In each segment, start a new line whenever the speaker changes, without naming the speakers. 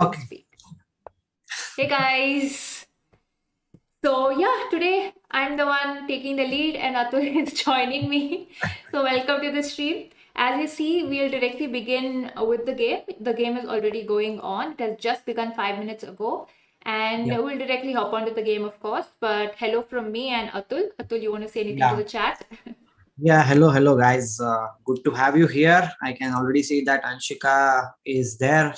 Okay.
Speak. Hey guys. So yeah, today I'm the one taking the lead and Atul is joining me. So welcome to the stream. As you see, we'll directly begin with the game. The game is already going on. It has just begun 5 minutes ago. And
Yeah.
we'll directly hop onto the game, of course. But hello from me and Atul. Atul, you want to say anything to
Yeah.
the chat?
Yeah. Hello, guys. Good to have you here. I can already see that Anshika is there.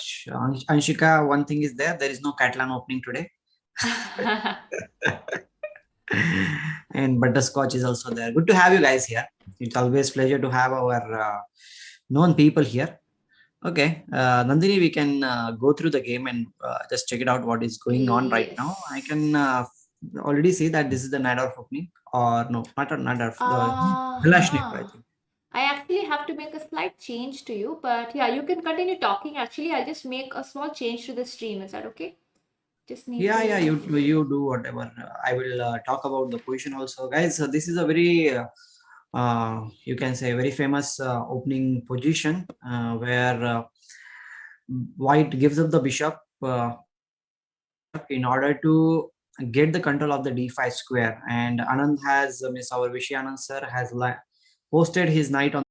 Anshika, one thing is there. There is no Catalan opening today. And Butterscotch is also there. Good to have you guys here. It's always pleasure to have our known people here. Okay. Nandhini, we can go through the game and just check it out what is going on right now. I
Yes.
can already see that this is the Nadorf opening. Or no, not a Nadorf, the Kalashnikov, I
Uh-huh.
think.
I actually have to make a slight change to you, but yeah, you can continue talking. Actually, I'll just make a small change to the stream. Is that okay? Just need
Yeah,
to.
you do whatever. I will talk about the position also, guys. So this is a very you can say very famous opening position where White gives up the bishop in order to get the control of the d5 square, and Anand has Miss our Vishy Anand sir has posted his knight on.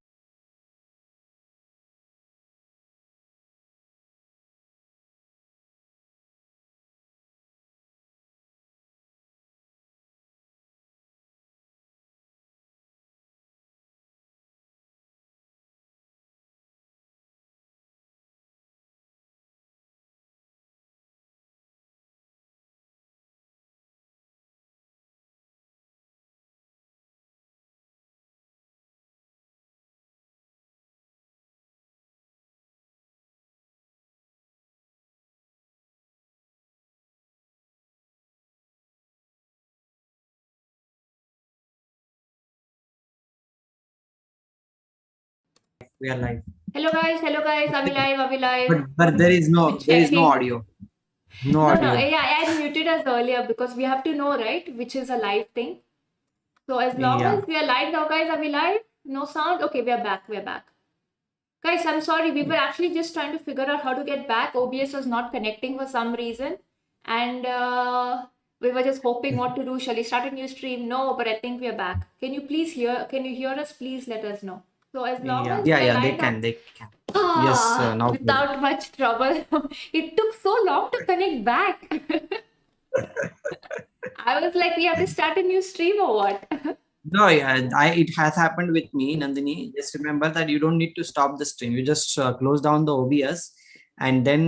We are live,
Hello guys, are we live? Are we live?
but
We're
there is no
checking.
audio, no
No, no,
audio.
yeah, I had muted us earlier because we have to know, right, which is a live thing. So as long
Yeah.
as we are live now, guys, are we live? No sound? Okay, we are back. We are back. Guys, I'm sorry. We were actually just trying to figure out how to get back. OBS was not connecting for some reason. And we were just hoping what to do. Shall we start a new stream? No, but I think we are back. Can you hear us? Please let us know. So as long as we are
Yeah, they
live now,
can, they can. Yes, now clear.
without much trouble. It took so long to connect back. I was like, we have to start a new stream or what?
No, yeah, it has happened with me, Nandini. Just remember that you don't need to stop the stream. You just close down the OBS, and then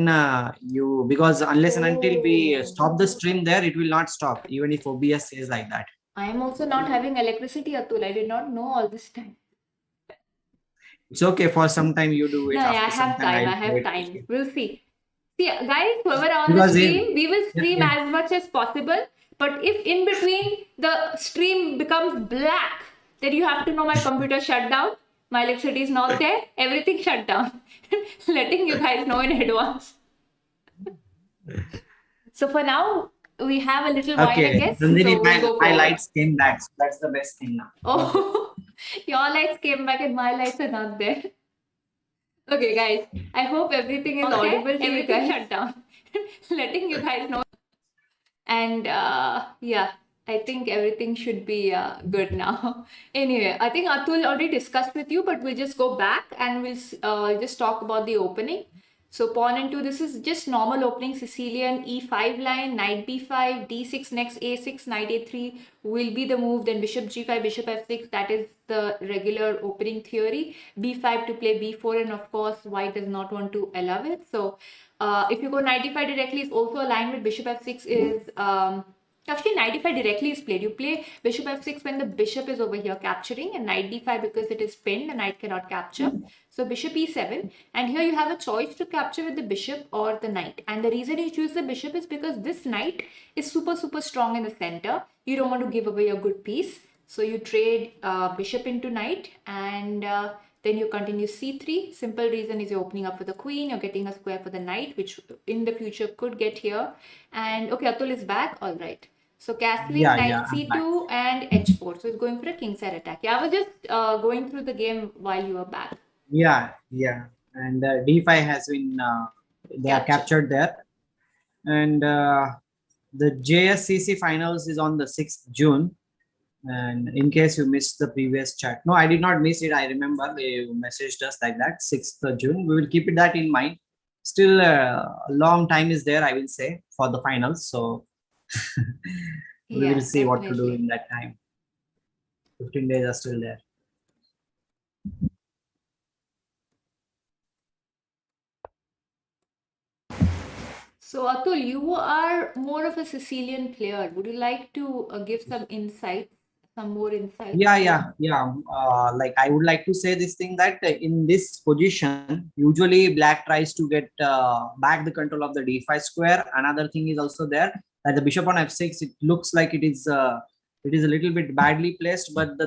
you, because unless and until we
Oh.
stop the stream there, it will not stop, even if OBS says like that.
I am also not having electricity, Atul. I did not know all this time.
It's okay for some time. You do
No,
it.
yeah, I
After some
have
time,
time.
I'll
I
do
have
it.
time. We'll see. See, guys, whoever are on the
Because
stream, we will
yeah,
stream
yeah.
as much as possible. But if in between the stream becomes black, then you have to know my computer shut down. My electricity is not there. Everything shut down. Letting you guys know in advance. So for now, we have a little while, I
Okay,
guess.
Nandini,
So we'll go
my
forward.
lights came back. So that's the best thing now. God bless.
Oh, your lights came back and my lights are not there. Okay, guys. I hope everything is audible to you guys. Shut down. Letting you guys know. And yeah, I think everything should be good now. Anyway, I think Atul already discussed with you, but we'll just go back and we'll just talk about the opening. So pawn and 2, this is just normal opening Sicilian e5 line, knight b5, d6 next a6, knight a3 will be the move, then bishop g5, bishop f6, that is the regular opening theory. b5 to play b4, and of course white does not want to allow it. So if you go knight d5 directly, is also aligned with bishop f6 is actually knight d5 directly is played. You play bishop f6 when the bishop is over here capturing, and knight d5 because it is pinned, the knight cannot capture. So bishop e7, and here you have a choice to capture with the bishop or the knight. And the reason you choose the bishop is because this knight is super strong in the center. You don't want to give away a good piece. So you trade bishop into knight, and then you continue c3. Simple reason is you're opening up for the queen, you're getting a square for the knight, which in the future could get here. And okay, Atul is back. All right. So castling knight
I'm back.
c2 and h4. So it's going for a kingside attack. Yeah, I was just going through the game while you were back.
Yeah. And d5 has been they are captured there. And the JSCC finals is on the 6th June. And in case you missed the previous chat, no, I did not miss it. I remember you messaged us like that, 6th June. We will keep it that in mind. Still a long time is there, I will say, for the finals. So we will see what to do in that time. 15 days are still there.
So Atul, you are more of a Sicilian player. Would you like to give some insights, some more insights?
Yeah. Like I would like to say this thing that in this position, usually black tries to get back the control of the d5 square. Another thing is also there that the bishop on f6. It looks like it is a little bit badly placed, but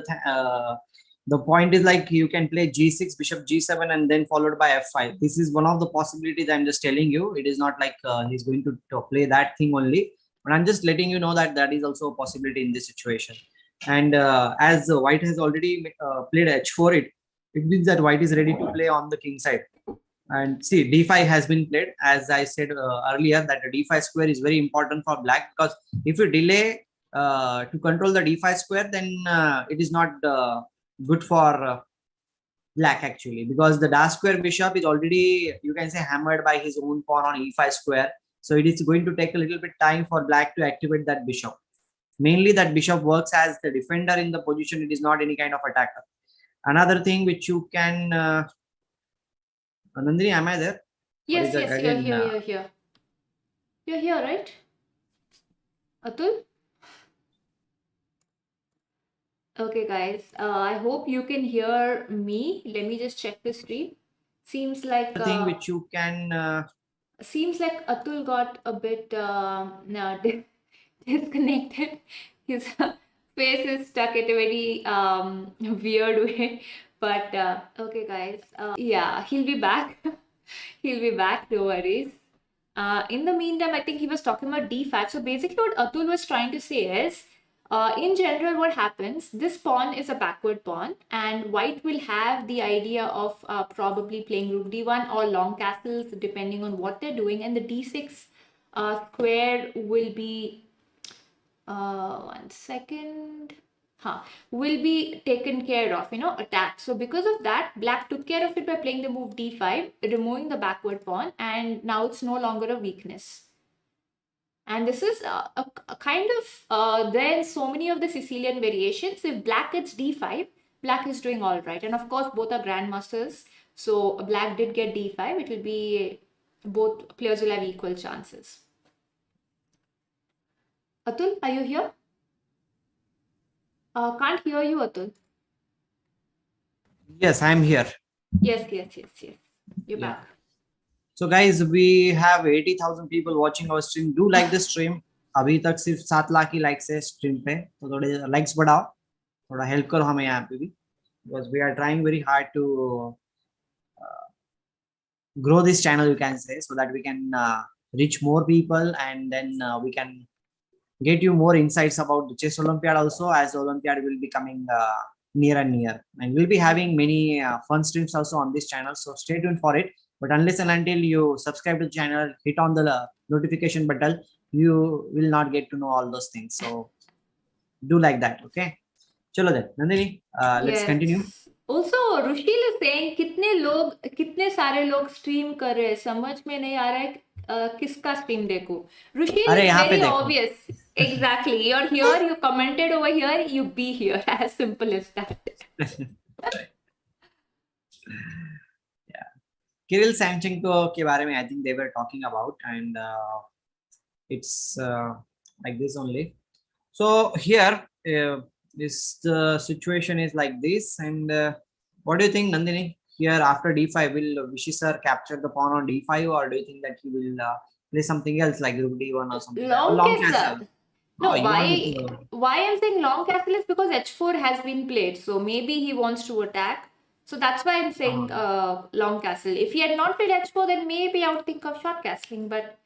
the point is like you can play g6, bishop g7, and then followed by f5. This is one of the possibilities. I'm just telling you. It is not like he's going to play that thing only, but I'm just letting you know that that is also a possibility in this situation. And as white has already played h4, it means that white is ready to play on the king side. And see, d5 has been played. As I said earlier, that the d5 square is very important for black, because if you delay to control the d5 square, then it is not good for black actually, because the dark square bishop is already, you can say, hammered by his own pawn on e5 square. So it is going to take a little bit time for black to activate that bishop. Mainly that bishop works as the defender in the position. It is not any kind of attacker. Another thing which you can Nandhini, am I there?
Yes, again, you're here. You're here, right? Atul? Okay, guys. I hope you can hear me. Let me just check the stream. Seems like
thing which you can
seems like Atul got a bit disconnected. His face is stuck at a very weird way. But okay, guys. Yeah, he'll be back. He'll be back. No worries. In the meantime, I think he was talking about d5. So basically, what Atul was trying to say is, in general, what happens, this pawn is a backward pawn, and white will have the idea of probably playing rook d1 or long castles, depending on what they're doing, and the d6 square will be, one second, will be taken care of, attacked. So because of that, black took care of it by playing the move d5, removing the backward pawn, and now it's no longer a weakness. And this is a kind of, there in so many of the Sicilian variations. If black gets d5, black is doing all right. And of course, both are grandmasters. So black did get d5. It will be, both players will have equal chances. Atul, are you here? Can't hear you, Atul.
Yes, I'm here.
Yes. You're back.
So guys, we have 80,000 people watching our stream. Do like the stream. अभी तक सिर्फ 7 लाख ही likes है stream पे, तो थोड़े likes बढ़ाओ, थोड़ा help करो हमें यहाँ पे भी, because we are trying very hard to grow this channel, you can say, so that we can reach more people, and then we can get you more insights about the chess Olympiad also, as the Olympiad will be coming near and near, and we'll be having many fun streams also on this channel. So stay tuned for it. But unless and until you subscribe to the channel, hit on the notification button, you will not get to know all those things. So do like that, okay? Chalo then, Nandhini, let's continue.
Also, Rushil is saying कितने सारे लोग stream कर रहे हैं, समझ में नहीं आ रहा है किसका स्ट्रीम देखो. Rushil, very obvious. Exactly. You're here, you commented over here, you be here. As simple as that.
Yeah. Kiril Savchenko के बारे में I think they were talking about, and it's like this only. So here, the situation is like this, and what do you think, Nandhini? Here after d5, will Vishy sir capture the pawn on d5, or do you think that he will play something else like rook d1 or something?
Long castle. No, why I'm saying long castle is because h4 has been played, so maybe he wants to attack. So that's why I'm saying long castle. If he had not played h4, then maybe I would think of short castling. But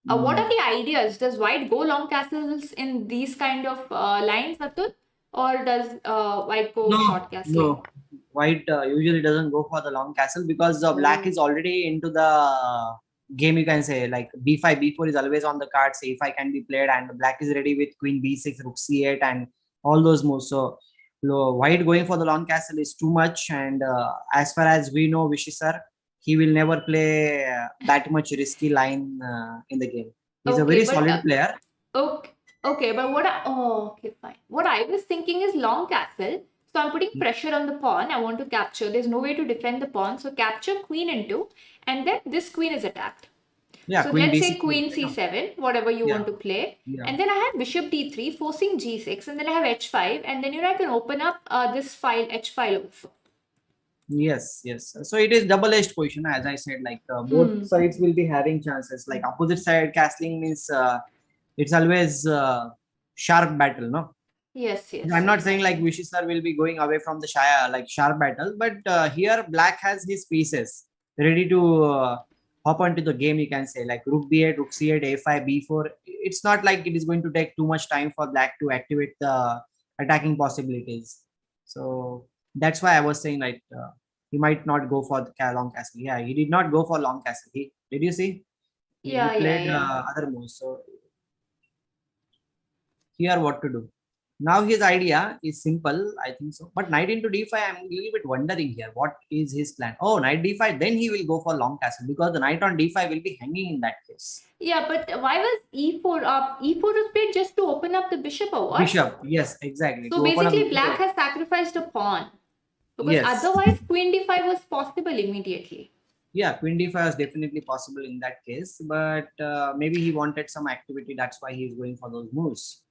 what are the ideas? Does white go long castles in these kind of lines, Atul? Or does white go short castling?
No, white usually doesn't go for the long castle, because black is already into the game, you can say, like b5, b4 is always on the cards. a5 can be played, and black is ready with queen b6, rook c8, and all those moves. So white going for the long castle is too much. And as far as we know, Vishy sir, he will never play that much risky line in the game. He's a very solid player.
Okay, but okay, fine. What I was thinking is long castle. So I'm putting pressure on the pawn. I want to capture. There's no way to defend the pawn. So capture queen into, and then this queen is attacked.
Yeah,
so let's say queen c7, whatever you want to play.
Yeah.
And then I have bishop d3, forcing g6, and then I have h5, and then I can open up this file, h file also.
Yes. So it is double-edged position, as I said. Like both sides will be having chances. Like opposite side castling means it's always sharp battle, no?
Yes.
I'm not saying like Vishy sir will be going away from the sharp battle, but here black has his pieces ready to hop onto the game, you can say, like rook b8, rook c8, a5, b4. It's not like it is going to take too much time for black to activate the attacking possibilities. So that's why I was saying, like, he might not go for the long castle. Yeah, he did not go for long castle. Did you see? He played other moves. So here what to do? Now his idea is simple, I think so. But knight into d5, I'm a little bit wondering here. What is his plan? Oh, knight d5, then he will go for long castle, because the knight on d5 will be hanging in that case.
Yeah, but why was e4 up? E4 was played just to open up the bishop or what?
Bishop, yes, exactly.
So basically black has sacrificed a pawn. Because otherwise queen d5 was possible immediately.
Yeah, queen d5 was definitely possible in that case. But maybe he wanted some activity. That's why he's going for those moves.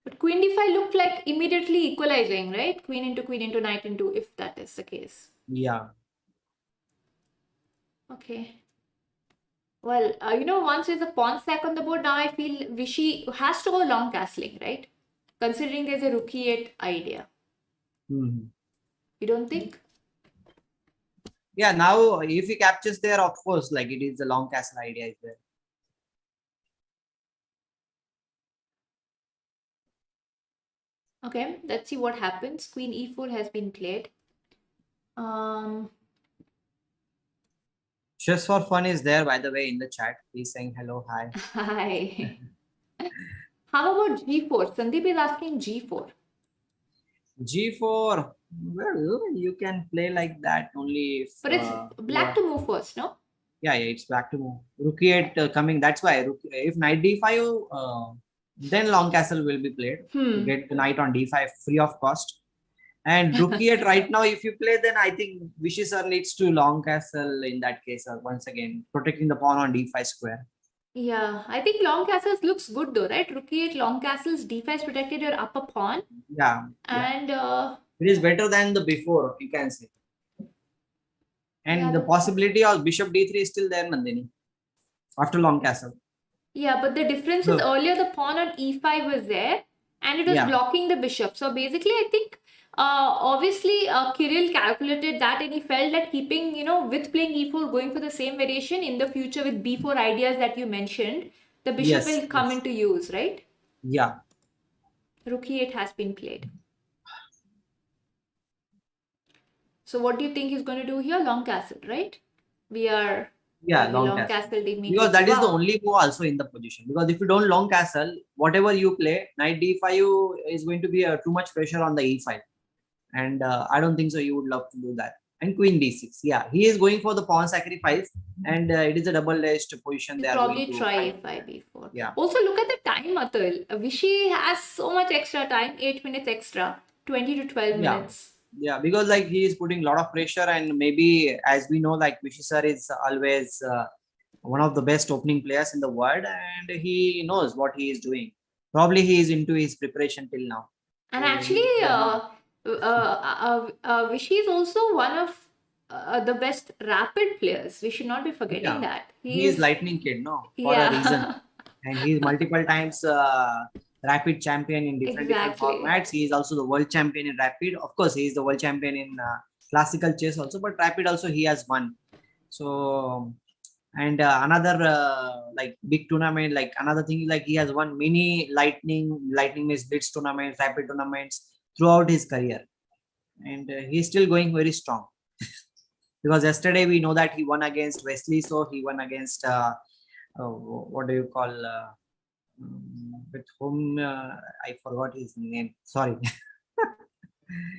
But queen d5 looked like immediately equalizing, right? Queen into, knight into, if that is the case.
Yeah.
Okay. Well, once there's a pawn stack on the board, now I feel Vishy has to go long castling, right? Considering there's a rook e8 idea.
Mm-hmm.
You don't think?
Yeah, now if he captures there, of course, like it is the long castle idea is there.
Okay, let's see what happens. Queen e4 has been played.
Just for fun is there, by the way, in the chat. He's saying hello, hi.
Hi. How about g4? Sandeep is asking g4.
G4. Well, you can play like that only if...
But it's black to move first, no?
Yeah, it's black to move. Rook e8 coming. That's why if knight d5... then long castle will be played to get the knight on d5 free of cost. And rook e8 right now, if you play, then I think Vishy sir needs to long castle in that case, once again, protecting the pawn on d5 square.
Yeah, I think long castles looks good though, right? Rook e8, long castles, d5 is protected your upper pawn.
Yeah.
And
it is better than the before, you can say. And the possibility of bishop d3 is still there, Nandhini, after long castle.
Yeah, but the difference is earlier the pawn on e5 was there and it was blocking the bishop. So basically, I think obviously Kiril calculated that and he felt that keeping, with playing e4, going for the same variation in the future with b4 ideas that you mentioned, the bishop will come into use, right?
Yeah.
Rook e8 has been played. So what do you think he's going to do here? Long castle, right? We are...
Yeah, long castle. Because that is the only move also in the position. Because if you don't long castle, whatever you play, knight d5 is going to be too much pressure on the e5. And I don't think so you would love to do that. And queen d6. Yeah, he is going for the pawn sacrifice. And it is a double-edged position. They
probably try a5 b4.
Yeah.
Also, look at the time, Atul. Vishy has so much extra time. 8 minutes extra. 20 to 12 minutes.
Yeah, because like he is putting a lot of pressure, and maybe as we know, like Vishy sir is always one of the best opening players in the world, and he knows what he is doing. Probably he is into his preparation till now.
And actually, Vishy is also one of the best rapid players. We should not be forgetting that.
He is lightning kid, no? For a reason. And he is multiple times rapid champion in different formats. He is also the world champion in rapid. Of course, he is the world champion in classical chess also, but rapid also he has won. So, and another like big tournament, like another thing, like he has won many lightning means blitz tournaments, rapid tournaments throughout his career, and he is still going very strong. because yesterday we know that he won against Wesley, so he won against what do you call with whom I forgot his name. Sorry.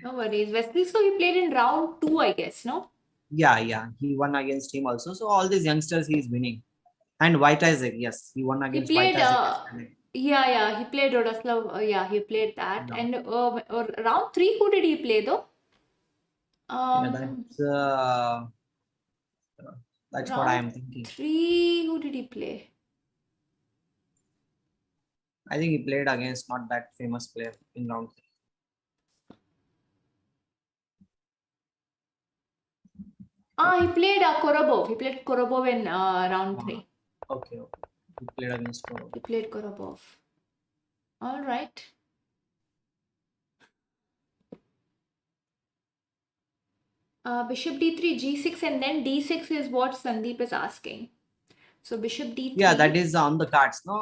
No worries. Wesley, so he played in round 2, I guess, no?
Yeah, he won against him also. So all these youngsters he is winning. And White Isaac, yes, he won
He
against White
played,
Isaac yesterday.
he played Rodoslav. Yeah, he played that.
Yeah.
And round 3, who did he play though?
Yeah, that's what I am
Round
thinking.
3, who did he play?
I think he played against not that famous player in round 3.
He played Korobov. He played Korobov in round 3.
Okay. He played against Korobov.
He played Korobov. All right. Bishop d3, g6, and then d6 is what Sandeep is asking. So bishop d3.
Yeah, that is on the cards. No,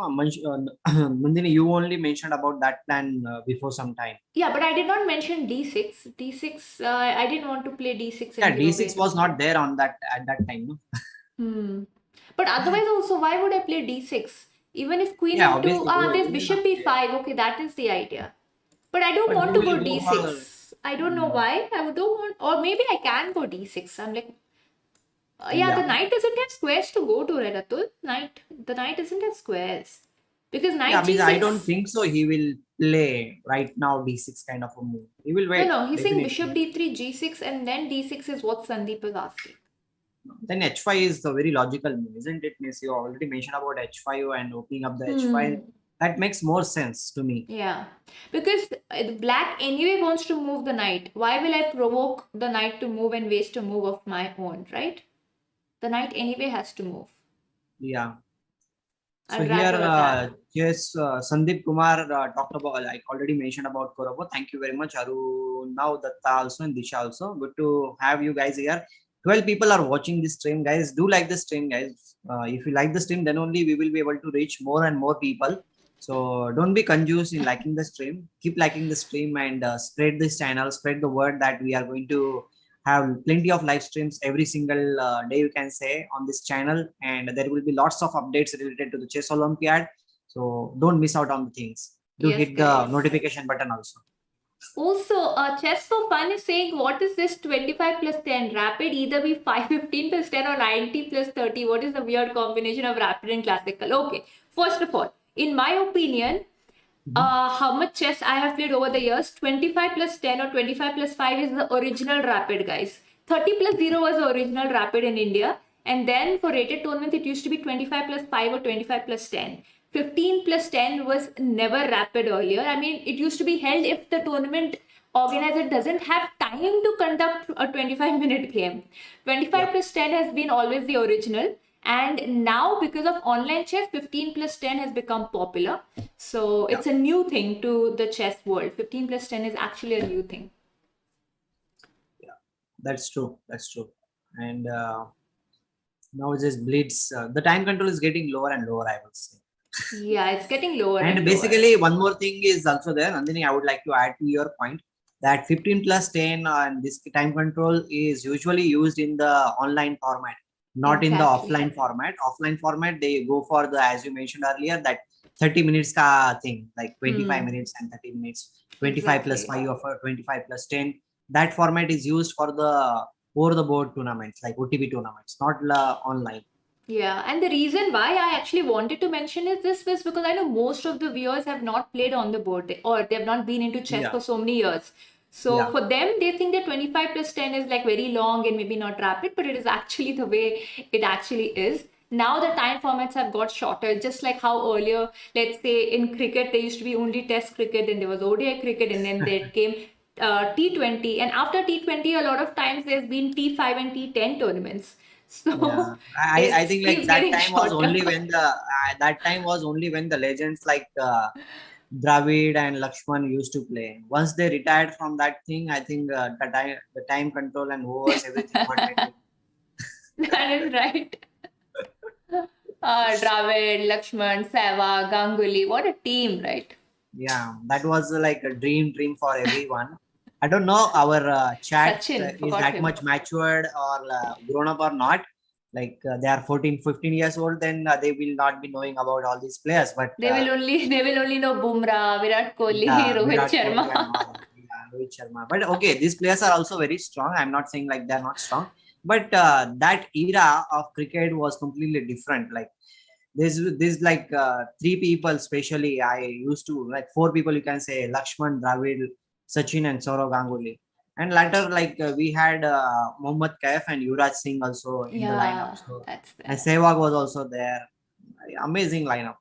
Nandhini, you only mentioned about that plan before some time.
Yeah, but I did not mention d6. D6, I didn't want to play d6.
Yeah, d6 was not there on that at that time. No?
But otherwise also, why would I play d6? Even if queen
Yeah,
into...
obviously.
there's bishop b5. Okay, that is the idea. But I don't want to go d6. I don't know why. I don't want... Or maybe I can go d6. I'm like... the knight doesn't have squares to go to, right, Atul? The knight doesn't have squares. Because knight
because
g6...
I don't think so he will play right now d6 kind of a move. He will wait.
No, he's saying bishop d3, g6, and then d6 is what Sandeep is asking.
Then h5 is the very logical move, isn't it? Miss, you already mentioned about h5 and opening up the h5. That makes more sense to me.
Yeah, because black anyway wants to move the knight. Why will I provoke the knight to move and waste a move of my own, right? The knight anyway has to move.
Yeah. So here, yes, Sandeep Kumar talked about, like already mentioned about Korabo. Thank you very much, Arun, now Datta also and Disha also. Good to have you guys here. 12 people are watching this stream, guys. Do like the stream, guys. If you like the stream, then only we will be able to reach more and more people. So don't be confused in liking the stream. Keep liking the stream and spread this channel, spread the word that we are going to have plenty of live streams every single day, you can say, on this channel, and there will be lots of updates related to the chess Olympiad. So don't miss out on the things. Do hit the notification button also.
Also, Chess for Fun is saying, what is this 25 plus 10? Rapid either be 515 plus 10 or 90 plus 30. What is the weird combination of rapid and classical? Okay, first of all, in my opinion, how much chess I have played over the years, 25 plus 10 or 25 plus 5 is the original rapid, guys. 30 plus 0 was the original rapid in India. And then for rated tournaments, it used to be 25 plus 5 or 25 plus 10. 15 plus 10 was never rapid earlier. I mean, it used to be held if the tournament organizer doesn't have time to conduct a 25-minute game. 25 plus 10 has been always the original. And now, because of online chess, 15 plus 10 has become popular. So it's a new thing to the chess world. 15 plus 10 is actually a new thing.
Yeah, that's true. And now it just bleeds. The time control is getting lower and lower, I would say.
Yeah, it's getting lower.
And basically, one more thing is also there. Nandhini, I would like to add to your point that 15 plus 10 and this time control is usually used in the online format, not in the offline format. Offline format, they go for the, as you mentioned earlier, that 30 minutes ka thing, like 25 minutes and 30 minutes, 25 plus 5 or 25 plus 10. That format is used for the over the board tournaments, like OTB tournaments, not online.
Yeah, and the reason why I actually wanted to mention is this was because I know most of the viewers have not played on the board or they have not been into chess for so many years. So for them, they think that 25 plus 10 is like very long and maybe not rapid, but it is actually the way it actually is. Now the time formats have got shorter, just like how earlier, let's say in cricket, there used to be only test cricket and there was ODI cricket and then there came T20. And after T20, a lot of times there's been T5 and T10 tournaments. So
I think like that time was only when the legends like Dravid and Lakshman used to play. Once they retired from that thing, I think the time control and overs, everything.
That is right. Dravid, Lakshman, Sehwag, Ganguly, what a team, right?
Yeah, that was like a dream for everyone. I don't know our chat
Sachin,
is
forgot
that
him.
much matured or grown up or not. Like they are 14, 15 years old, then they will not be knowing about all these players. But
They will only know Bumrah, Virat Kohli,
yeah,
Rohit
Virat Kohli and
Sharma.
all. Yeah, Rohit Sharma. But okay, these players are also very strong. I'm not saying like they're not strong, but that era of cricket was completely different. Like this like three people, especially I used to like four people. You can say Lakshman, Dravid, Sachin, and Saurav Ganguly. And later, like we had Mohammad Kaif and Yuvraj Singh also in the lineup.
Yeah,
So
that's
and
there.
Sehwag was also there. Amazing lineup.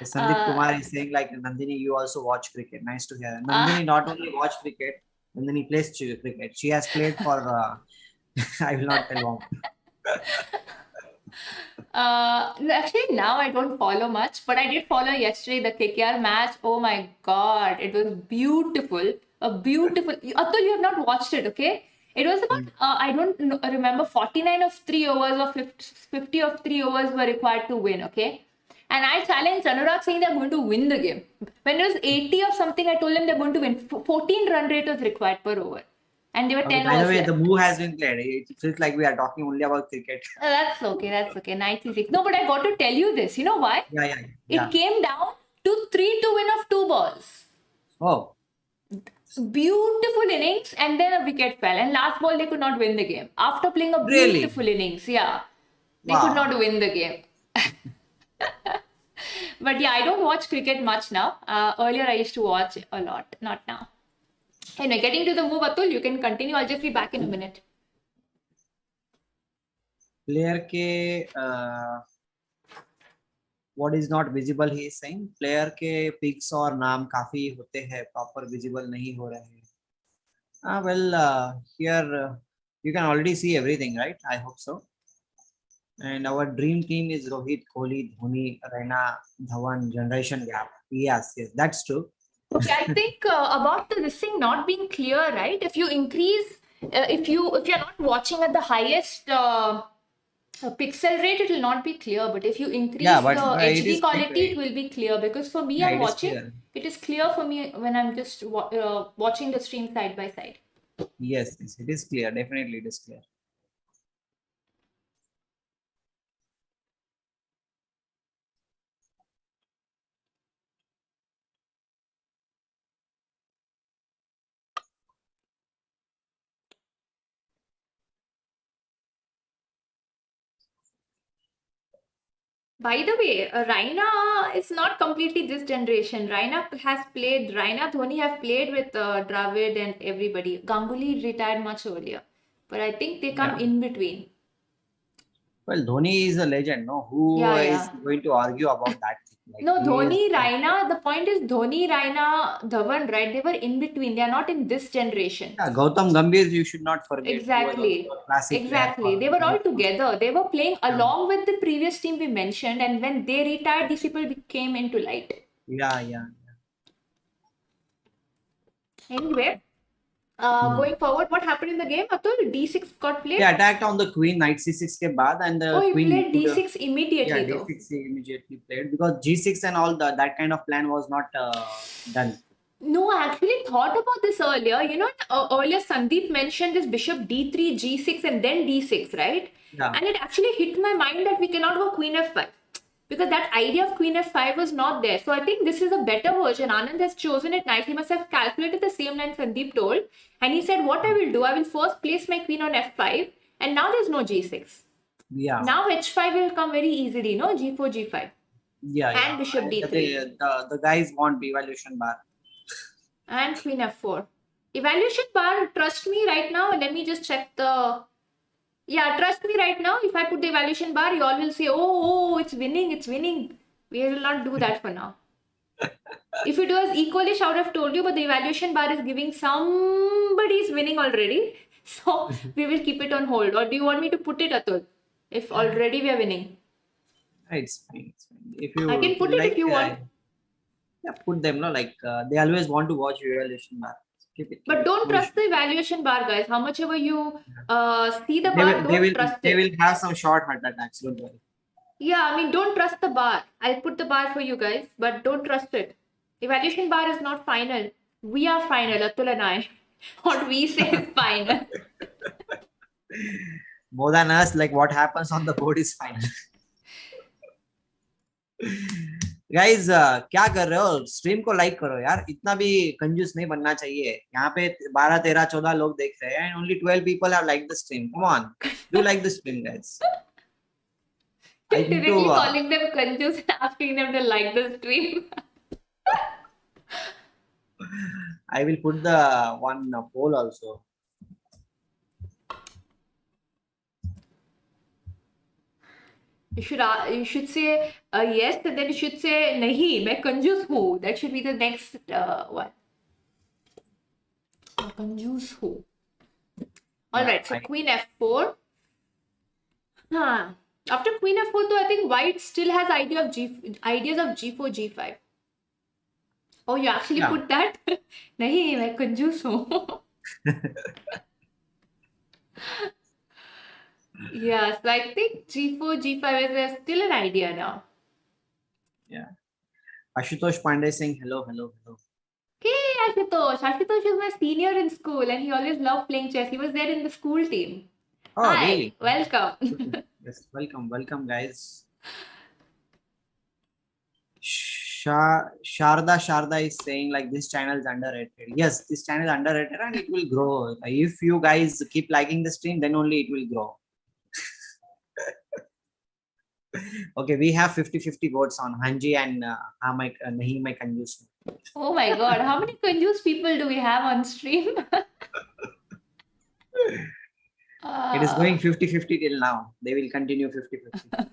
Sandeep
Uh,
Kumar is saying like Nandhini, you also watch cricket. Nice to hear.
uh,
Nandhini not only watch cricket, Nandhini plays cricket. She has played for. I will not tell wrong.
Actually, now I don't follow much, but I did follow yesterday the KKR match. Oh my God, it was beautiful. A beautiful. Atul, you have not watched it, okay? It was about, I don't remember, 49 of 3 overs or 50 of 3 overs were required to win, okay? And I challenged Anurag saying they're going to win the game. When it was 80 or something, I told them they're going to win. 14 run rate was required per over. And they were
Okay,
10
by the
overs
way,
left.
the move has been played. It feels like we are talking only about cricket.
That's okay. That's okay. 96. No, but I got to tell you this. You know why?
Yeah, yeah,
It
yeah.
came down to 3 to win of 2 balls.
Oh,
Beautiful innings, and then a wicket fell. And last ball, they could not win the game. After playing a
really?
beautiful innings, yeah, they could
Wow.
not win the game. But yeah, I don't watch cricket much now. Earlier, I used to watch a lot. Not now. Anyway, getting to the move, Atul, you can continue. I'll just be back in a minute.
Player के what is not visible he is saying player के pics और नाम काफी होते हैं proper visible नहीं हो रहे हैं. Well, here you can already see everything, right? I hope so. And our dream team is Rohit, Kohli, Dhoni, Raina, Dhawan, generation gap. Yes, yes, that's true.
Okay, I think about this thing not being clear, right? If you increase, if you're not watching at the highest pixel rate, it will not be clear. But if you increase
Yeah, but
the
it
HD
is
quality,
clear.
it will be clear. Because for me,
Yeah,
I'm
it is
watching.
clear.
It is clear for me when I'm just watching the stream side by side.
Yes, yes, it is clear. Definitely, it is clear.
By the way, Raina is not completely this generation. Raina Dhoni have played with Dravid and everybody. Ganguly retired much earlier. But I think they come
Yeah.
in between.
Well, Dhoni is a legend, no? Who
Yeah,
is
yeah.
going to argue about that? Like,
No,
he
Dhoni,
is,
Raina, the point is Dhoni, Raina, Dhawan, right? They were in between. They are not in this generation.
yeah, Gautam Gambhir, you should not forget. He was
Exactly.
also a classic player
Exactly.
for
They were all
India.
together. They were playing
Yeah,
along with the previous team we mentioned, and when they retired, these people came into light.
yeah, yeah.
Anyway,
Hmm.
going forward, what happened in the game? Atul, D6 got
He
played.
attacked on the queen, knight c6 के बाद, and the
Oh, he
queen
played
moved.
D6 immediately
Yeah,
though.
d6 he immediately played because g6 and all that kind of plan was not done.
No, I actually thought about this earlier. You know, earlier Sandeep mentioned this bishop d3, g6, and then d6, right?
Yeah.
And it actually hit my mind that we cannot go queen f5 because that idea of queen f5 was not there. So I think this is a better version. Anand has chosen it nice. He must have calculated the same line Sandeep told. And he said, what I will do, I will first place my queen on f5, and now there's no g6.
Yeah.
Now h5 will come very easily, no? g4, g5.
Yeah,
and
yeah.
bishop d3.
The guys want evaluation bar.
And queen f4. Evaluation bar, trust me right now. Let me just check the... Yeah, trust me right now. If I put the evaluation bar, you all will say, oh, it's winning, it's winning. We will not do that for now. If it was equalish, I would have told you, but the evaluation bar is giving somebody's winning already. So we will keep it on hold. Or do you want me to put it, Atul? If already we are winning.
It's fine. It's fine. If you
I can put it
like,
if you want.
Yeah, put them, no? Like they always want to watch evaluation bar. Keep it.
But don't
No
trust
issue.
the evaluation bar, guys. How much ever you see the
They
bar,
will,
don't trust
they
it.
will have some short heart attacks. Don't worry.
Yeah, I mean, don't trust the bar. I'll put the bar for you guys, but don't trust it. Evaluation bar is not final. We are final, Atul and I. What we say is final.
More than us, like what happens on the board is fine. Guys क्या कर रहे हो? Stream को like करो यार, इतना भी कंजूस नहीं बनना चाहिए. यहाँ पे 12, 13, 14 लोग देख रहे हैं and only 12 people have liked the stream. Come on, do like the stream, guys. I
You're
need
directly
to
calling them confused and asking them to like the stream.
I will put the one poll also.
You should say yes, and then you should say nahi, मैं कंजूस हूँ. That should be the next one. मैं कंजूस हूँ. All right, so Queen F4. After Queen F4, though, I think White still has ideas of G4, G5. Oh, you actually put that? नहीं, मैं कंजूस हूँ. Yeah, so I think G4, G5 is still an idea now.
Yeah. Ashutosh Pandey saying hello, hello, hello.
Hey, Ashutosh. Ashutosh is my senior in school and he always loved playing chess. He was there in the school team.
Oh,
Hi,
really?
welcome.
Yes, welcome, guys. Sharda is saying like this channel is underrated. Yes, this channel is underrated and it will grow. If you guys keep liking the stream, then only it will grow. Okay, we have 50-50 votes on Hanji and Nahi Mai Kanjus.
Oh my god, how many confused people do we have on stream?
It is going 50-50 till now. They will continue 50-50.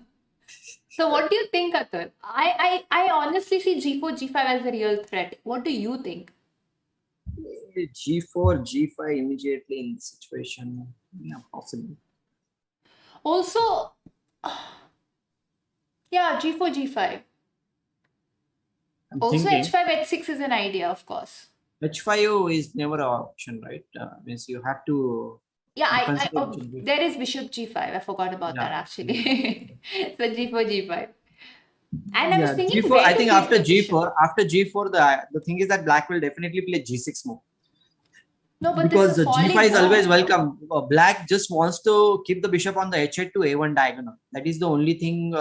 So what do you think, Atul? I honestly see G4, G5 as a real threat. What do you think?
G4, G5 immediately in this situation. Yeah, possible.
Also, yeah, G4, G5. Also, H5, H6 is an idea, of course.
H5 is never an option, right? Means you have to.
Yeah, there is Bishop G5. I forgot about that actually. So G4, G5. And I was thinking,
G4. I think after G4, the thing is that Black will definitely play G6 move.
No, but
because
this is
G5 is always welcome. Black just wants to keep the bishop on the H8 to A1 diagonal. That is the only thing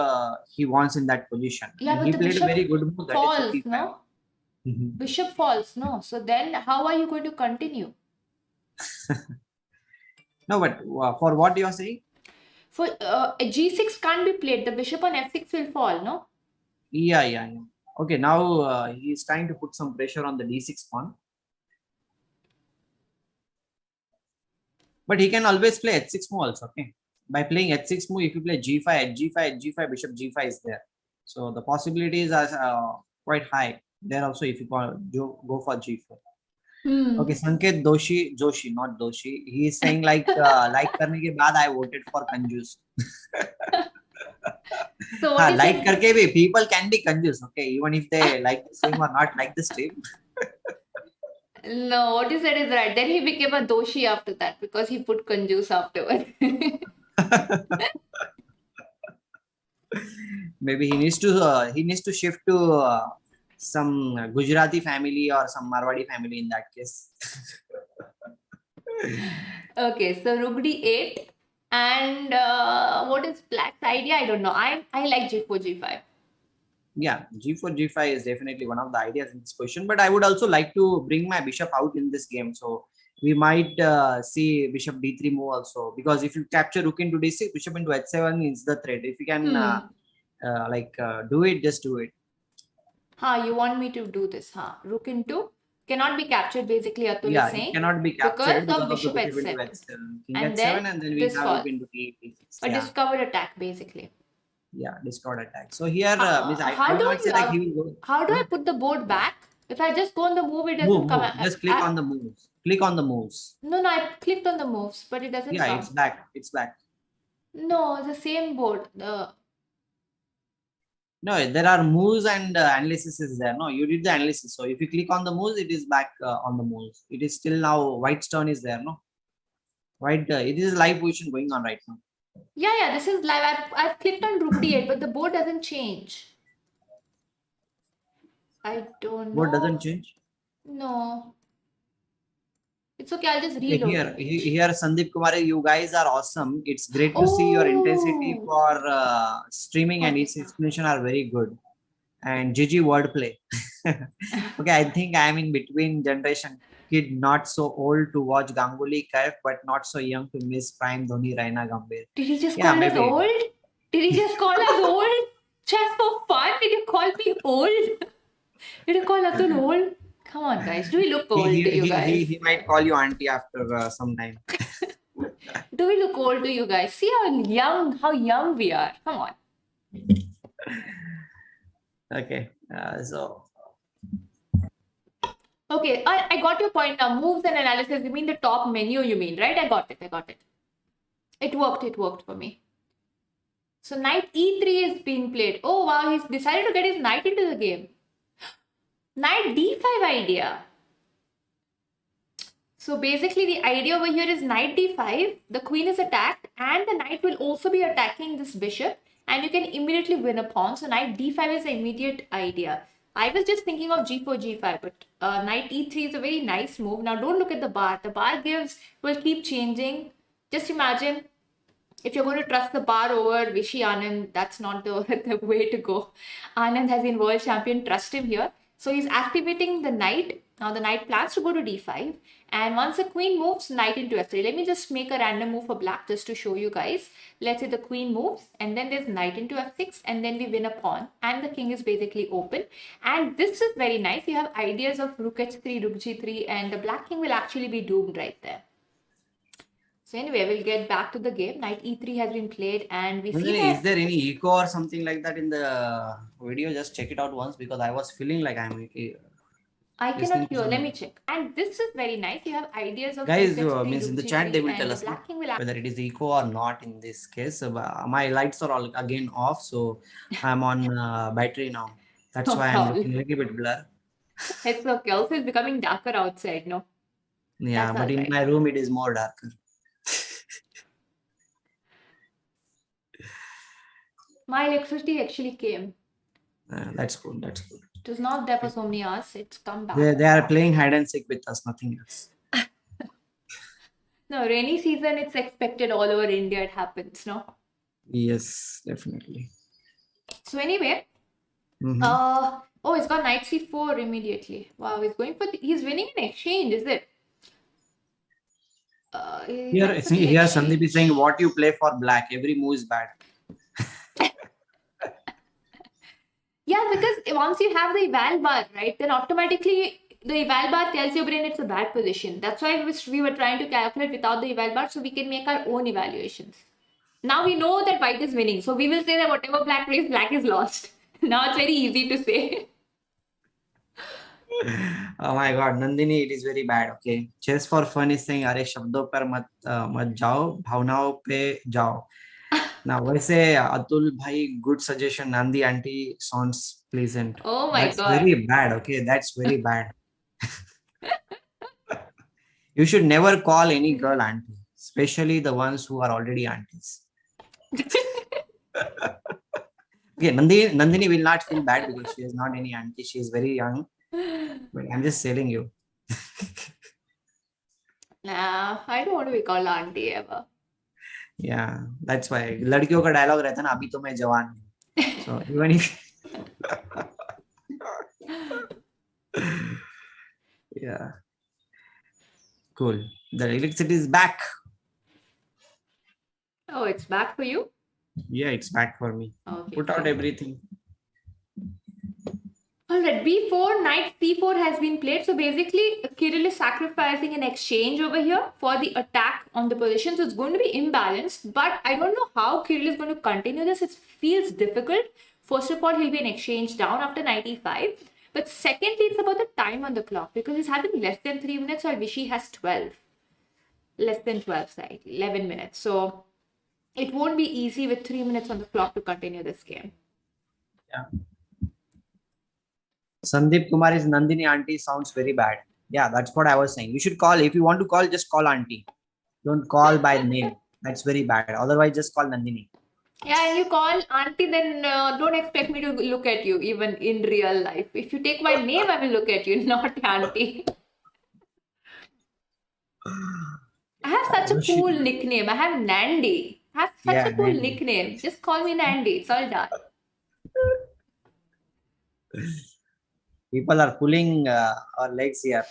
he wants in that position.
Yeah,
and he played a very good move.
Falls, no? Bishop falls, no? So then how are you going to continue?
No, but for what you are saying?
For G6 can't be played. The bishop on F6 will fall, no?
Yeah. Okay, now he is trying to put some pressure on the D6 pawn. But he can always play H6 move also, okay? By playing H6 move, if you play G5, H5, Bishop G5 is there. So the possibilities are quite high there also if you go for G4. Okay, Sanket Joshi, not Doshi. He is saying like करने के बाद I voted for Kanjus.
So what
like करके भी people can be Kanjus, okay? Even if they like the stream or not like the stream.
No, what you said is right. Then he became a doshi after that because he put Kanjus afterwards.
Maybe he needs to shift to some Gujarati family or some Marwadi family in that case.
Okay, so Rook D8 and what is Black's idea? I don't know. I like G4, G5.
Yeah, G4, G5 is definitely one of the ideas in this position. But I would also like to bring my bishop out in this game. So we might see bishop D3 move also. Because if you capture rook into D6, bishop into H7 is the threat. If you can do it, just do it.
You want me to do this, Rook into cannot be captured basically, Atul is saying.
It cannot be captured
because of bishop H7.
King H7 and then we have rook into D6.
A discovered attack basically.
Yeah, discard attack. So here,
how do I put the board back? If I just go on the move, it doesn't come.
Just click on the moves. Click on the moves.
No, I clicked on the moves, but it doesn't come.
Yeah, it's back. It's back.
No, the same board.
No, there are moves and analysis is there. No, you did the analysis. So if you click on the moves, it is back on the moves. It is still now White's turn is there. No, White. It is live position going on right now.
Yeah, this is live. I've clicked on Rook D8, but the board doesn't change. I don't know.
Board doesn't change?
No. It's okay, I'll just
Okay,
reload.
here, Sandeep Kumar, you guys are awesome. It's great to see your intensity
Oh,
for streaming and its explanation are very good. And GG wordplay. Okay, I think I'm in between generation. Kid not so old to watch Ganguly Kaif, but not so young to miss prime Dhoni Raina Gambhir.
did he just
Yeah,
call us
maybe.
old? Did he just call us old? Just for fun? Did you call me old? Did you call Atul old? Come on, guys. Do we look
He,
old
he,
to you
he, he,
guys?
he might call you auntie after some time.
Do we look old to you guys? See how young we are. Come on.
Okay, so
Okay, I got your point now. Moves and analysis. You mean the top menu, you mean, right? I got it. It worked for me. So knight e3 is being played. Oh wow, he's decided to get his knight into the game. Knight d5 idea. So basically the idea over here is knight d5, the queen is attacked and the knight will also be attacking this bishop and you can immediately win a pawn. So knight d5 is the immediate idea. I was just thinking of g4, g5, but knight e3 is a very nice move. Now don't look at the bar. The bar will keep changing. Just imagine if you're going to trust the bar over Vishy Anand, that's not the way to go. Anand has been world champion, trust him here. So he's activating the knight. Now the knight plans to go to d5. And once the queen moves, knight into f3. Let me just make a random move for black just to show you guys. Let's say the queen moves and then there's knight into f6 and then we win a pawn. And the king is basically open. And this is very nice. You have ideas of rook h3, rook g3 and the black king will actually be doomed right there. So anyway, we'll get back to the game. Knight e3 has been played and we see that...
Is there any echo or something like that in the video? Just check it out once because I was feeling like I'm...
I cannot hear. Let me check. And this is very nice. You have ideas of...
Guys, means in the chat they will tell us whether it is echo or not in this case. My lights are all again off. So I'm on battery now. That's why I'm looking a little bit blur.
It's okay. Also, it's becoming darker outside, no?
Yeah, but in my room it is more darker.
My electricity actually came.
That's good. That's good.
It was not there for so many hours. It's come back.
They are playing hide and seek with us, nothing else.
No, rainy season, it's expected all over India. It happens, no?
Yes, definitely.
So anyway, oh, he's got knight c4 immediately. Wow, he's winning an exchange, is it?
Here Sandeep is saying what you play for black. Every move is bad.
Yeah, because once you have the eval bar, right, then automatically the eval bar tells your brain it's a bad position. That's why we were trying to calculate without the eval bar so we can make our own evaluations. Now we know that white is winning. So we will say that whatever black plays, black is lost. Now it's very easy to say.
Oh my god, Nandhini, it is very bad. Okay. Chess for fun is saying, "Are shabdon par mat jao, bhavnaon pe jao." Now, वैसे Atul bhai, good suggestion. Nandi auntie sounds pleasant.
Oh my god.
That's very bad. Okay, that's very bad. You should never call any girl auntie, especially the ones who are already aunties. Okay, Nandhini will not feel bad because she is not any auntie. She is very young. But I'm just telling you.
Nah, I don't want to be called auntie ever.
Yeah, that's why लड़कियों का dialogue रहता है ना अभी तो मैं जवान हूँ. So even if yeah, cool. The electricity is back.
Oh, it's back for you?
Yeah, it's back for me.
Okay.
Put out everything.
Alright, b4, knight c4 has been played. So basically, Kiril is sacrificing an exchange over here for the attack on the position. So it's going to be imbalanced. But I don't know how Kiril is going to continue this. It feels difficult. First of all, he'll be an exchange down after knight e5. But secondly, it's about the time on the clock. Because he's having less than 3 minutes while Vishy has 12. Less than 12, sorry, 11 minutes. So it won't be easy with 3 minutes on the clock to continue this game.
Yeah. Sandeep Kumar is Nandhini auntie sounds very bad. Yeah, that's what I was saying. You should call. If you want to call, just call auntie. Don't call by name. That's very bad. Otherwise, just call Nandhini.
Yeah, and you call auntie, then don't expect me to look at you even in real life. If you take my name, I will look at you, not auntie. have such a
Vishy.
cool nickname. I have Nandy. I have such a cool
Nandi.
nickname. Just call me Nandy. It's all done.
People are pulling our legs here.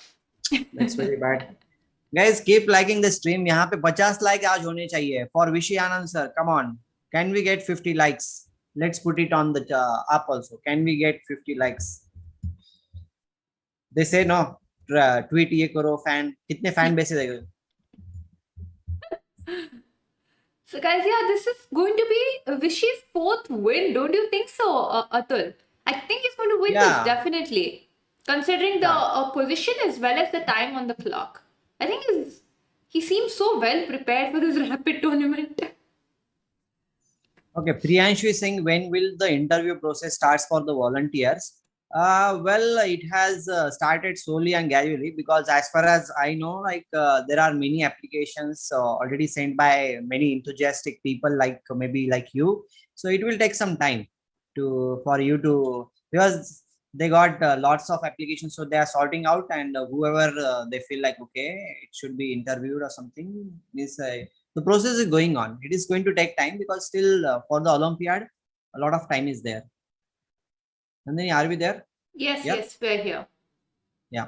That's very bad. Guys, keep liking the stream. यहाँ पे 50 like आज होने चाहिए. For Vishy Anand sir, come on. Can we get 50 likes? Let's put it on the up also. Can we get 50 likes? They say no. Tweet ये करो fan. कितने fan base है?
So guys, yeah, this is going to be Vishy's 4th win. Don't you think so, Atul? I think he's going to win this definitely. Considering the position as well as the time on the clock. I think he seems so well prepared for this rapid tournament.
Okay, Priyanshu is saying, when will the interview process starts for the volunteers? Well, it has started slowly and gradually, because as far as I know, like there are many applications already sent by many enthusiastic people, like maybe like you. So it will take some time for you to, because they got lots of applications, so they are sorting out, and whoever they feel like okay, it should be interviewed or something. The process is going on. It is going to take time, because still for the Olympiad, a lot of time is there. Nandhini, are we there?
Yes, yes, we're here.
Yeah.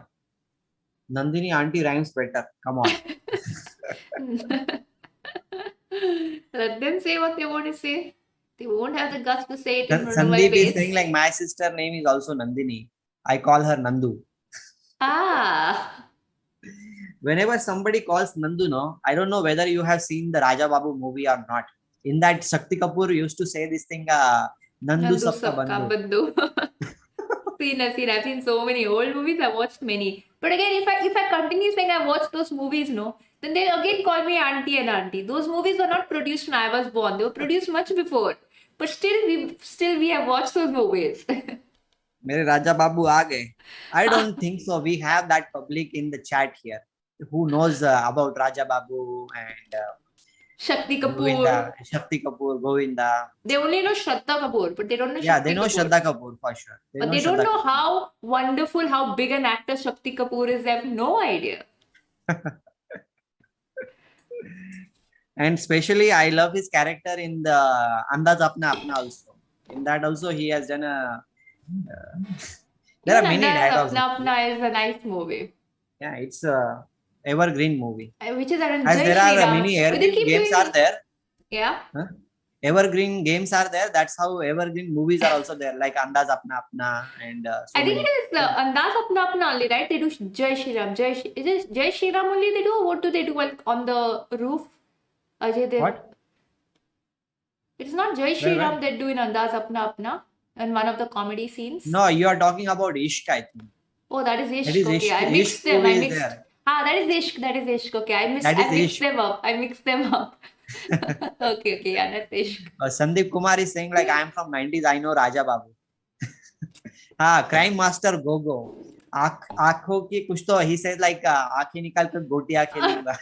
Nandhini auntie rhymes better. Come on.
Let them say what they want to say. They won't have the guts to say it in front of my
Sandeep
face.
is saying like my sister name is also Nandhini. I call her Nandu.
Ah.
Whenever somebody calls Nandu, no, I don't know whether you have seen the Raja Babu movie or not. In that, Shakti Kapoor used to say this thing, Nandu Sabka Bandhu.
I've seen so many old movies. I've watched many. But again, if I continue saying I watched those movies, no, then they'll again call me auntie and auntie. Those movies were not produced when I was born. They were produced much before. But still we have watched those movies.
Mere Raja Babu aa gaye. I don't think so. We have that public in the chat here who knows about Raja Babu and
Shakti Kapoor.
Govinda, Shakti Kapoor, Govinda.
They only know Shraddha Kapoor, but they don't know Shakti
Kapoor. Yeah, they know
Kapoor.
Shraddha Kapoor for sure.
But they don't know how wonderful, how big an actor Shakti Kapoor is. They have no idea.
And especially, I love his character in the Andaz Apna Apna also. In that also, he has done a... there are many dialogues.
Apna Apna is a nice movie.
Yeah, it's a evergreen movie.
Which is as
there are many evergreen games are there.
Yeah.
Huh? Evergreen games are there. That's how evergreen movies are also there, like Andaz Apna Apna and.
I think it is Andaz Apna Apna only, right? They do Jai Shri Ram. Is it Jai Shri Ram only they do? What do they do on the roof?
What?
It's not Jai Shri Ram they do in Andaz Apna Apna in one of the comedy scenes.
No, you are talking about Ishq, I think.
Oh, that is Ishq.
That is
okay,
Ishq.
I mixed them.
I mixed.
That is Ishq. That is Ishq. Okay, I mixed them up. Okay, yeah, that's Ishq.
Sandeep Kumar is saying like I am from 90s. I know Raja Babu. Crime Master Gogo. Aankhon ki kuch to he says like aankhein nikal kar gotiya khelunga.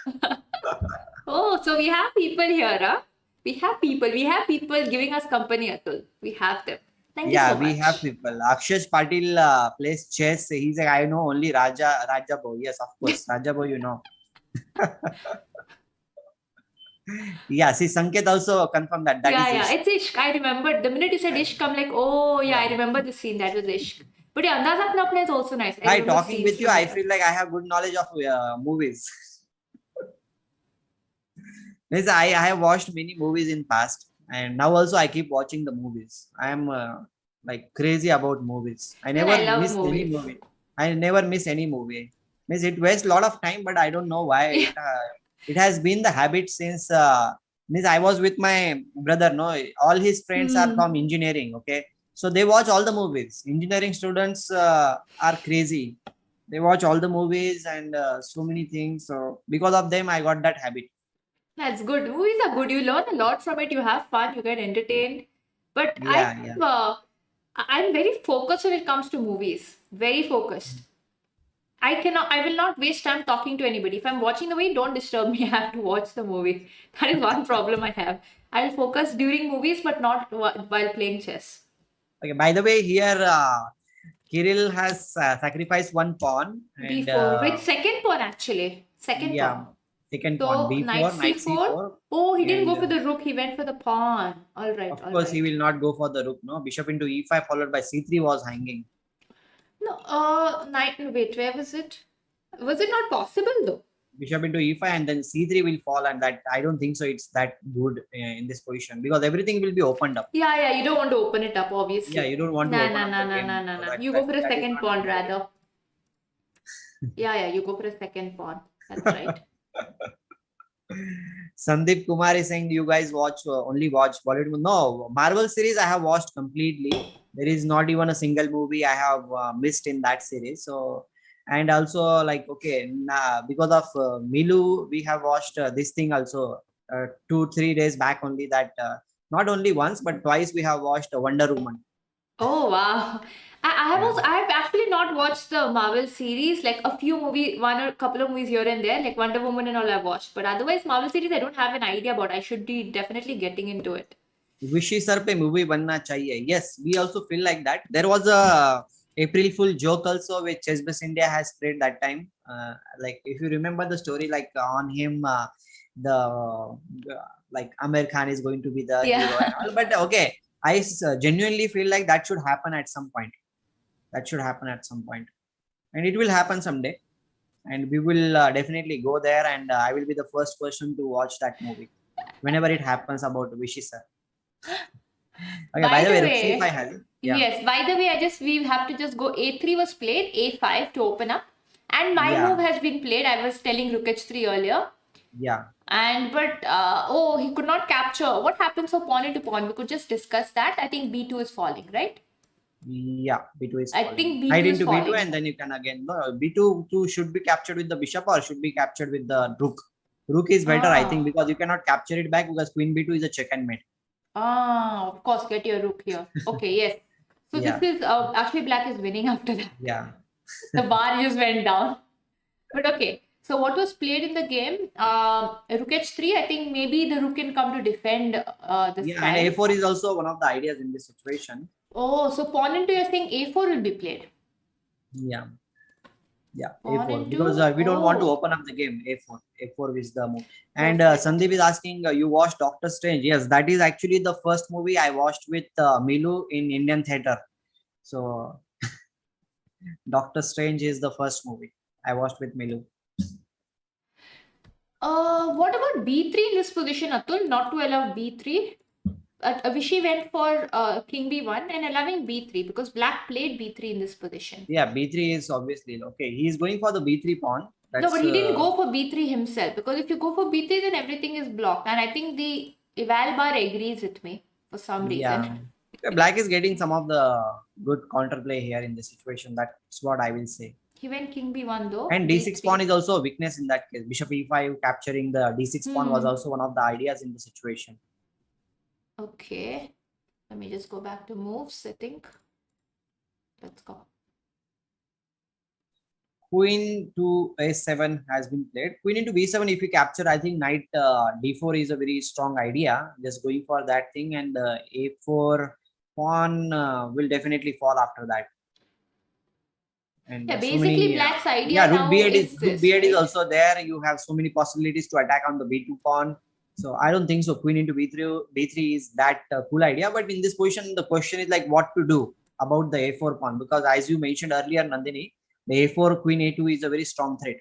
Oh, so we have people here, huh? We have people giving us company, Atul. We have them. Thank you so much. Yeah, we
have people. Akshay Patil plays chess. He's like, I know only Raja Bo. Yes, of course. Raja Bo, you know. Yeah, see, Sanket also confirmed that.
Yeah, it's Ishq. I remember. The minute you said Ishq, I'm like, oh, yeah, I remember the scene. That was Ishq. But yeah, Andaz Apna Apna is also nice.
By talking with you, I feel like I have good knowledge of movies. I have watched many movies in past, and now also I keep watching the movies. I am like crazy about movies. I never miss any movie. I never miss any movie. It wastes a lot of time, but I don't know why. It has been the habit since I was with my brother. No, all his friends are from engineering. Okay, so they watch all the movies. Engineering students are crazy. They watch all the movies and so many things. So because of them, I got that habit.
That's good. Movies are good. You learn a lot from it. You have fun. You get entertained. But I'm very focused when it comes to movies. Very focused. I will not waste time talking to anybody. If I'm watching the movie, don't disturb me. I have to watch the movie. That is one problem I have. I'll focus during movies, but not while playing chess.
Okay. By the way, here Kiril has sacrificed one pawn.
Before. Wait, second pawn actually. Second pawn.
Second
So
pawn,
knight
b4, knight
c4.
c4.
Oh, he didn't
And
go for the rook. He went for the pawn. All right.
of
All
course, he
right.
will not go for the rook. No, bishop into e5 followed by c3 was hanging.
No. Knight. Wait. Where was it? Was it not possible though?
Bishop into e5 and then c3 will fall, and that I don't think so. It's that good in this position because everything will be opened up.
Yeah. Yeah. You don't want to open it up, obviously.
Yeah, you don't want to
Nah.
open
Nah.
up
Nah.
the
Nah. Nah.
game.
Nah.
So
Nah.
that,
You
that,
go for a
that is
second
not
pawn
good.
rather. Yeah. Yeah. You go for a second pawn. That's right.
Sandeep Kumar is saying you guys watch only watch Bollywood. No, Marvel series I have watched completely. There is not even a single movie I have missed in that series. So, and also like okay, because of Milu, we have watched this thing also 2-3 days back only. That not only once but twice we have watched Wonder Woman.
Oh wow. I have
Yeah.
also I have actually not watched the Marvel series, like a few one or couple of movies here and there, like Wonder Woman and all I've watched. But otherwise Marvel series I don't have an idea about. I should be definitely getting into it.
Vishy sir पे movie बनना चाहिए. Yes, we also feel like that. There was a April Fool joke also which Chess India has spread that time. Like if you remember the story, like on him, the like Amir Khan is going to be the hero and all. But okay, I genuinely feel like that should happen at some point. That should happen at some point, and it will happen someday. And we will definitely go there, and I will be the first person to watch that movie whenever it happens about Vishy sir. Okay, by the way, rook c5 has it. Yeah.
Yes, by the way, we have to just go a3 was played, a5 to open up. And my move has been played. I was telling rook h3 earlier.
Yeah.
And but oh, he could not capture. What happens for pawn into pawn? We could just discuss that. I think b2 is falling, right?
Yeah, b2 is falling.
I think b2
Knight
is
into
falling.
b2 and then you can again no, b2 should be captured with the bishop or should be captured with the rook. Rook is better, I think, because you cannot capture it back because queen b2 is a check and mate.
Of course, get your rook here. Okay, yes. So this is actually black is winning after that.
Yeah.
The bar just went down. But okay. So what was played in the game? Rook h3. I think maybe the rook can come to defend this.
Yeah, and a4 is also one of the ideas in this situation.
Oh, so pawn into you're saying a4 will be played.
Yeah. Yeah,
pawn
a4
into,
because we don't want to open up the game. A4 is the move. And Sandeep is asking you watched Doctor Strange. Yes, that is actually the first movie I watched with Milu in Indian theater. So Doctor Strange is the first movie I watched with Milu.
What about b3 in this position, Atul? Not to allow b3. Vishy went for king b1 and allowing b3 because black played b3 in this position.
Yeah, b3 is obviously okay. He is going for the b3 pawn.
No, but he didn't go for b3 himself because if you go for b3, then everything is blocked. And I think the eval bar agrees with me for some reason.
Yeah, black is getting some of the good counterplay here in this situation. That's what I will say.
He went king b1 though.
And d6 pawn is also a weakness in that case. Bishop e5 capturing the d6 pawn was also one of the ideas in the situation.
Okay. Let me just go back to moves, I think. Let's go.
Queen to a7 has been played. Queen into b7, if you capture, I think knight d4 is a very strong idea. Just going for that thing, and a4 pawn will definitely fall after that. And
yeah, basically black's idea
rook
now
b8
is
rook b8 is also there. You have so many possibilities to attack on the b2 pawn. So I don't think so. Queen into b3 is that cool idea. But in this position, the question is like what to do about the a4 pawn, because as you mentioned earlier, Nandhini, the a4 queen a2 is a very strong threat.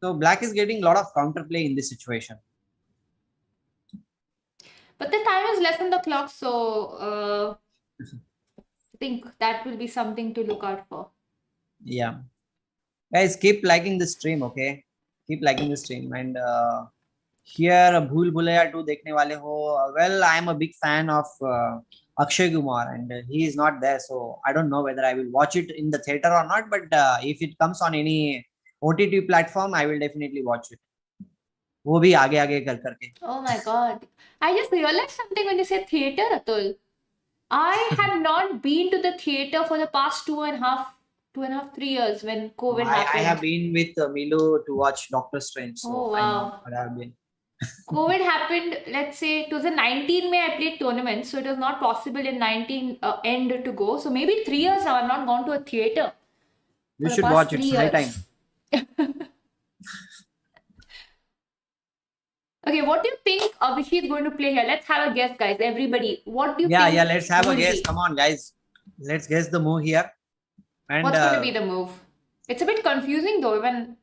So black is getting a lot of counterplay in this situation.
But the time is less on the clock, so I think that will be something to look out for. Yeah.
Guys, keep liking the stream, okay? Keep liking the stream. And here, Bhool Bhulaiya 2 dekhne wale ho. Well, I am a big fan of Akshay Kumar, and he is not there, so I don't know whether I will watch it in the theater or not. But if it comes on any OTT platform, I will definitely watch it. वो भी आगे आगे कर करके.
Oh my God! I just realized something when you said theater, Atul. I have not been to the theater for the past 2.5, 3 years when COVID happened.
I have been with Milu to watch Doctor Strange. So
oh wow!
I have been.
COVID happened, let's say 2019 May I played tournaments, so it was not possible in 19 end to go. So maybe 3 years now I've not gone to a theater.
You should watch it. It's high time.
Okay, what do you think Vishy is going to play here? Let's have a guess, guys. Everybody, what do you
Yeah,
think?
yeah. Let's have a
would
guess.
be?
Come on, guys. Let's guess the move here. And
What's going to be the move? It's a bit confusing though. Even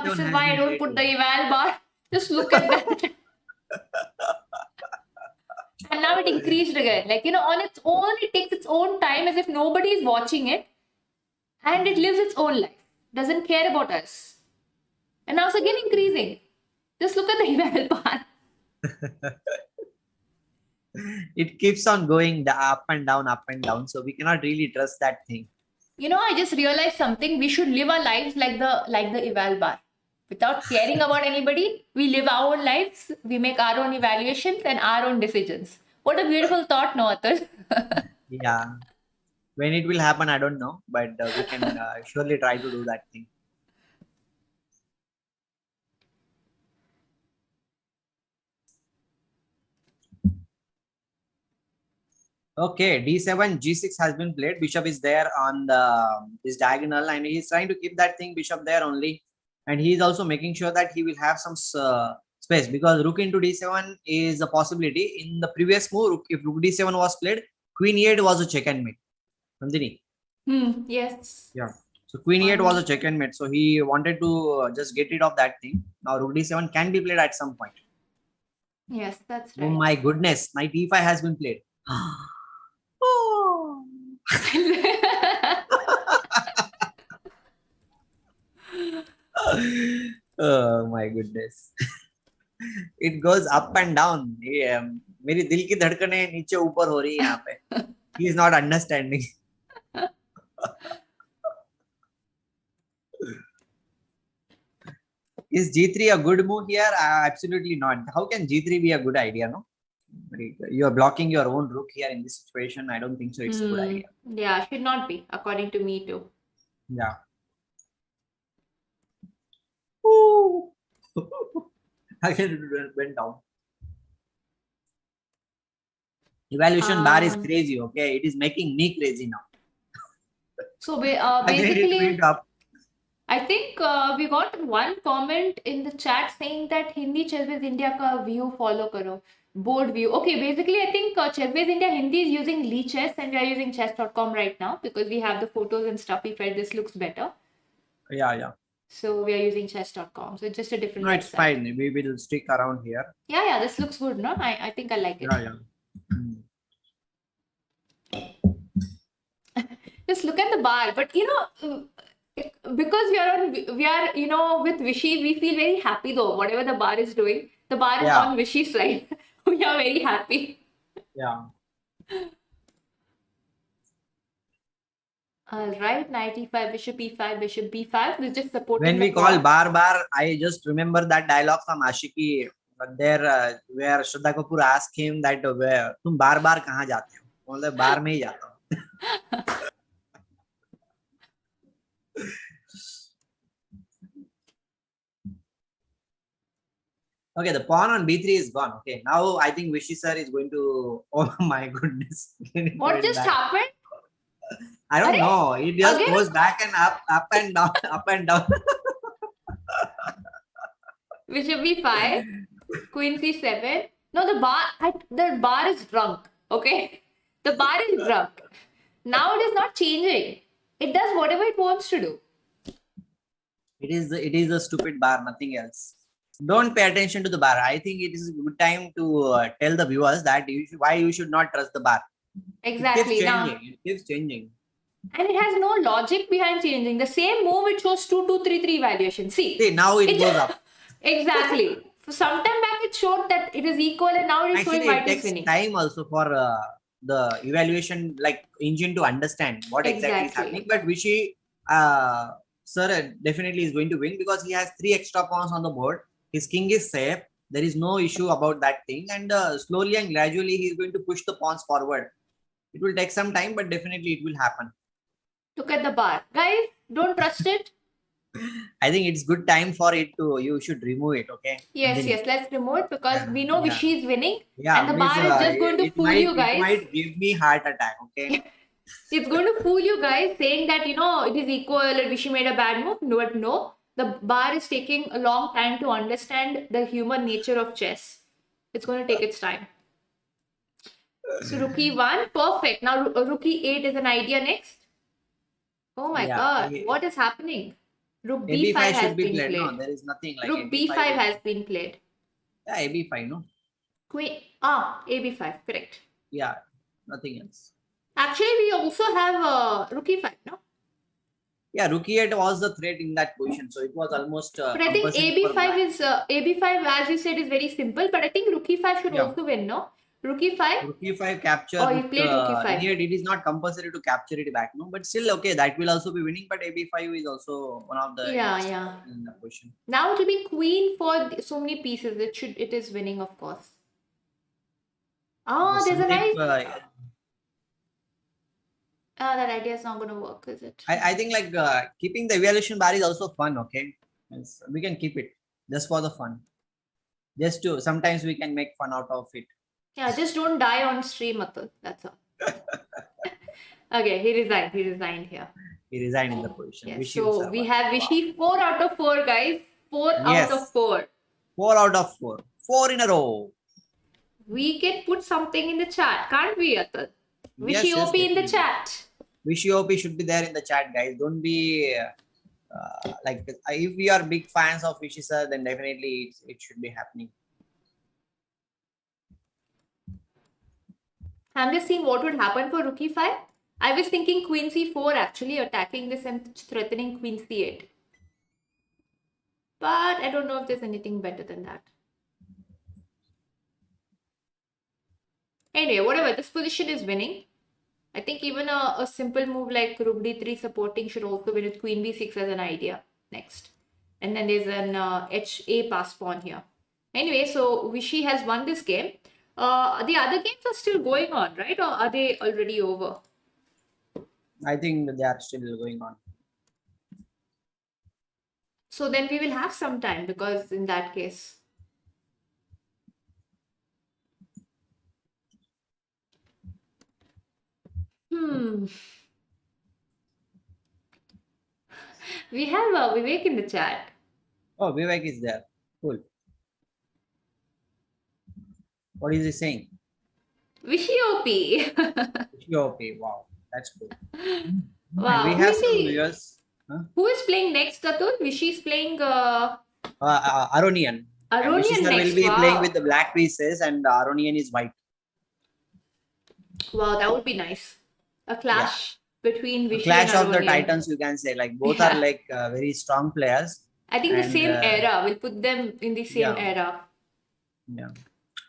this is
has
why I
been
don't
played
put the
well.
eval bar. Just look at that. And now it increased again. Like, on its own, it takes its own time as if nobody is watching it. And it lives its own life. Doesn't care about us. And now it's again increasing. Just look at the eval bar.
It keeps on going the up and down, up and down. So we cannot really trust that thing.
I just realized something. We should live our lives like the eval bar. Without caring about anybody, we live our own lives. We make our own evaluations and our own decisions. What a beautiful thought, no, Atul?
Yeah. When it will happen, I don't know. But we can surely try to do that thing. Okay, d7, g6 has been played. Bishop is there on this diagonal, and he's trying to keep that thing bishop there only. And he is also making sure that he will have some space, because rook into d7 is a possibility. In the previous move, if rook d7 was played, queen e8 was a check and mate. Nandhini.
Yes.
Yeah. So queen e8 was a check and mate. So he wanted to just get rid of that thing. Now rook d7 can be played at some point.
Yes, that's right.
Oh my goodness, knight e5 has been played. Oh. Oh my goodness. It goes up and down. मेरी दिल की धड़कनें नीचे ऊपर हो रही है यहाँ पे. He is not understanding. Is g3 a good move here? Absolutely not. How can g3 be a good idea? No, you are blocking your own rook here in this situation. I don't think so. It's a good idea.
Yeah, should not be, according to me too.
Yeah. Again, it went down. Evaluation bar is crazy. Okay, it is making me crazy now.
So basically, I think we got one comment in the chat saying that Hindi Chessbase India ka view follow karo. Board view. Okay, basically I think Chessbase India Hindi is using Lee Chess and we are using chess.com right now because we have the photos and stuff. We felt this looks better.
Yeah.
So we are using chess.com. So it's just a different
website. It's fine. We will stick around here.
Yeah. This looks good, no? I think I like it.
Yeah.
Just look at the bar. But because we are with Vishy, we feel very happy though. Whatever the bar is doing, the bar is on Vishy's side. We are very happy.
Yeah.
All right, knight e5, bishop e5, bishop b5. This just supporting.
When we call bar, I just remember that dialogue from Ashiki there, where Shraddha Kapoor asked him that तुम बार कहाँ जाते हो? बोले बार में ही जाता हूँ. Okay, the pawn on b3 is gone. Okay, now I think Vishy sir is going to. Oh my goodness!
What just happened?
I don't know. It just goes back and up and down, up and down.
Bishop b5, queen c7. No, the bar is drunk. Okay, the bar is drunk. Now it is not changing. It does whatever it wants to do.
It is a stupid bar, nothing else. Don't pay attention to the bar. I think it is a good time to tell the viewers that why you should not trust the bar.
Exactly.
It keeps changing.
And it has no logic behind changing. The same move, it shows 2-2-3-3 valuation. See,
now it goes up.
Exactly. Some time back, it showed that it is equal, and now it is showing white is winning.
It takes time also for the evaluation engine to understand what exactly is happening. But Vishy sir definitely is going to win because he has 3 extra pawns on the board. His king is safe. There is no issue about that thing. And slowly and gradually, he is going to push the pawns forward. It will take some time, but definitely it will happen.
Look at the bar. Guys, don't trust it.
I think it's good time for it to, you should remove it, okay?
Yes, let's remove it because we know Vishy is winning.
Yeah,
and the bar is just going to fool you guys.
It might give me heart attack, okay?
It's going to fool you guys saying that, it is equal and Vishy made a bad move. No. The bar is taking a long time to understand the human nature of chess. It's going to take its time. So rook e1, perfect. Now rook e8 is an idea next. Oh my god, what is happening? Rook b5 has been played.
No, there is nothing like
rook b5 has been played.
Yeah, ab5, no?
Queen, ab5, correct.
Yeah, nothing else.
Actually, we also have rook e5, no?
Yeah, rook e8 was the threat in that position, so it was almost.
But I think ab5 is ab5, as you said, is very simple. But I think rook e5 should also win, no? Rook e5.
Rook e5 capture.
Oh, you played rook e5.
It is not compulsory to capture it back, no. But still, okay, that will also be winning. But ab5 is also one of the in the position.
Now it will be queen for so many pieces. It is winning, of course. Oh, there's a nice. That idea is not going to work, is it?
I think like keeping the evaluation bar is also fun. Okay, we can keep it just for the fun. Just to sometimes we can make fun out of it.
Yeah, just don't die on stream, Atul. That's all. Okay, he resigned. He resigned here.
He resigned in the position.
Yes. So we have Vishy 4 out of 4, guys. 4 out of 4.
4 out of 4. 4 in a row.
We can put something in the chat, can't we, Atul? Vishy OP in the chat.
Vishy OP should be there in the chat, guys. Don't be like, if we are big fans of Vishy sir, then definitely it should be happening.
I'm just seeing what would happen for rook e5. I was thinking queen c4 actually, attacking this and threatening queen c8. But I don't know if there's anything better than that. Anyway, whatever, this position is winning. I think even a simple move like rook d3 supporting should also win with queen b6 as an idea next. And then there's an HA pass pawn here. Anyway, so Vishy has won this game. The other games are still going on, right? Or are they already over?
I think they are still going on.
So then we will have some time, because in that case. We have Vivek in the chat.
Oh, Vivek is there. Cool. What is he saying?
Vishy OP.
Vishy OP. Wow, that's cool.
Wow.
And we have some viewers.
Huh? Who is playing next, Atul? Vishy is playing
Aronian.
Aronian next.
Will be playing with the black pieces, and Aronian is white.
Wow, that would be nice. A clash between Vishy
clash
and Aronian.
Of the titans, you can say. Like both are like very strong players.
I think the same era. We'll put them in the same era.
Yeah.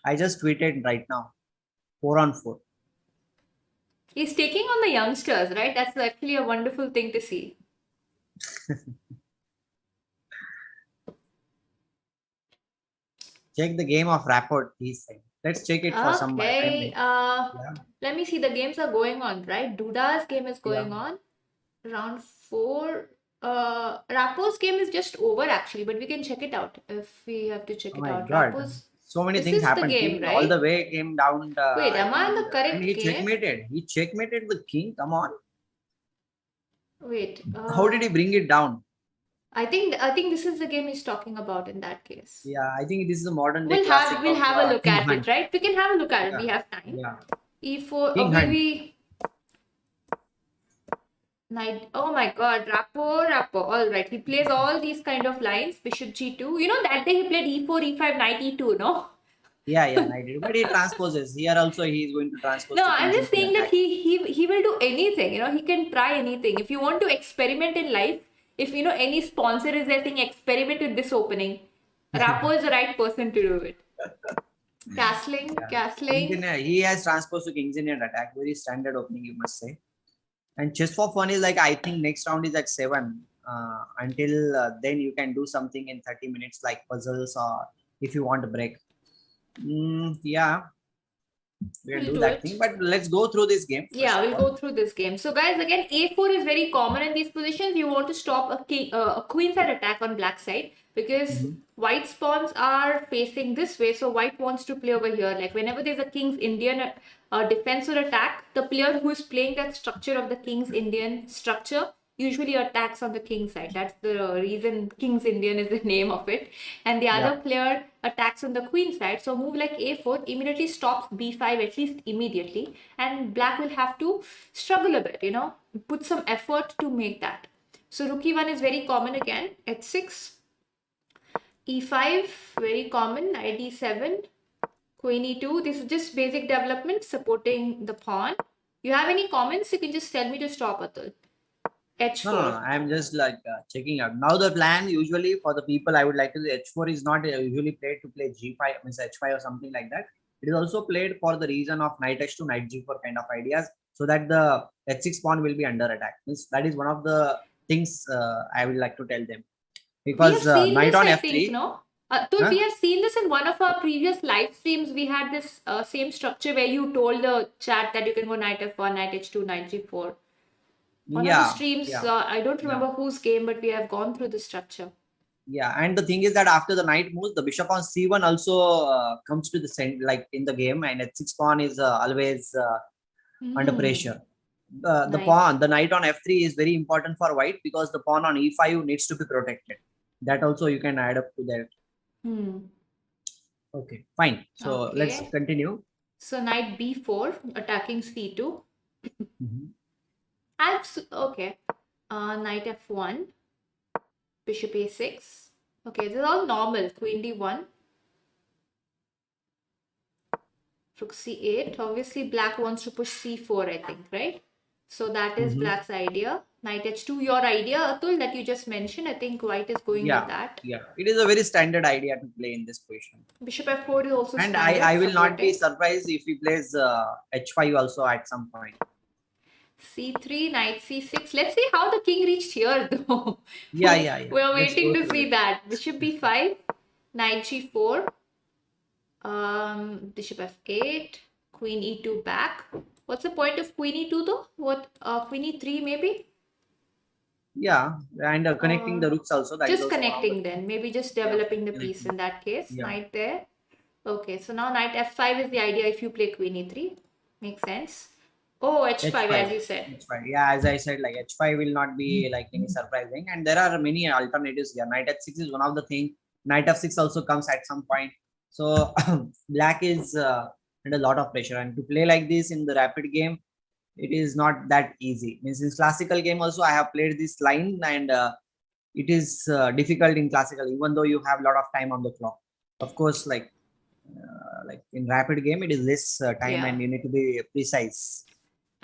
I just tweeted right now. 4 on 4.
He's taking on the youngsters, right? That's actually a wonderful thing to see.
Check the game of rapport, he's saying. Let's check it for some time.
Let me see. The games are going on, right? Duda's game is going on. Round 4. Rapport's game is just over actually, but we can check it out if we have to check it out. Rapport's,
so many things happened.
Game, right?
All the way came down.
Wait, am I in the correct
he
game?
Checkmated. He checkmated the king. Come on.
Wait.
How did he bring it down?
I think this is the game he's talking about in that case.
Yeah, I think this is a modern day
We'll have a look at it, right? We can have a look at it. We have time.
Yeah.
E4. Maybe. Knight. Oh my God, rapport. All right, he plays all these kind of lines. Bishop g2. You know that day he played e4, e5, knight e2. No.
Yeah, knight e2. But he transposes. Here also he is going to transpose.
No, I'm just saying that he will do anything. You know, he can try anything. If you want to experiment in life, if you know any sponsor is there saying experiment with this opening, rapport is the right person to do it. Castling.
He has transposed to King's Indian attack. Very standard opening, you must say. And chess for fun is like, I think next round is at 7. Until then you can do something in 30 minutes like puzzles, or if you want a break. Yeah. We'll do that thing. But let's go through this game.
Yeah, we'll go through this game. So guys, again, a4 is very common in these positions. You want to stop a queenside attack on black side, because white's pawns are facing this way. So white wants to play over here. Like whenever there's a King's Indian defense or attack, the player who is playing that structure of the King's Indian structure usually attacks on the king side. That's the reason King's Indian is the name of it. And the other player attacks on the queen side. So move like a4 immediately stops b5, at least immediately. And black will have to struggle a bit, you know, put some effort to make that. So rook e1 is very common again. h6, e5, very common. Knight d7, queen e2. This is just basic development supporting the pawn. You have any comments? You can just tell me to stop, Atul. H4.
No, I'm just like checking out. Now the plan usually for the people I would like to do H4 is not usually played to play G5, means H5 or something like that. It is also played for the reason of knight H2, knight G4 kind of ideas, so that the H6 pawn will be under attack. Means that is one of the things I would like to tell them. Because knight on F3.
Think, no? Atul, we have seen this in one of our previous live streams. We had this same structure where you told the chat that you can go knight F1, knight H2, knight G4. One of the streams, I don't remember whose game, but we have gone through the structure.
Yeah, and the thing is that after the knight moves, the bishop on c1 also comes to the center, like in the game, and h6 pawn is always under pressure. The knight on f3 is very important for white because the pawn on e5 needs to be protected. That also you can add up to that. Okay, fine. So let's continue.
So knight b4 attacking c2. Okay. Knight f1, bishop a6. Okay, this is all normal. Queen d1, rook c8. Obviously, black wants to push c4, I think, right? So that is black's idea. Knight h2, your idea, Atul, that you just mentioned. I think white is going with that.
Yeah, it is a very standard idea to play in this position.
Bishop f4 is also
standard. And I will not be surprised if he plays h5 also at some point.
c3, knight c6. Let's see how the king reached here, though.
Yeah.
We are waiting to see that. Bishop b5, knight g4, bishop f8, queen e2 back. What's the point of queen e2 though? What, queen e3 maybe?
Yeah, and connecting the rooks also. That
just connecting then. Maybe just developing the piece in that case. Knight there. Okay, so now knight f5 is the idea if you play queen e3. Makes sense. Oh, h5 as you said.
H5. Yeah, as I said, like h5 will not be like any surprising. And there are many alternatives here. Knight h6 is one of the things. Knight f6 also comes at some point. So black is under a lot of pressure. And to play like this in the rapid game, it is not that easy. Means in classical game also, I have played this line and it is difficult in classical, even though you have a lot of time on the clock. Of course, like in rapid game, it is less time and you need to be precise.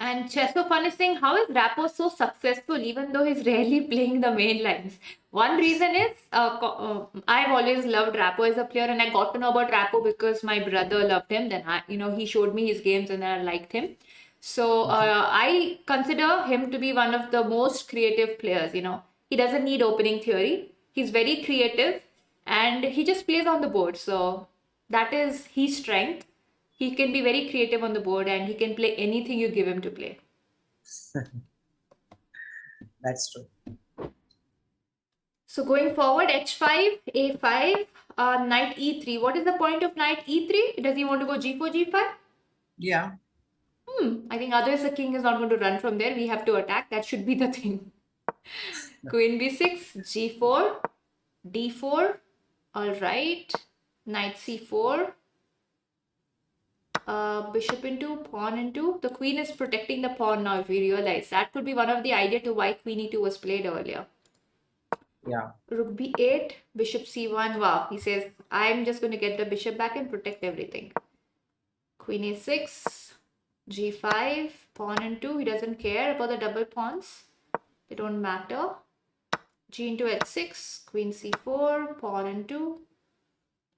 And Chessofun is saying, how is Rappo so successful even though he's rarely playing the main lines? One reason is I've always loved Rappo as a player, and I got to know about Rappo because my brother loved him. Then he showed me his games and then I liked him. So I consider him to be one of the most creative players. He doesn't need opening theory. He's very creative and he just plays on the board. So that is his strength. He can be very creative on the board and he can play anything you give him to play.
That's true.
So going forward, h5, a5, knight e3. What is the point of knight e3? Does he want to go g4, g5?
Yeah.
I think otherwise the king is not going to run from there. We have to attack. That should be the thing. Queen b6, g4, d4. All right. Knight c4. Bishop into, pawn into. The queen is protecting the pawn now, if we realize. That could be one of the idea to why queen e2 was played earlier.
Yeah.
Rook b8, bishop c1. Wow. He says, I'm just going to get the bishop back and protect everything. Queen a6, g5, pawn into. He doesn't care about the double pawns. They don't matter. G into h6, queen c4, pawn into.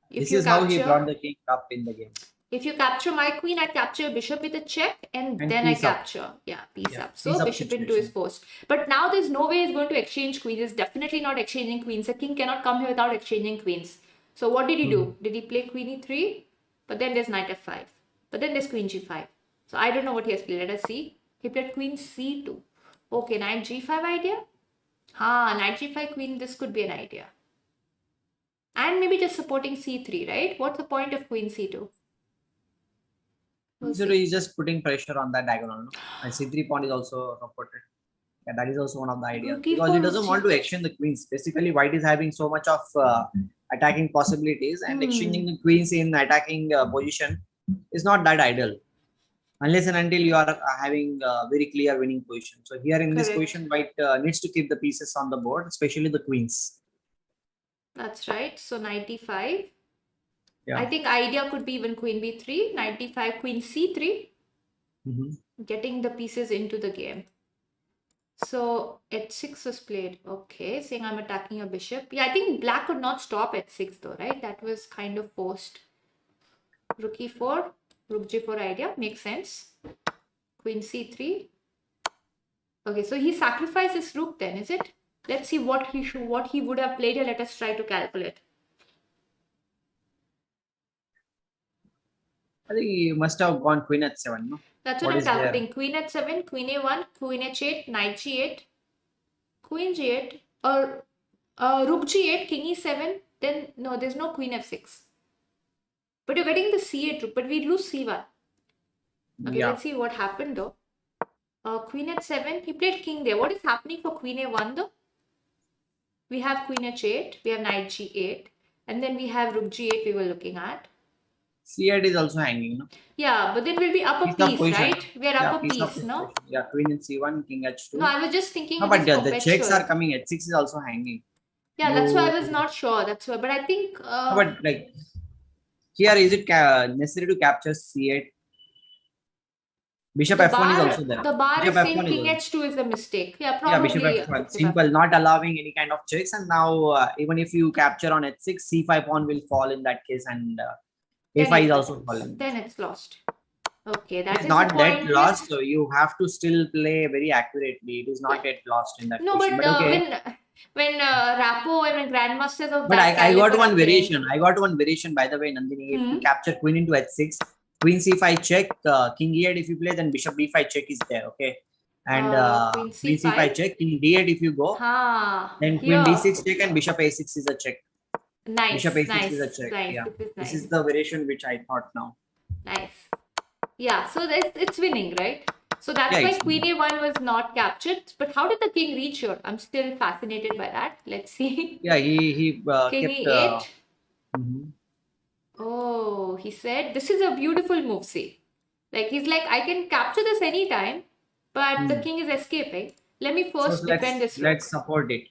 This is how he brought the king up in the game.
If you capture my queen, I capture bishop with a check and then I capture. Piece up. So bishop into is forced. But now there's no way he's going to exchange queens. He's definitely not exchanging queens. A king cannot come here without exchanging queens. So what did he do? Did he play queen e3? But then there's knight f5. But then there's queen g5. So I don't know what he has played. Let us see. He played queen c2. Okay, knight g5 idea? Knight g5 queen, this could be an idea. And maybe just supporting c3, right? What's the point of queen c2?
So he's just putting pressure on that diagonal. No? And c3 pawn is also supported. Yeah, that is also one of the ideas.
Rookie
Because it
for
doesn't want to exchange the queens. Basically, white is having so much of attacking possibilities, and exchanging the queens in attacking position is not that ideal. Unless and until you are having a very clear winning position. So here in this
Correct.
position, white needs to keep the pieces on the board, especially the queens.
That's right. So 95.
Yeah.
I think idea could be even queen b3, 95, queen c3, getting the pieces into the game. So h6 was played. Okay, saying I'm attacking a bishop. Yeah, I think black could not stop h6 though, right? That was kind of forced. Rook e4, rook g4 idea. Makes sense. Queen c3. Okay, so he sacrificed his rook then, is it? Let's see what he would have played here. Let us try to calculate.
I think you must have gone queen at 7, no?
That's what I'm calculating. There? Queen at 7, queen a1, queen h8, knight g8, queen g8, or rook g8, king e7. Then no, there's no queen f6. But you're getting the c8 rook, but we lose c1. Okay, yeah. Let's see what happened though. Queen at 7, he played king there. What is happening for queen a1 though? We have queen h8, we have knight g8, and then we have rook g8 we were looking at.
c8 is also hanging, no?
Yeah, but then we'll be up a piece, right? We are up a piece, no?
Position. Yeah, queen in c1, king h2.
No, I was just thinking.
No, but the checks are coming. h6 is also hanging.
Yeah, that's why I was not sure. That's why, but I think.
No, but like here, is it necessary to capture c8? Bishop f1 is also there.
The bar is saying king h2 is a mistake. Yeah, probably.
Yeah, bishop f1. Simple, not allowing any kind of checks. And now, even if you capture on h6, c5 pawn will fall in that case, and a5 is also falling.
Then it's lost. Okay, that
is not that lost. So you have to still play very accurately. It is not yet lost in that.
No,
position.
but okay. when Rapo and when grandmasters of
but I got one variation. I got one variation, by the way, Nandhini. If you capture queen into h6, queen c5 check, king e8 if you play, then bishop b5 check is there. Okay, and queen c5 check, king d8 if you go, then queen d6 check, and bishop a6 is a check.
Nice.
Bishop a6 is a check.
Nice.
Yeah, this is the variation which I thought now.
Nice. Yeah, so it's winning, right? So that's why queen a1 was not captured. But how did the king reach here? I'm still fascinated by that. Let's see.
Yeah, he
king
kept,
e8. Oh, he said, this is a beautiful move, see. Like, he's like, I can capture this anytime, but the king is escaping. Let me first defend this rook.
Let's support it.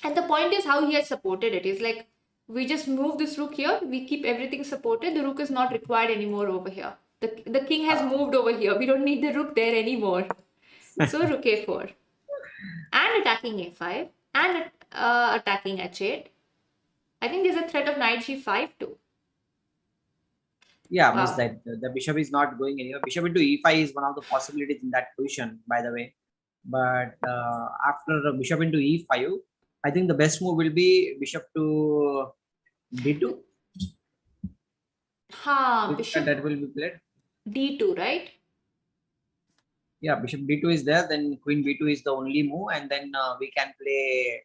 And the point is how he has supported it. He's like, we just move this rook here. We keep everything supported. The rook is not required anymore over here. The king has moved over here. We don't need the rook there anymore. So rook a4. And attacking a5. And attacking h8. I think there's a threat of knight g5 too.
Yeah, means that the bishop is not going anywhere. Bishop into e5 is one of the possibilities in that position, by the way. But after bishop into e5, I think the best move will be bishop to d2.
Bishop
that will be played.
d2, right?
Yeah, bishop d2 is there. Then queen b2 is the only move, and then we can play.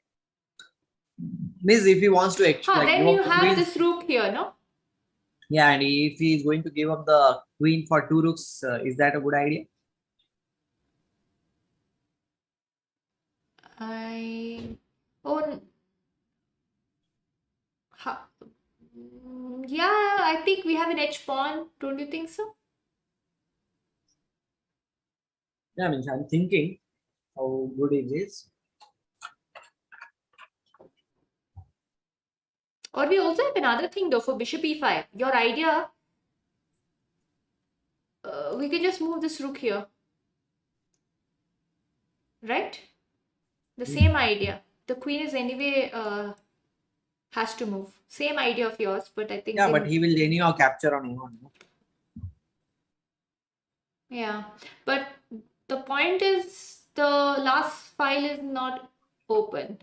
Means if he wants to
then you have this rook here, no?
Yeah, and if he is going to give up the queen for 2 rooks, is that a good idea?
Yeah, I think we have an H pawn. Don't you think so?
Yeah, I mean, I'm thinking how good it is.
Or we also have another thing though for bishop e5. Your idea, we can just move this rook here. Right? The same idea. The queen is anyway has to move. Same idea of yours, but I think...
Yeah, but he will anyhow capture on a1.
Yeah, but the point is the last file is not open.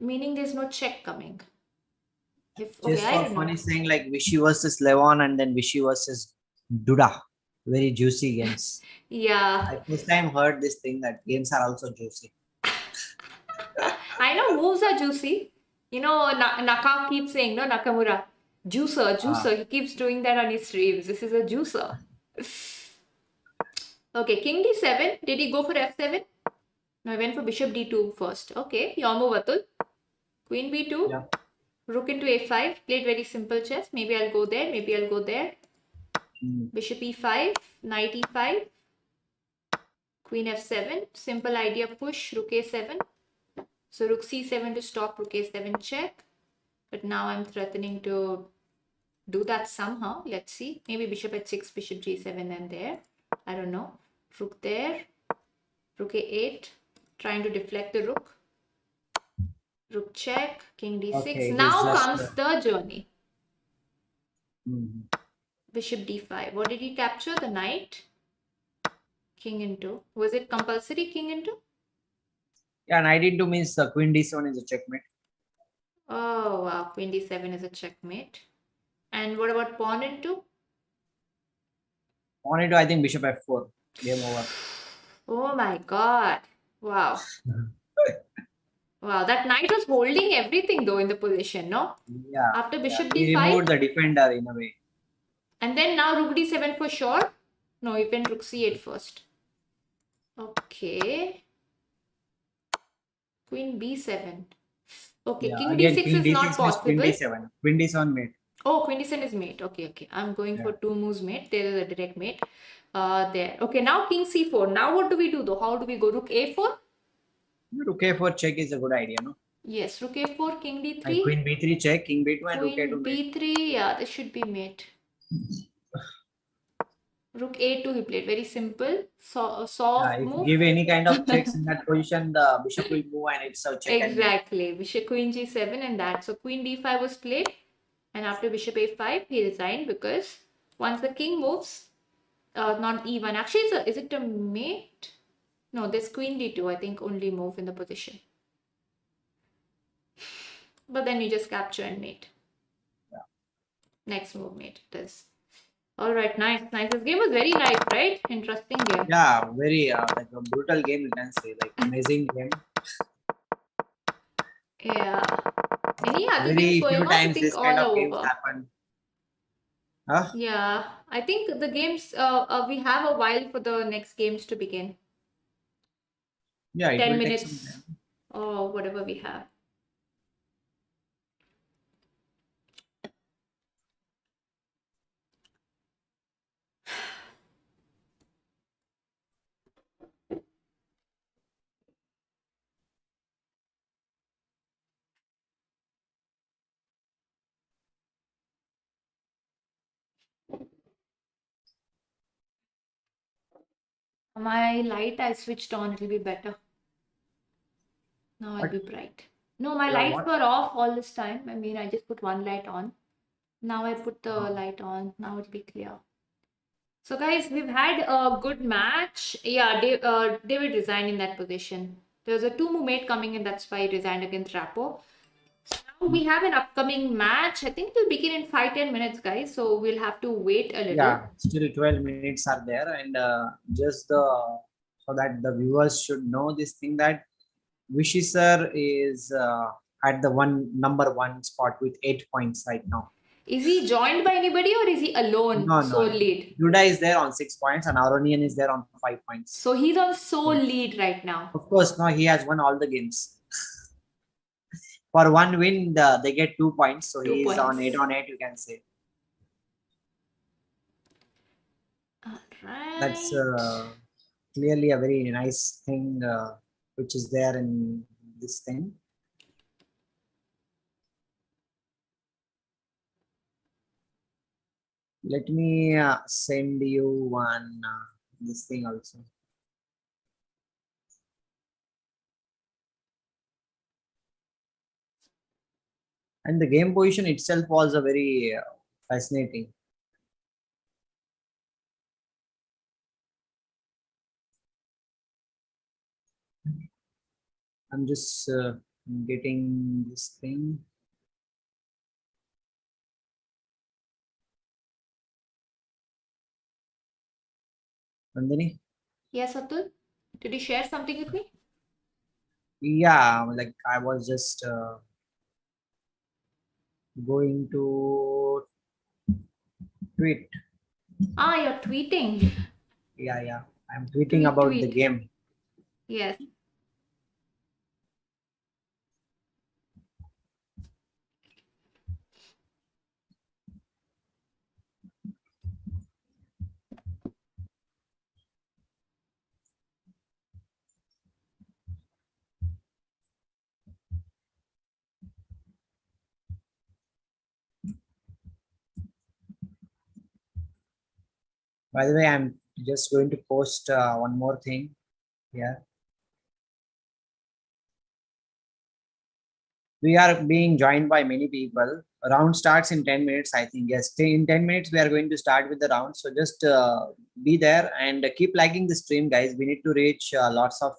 Meaning there's no check coming.
Just for fun is saying like Vishy versus Levon and then Vishy versus Duda. Very juicy games.
Yeah.
I first time heard this thing that games are also juicy.
I know moves are juicy. You know, Naka keeps saying, no, Nakamura, juicer. He keeps doing that on his streams. This is a juicer. Okay, king d7. Did he go for f7? No, he went for bishop d2 first. Okay, your move, Atul. Queen b2.
Yeah.
Rook into a5. Played very simple chess. Maybe I'll go there. Maybe I'll go there. Bishop e5. Knight e5. Queen f7. Simple idea push. Rook a7. So rook c7 to stop rook a7 check. But now I'm threatening to do that somehow. Let's see. Maybe bishop h6, bishop g7 and there. I don't know. Rook there. Rook a8. Trying to deflect the rook. Rook check. King d6.
Okay,
now comes the journey.
Mm-hmm.
Bishop d5. What did he capture? The knight. King into. Was it compulsory king into?
Yeah, knight into means the queen d7 is a checkmate.
Oh wow, queen d7 is a checkmate. And what about pawn into?
Pawn into, I think bishop f4. Game over.
Oh my god. Wow. Wow, that knight was holding everything though in the position, no?
Yeah.
After bishop
He
d5.
removed the defender in a way.
And then now rook d7 for sure. No, he went rook c8 first. Okay. Queen b7. Okay,
Yeah,
king
again,
d6
king
is
d6
not
means
possible.
queen d7. Queen d7 mate.
Oh, queen d7 is mate. Okay, okay. I'm going for two moves mate. There is a direct mate. There. Okay, now king c4. Now what do we do though? How do we go? Rook a4?
Rook a4 check is a good idea, no?
Yes, rook a4, king d3.
And queen b3 check, king b2 and rook a2
mate. Queen b3, yeah, this should be mate. Rook a2 he played. Very simple. So, soft
if
move.
you give any kind of checks in that position, the bishop will move and it's a check.
Exactly. Bishop queen g7 and that. So queen d5 was played. And after bishop a5, he resigned because once the king moves, not e1. Actually, is it a mate? No, there's queen d2. I think only move in the position. But then you just capture and mate.
Yeah.
Next move, mate. It is. All right, nice, nice. This game was very nice, right? Interesting game.
Yeah, very like a brutal game, you can say, like amazing game.
Yeah. Any other
Very
games going
few
on?
times
I think
this
all
kind of
over.
games happen. Huh?
Yeah, I think the games. We have a while for the next games to begin.
Yeah, it
10
will
minutes
take some time.
or whatever we have. My light I switched on, it'll be better. Now I'll be bright. No, my lights were off all this time. I mean, I just put one light on. Now I put the light on. Now it'll be clear. So guys, we've had a good match. Yeah, David resigned in that position. There was a 2-move mate coming in. That's why he resigned against Rapo. So now we have an upcoming match. I think it will begin in 5-10 minutes, guys. So we'll have to wait a little.
Yeah, still 12 minutes are there, and just so that the viewers should know this thing that Vishy sir is at the number one spot with 8 points right now.
Is he joined by anybody or is he alone?
No,
sole lead.
Duda is there on 6 points and Aronian is there on 5 points.
So he's on sole lead right now.
Of course, no, he has won all the games. For one win, they get 2 points. So he is on 8 on 8, you can say.
All right.
That's clearly a very nice thing which is there in this thing. Let me send you one this thing also. And the game position itself was a very fascinating. I'm just getting this thing. Nandhini?
Yes, Atul. Did you share something with me?
Yeah, like I was just going to tweet.
Ah, you're tweeting.
Yeah. I'm tweeting about the game.
Yes.
By the way, I'm just going to post one more thing here. We are being joined by many people. Round starts in 10 minutes, I think. Yes, in 10 minutes, we are going to start with the round. So just be there and keep liking the stream, guys. We need to reach lots of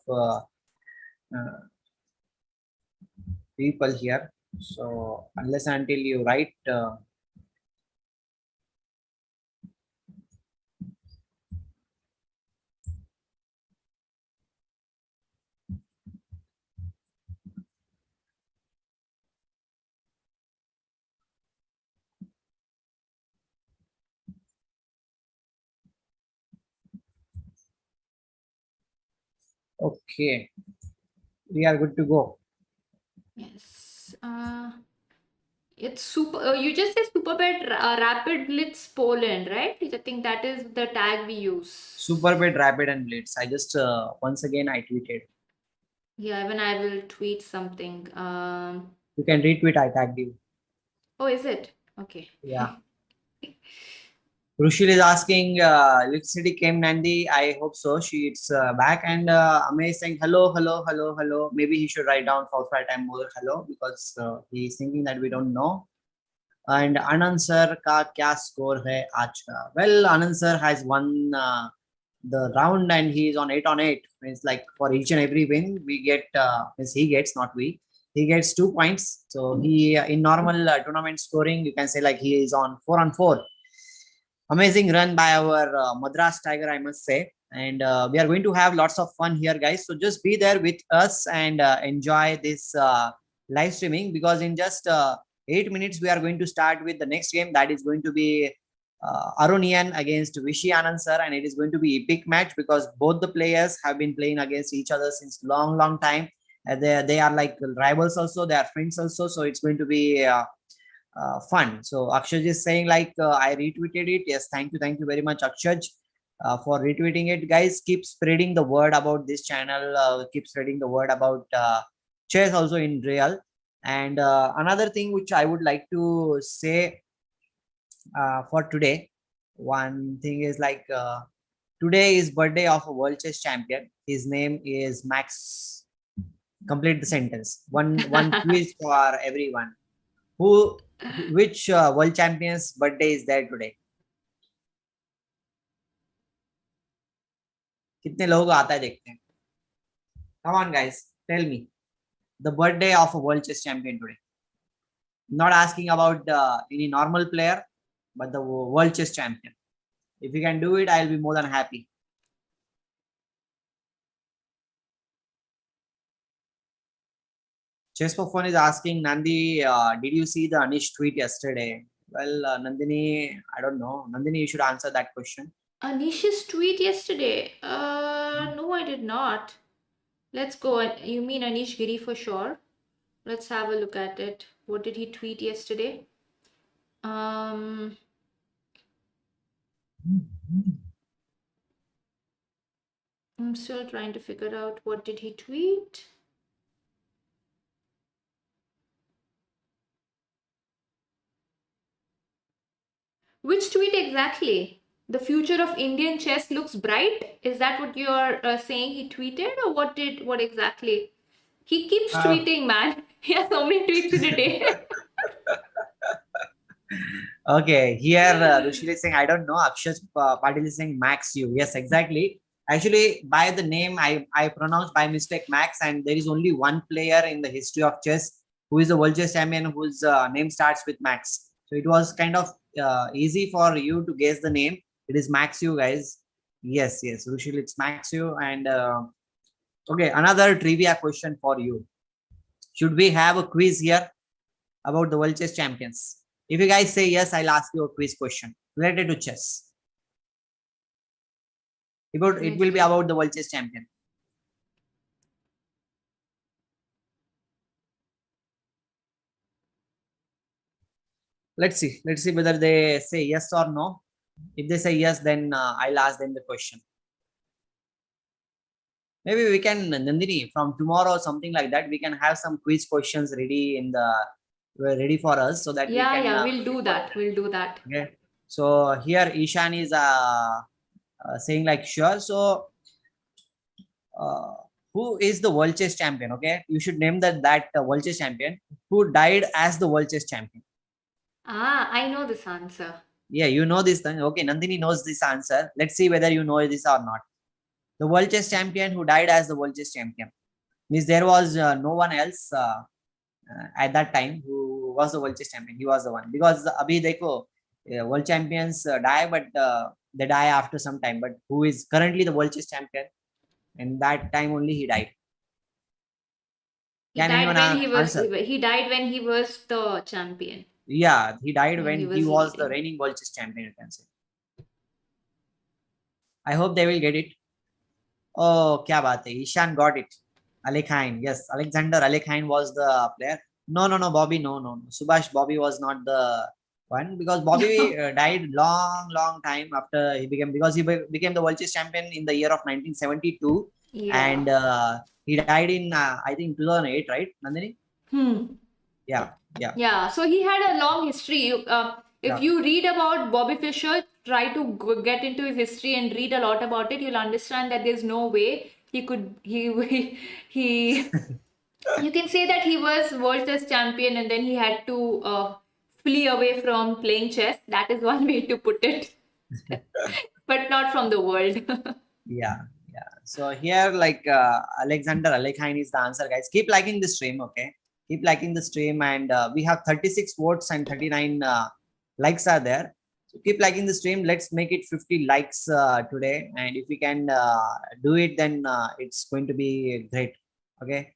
people here. So unless until you write, okay, we are good to go.
Yes. It's super. You just said Superbet Rapid Blitz Poland, right? I think that is the tag we use.
Superbet Rapid and Blitz. I just once again I tweeted.
Yeah, even I will tweet something.
You can retweet. I tagged you.
Oh, is it? Okay.
Yeah. Rushil is asking, electricity came Nandi. I hope so. She's back and Amay is saying hello, hello, hello, hello. Maybe he should write down for five time more hello because he's thinking that we don't know. And Anand sir ka kya score hai aaj ka? Well, Anand sir has won the round and he is on 8 on 8. It's like for each and every win we get, he gets, not we. He gets 2 points. So he in normal tournament scoring, you can say like he is on 4 on 4. Amazing run by our Madras Tiger, I must say. And we are going to have lots of fun here, guys. So just be there with us and enjoy this live streaming because in just 8 minutes, we are going to start with the next game. That is going to be Aronian against Vishy Anand sir. And it is going to be epic match because both the players have been playing against each other since long, long time. They are like rivals also. They are friends also. So it's going to be fun. So Akshaj is saying like I retweeted it. Yes, thank you very much, Akshaj, for retweeting it. Guys, keep spreading the word about this channel. Keep spreading the word about chess also in real. And another thing which I would like to say for today, one thing is like today is birthday of a world chess champion. His name is Max. Complete the sentence. One quiz for everyone. Who which world champion's birthday is there today? कितने लोगों को आता है देखते हैं. Come on, guys, tell me the birthday of a world chess champion today. Not asking about any normal player, but the world chess champion. If you can do it, I'll be more than happy. Chess for Fun is asking Nandi, did you see the Anish tweet yesterday? Well, Nandhini, I don't know. Nandhini, you should answer that question.
Anish's tweet yesterday. No, I did not. Let's go. You mean Anish Giri for sure? Let's have a look at it. What did he tweet yesterday? I'm still trying to figure out what did he tweet. Which tweet exactly? The future of Indian chess looks bright. Is that what you're saying he tweeted, or what exactly? He keeps tweeting, man. He has so many tweets in a day.
Okay, here Rushil is saying, I don't know. Akshay Patil is saying Max you. Yes, exactly. Actually, by the name, I pronounced by mistake Max, and there is only one player in the history of chess who is a world chess champion whose name starts with Max. So it was kind of easy for you to guess the name. It is Max you, guys. Yes, yes, Rushil, it's Max you. And okay, another trivia question for you. Should we have a quiz here about the world chess champions? If you guys say yes, I'll ask you a quiz question related to chess. It will be about the World Chess Champion. Let's see whether they say yes or no. If they say yes, then I'll ask them the question. Maybe we can, Nandhini, from tomorrow or something like that, we can have some quiz questions ready ready for us, so that we can.
We'll do that. We'll do that.
Okay. So here Ishan is saying like sure. So who is the World Chess Champion? Okay, you should name that World Chess Champion who died as the World Chess Champion.
I know this answer.
Yeah, you know this thing. Okay, Nandhini knows this answer. Let's see whether you know this or not. The World Chess Champion who died as the World Chess Champion means there was no one else at that time who was the World Chess Champion. He was the one, because abhi dekho, world champions die, but they die after some time. But who is currently the World Chess Champion? And that time only he died.
He died when he was the champion.
Yeah, he died when he was the reigning World Chess Champion, you can say. I hope they will get it. Oh, kya baat hai. Ishan got it. Alekhine. Yes, Alexander Alekhine was the player. No, Bobby, no. Subhash, Bobby was not the one, because Bobby died long time after he became, because he became the World Chess Champion in the year of 1972. Yeah. And he died in, I think, 2008, right, Nandhini? Yeah.
So he had a long history. If you read about Bobby Fischer, try to get into his history and read a lot about it, you'll understand that there's no way he you can say that he was World Chess Champion and then he had to flee away from playing chess. That is one way to put it. But not from the world.
Yeah. So here, like Alexander Alekhine is the answer, guys. Keep liking the stream, okay? Keep liking the stream, and we have 36 votes and 39 likes are there. So keep liking the stream. Let's make it 50 likes today, and if we can do it, then it's going to be great. Okay.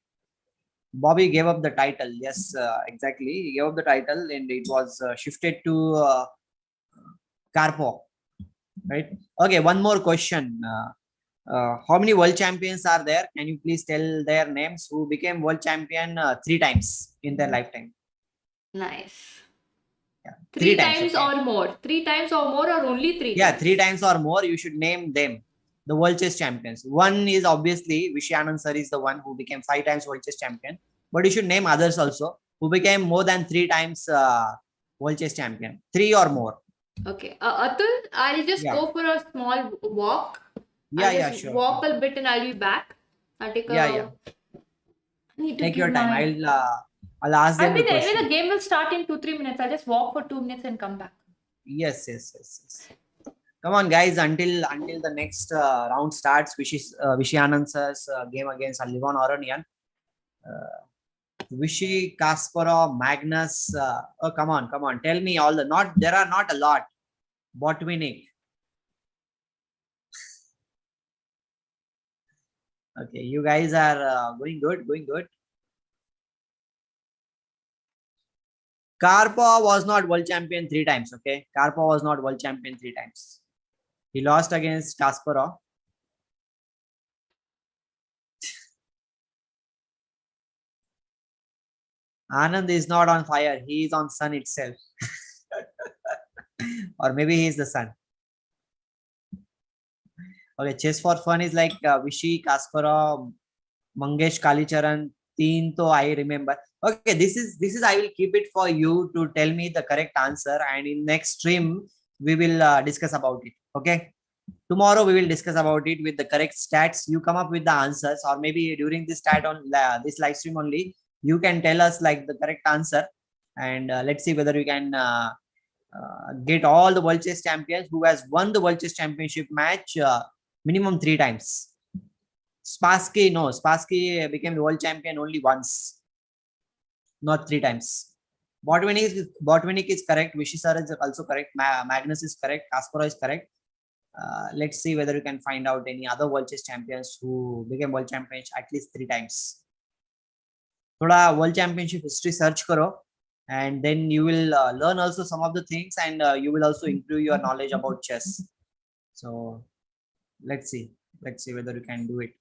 Bobby gave up the title. Yes, exactly. He gave up the title, and it was shifted to Karpov. Right. Okay. One more question. How many world champions are there? Can you please tell their names who became world champion 3 times in their lifetime?
Nice.
Yeah.
3 times or more. 3 times or more, or only 3 times?
Yeah, 3 times or more. You should name them, the world chess champions. One is obviously Vishy Anand sir is the one who became 5 times world chess champion. But you should name others also who became more than 3 times world chess champion. 3 or more.
Okay. Atul, I'll just go for a small walk.
Sure.
Walk a bit and I'll be back. I'll take
Take your time. I'll ask them.
I'll be there. The game will start in 2-3 minutes. I'll just walk for 2 minutes and come back.
Yes. Come on, guys. Until the next round starts, Vishy Anand sir's game against Levon Aronian. Vishy, Kasparov, Magnus. Oh, come on. Tell me all there are not a lot. Botvinnik. Okay, you guys are going good. Karpov was not world champion 3 times. Okay, Karpov was not world champion 3 times. He lost against Kasparov. Anand is not on fire. He is on sun itself. Or maybe he is the sun. Okay, chess for fun is like Vishy, Kasparov, Mangesh Kalicharan. 3 to I remember. Okay, this is I will keep it for you to tell me the correct answer, and in next stream we will discuss about it. Okay, tomorrow we will discuss about it with the correct stats. You come up with the answers, or maybe during this this live stream only you can tell us like the correct answer, and let's see whether we can get all the world chess champions who has won the world chess championship match minimum 3 times. Spassky became the world champion only once, not 3 times. Botvinnik is correct. Vishy sir is also correct. Magnus is correct. Kasparov is correct. Let's see whether we can find out any other world chess champions who became world champions at least 3 times. Thoda world championship history search karo, and then you will learn also some of the things, and you will also improve your knowledge about chess. So Let's see whether you can do it.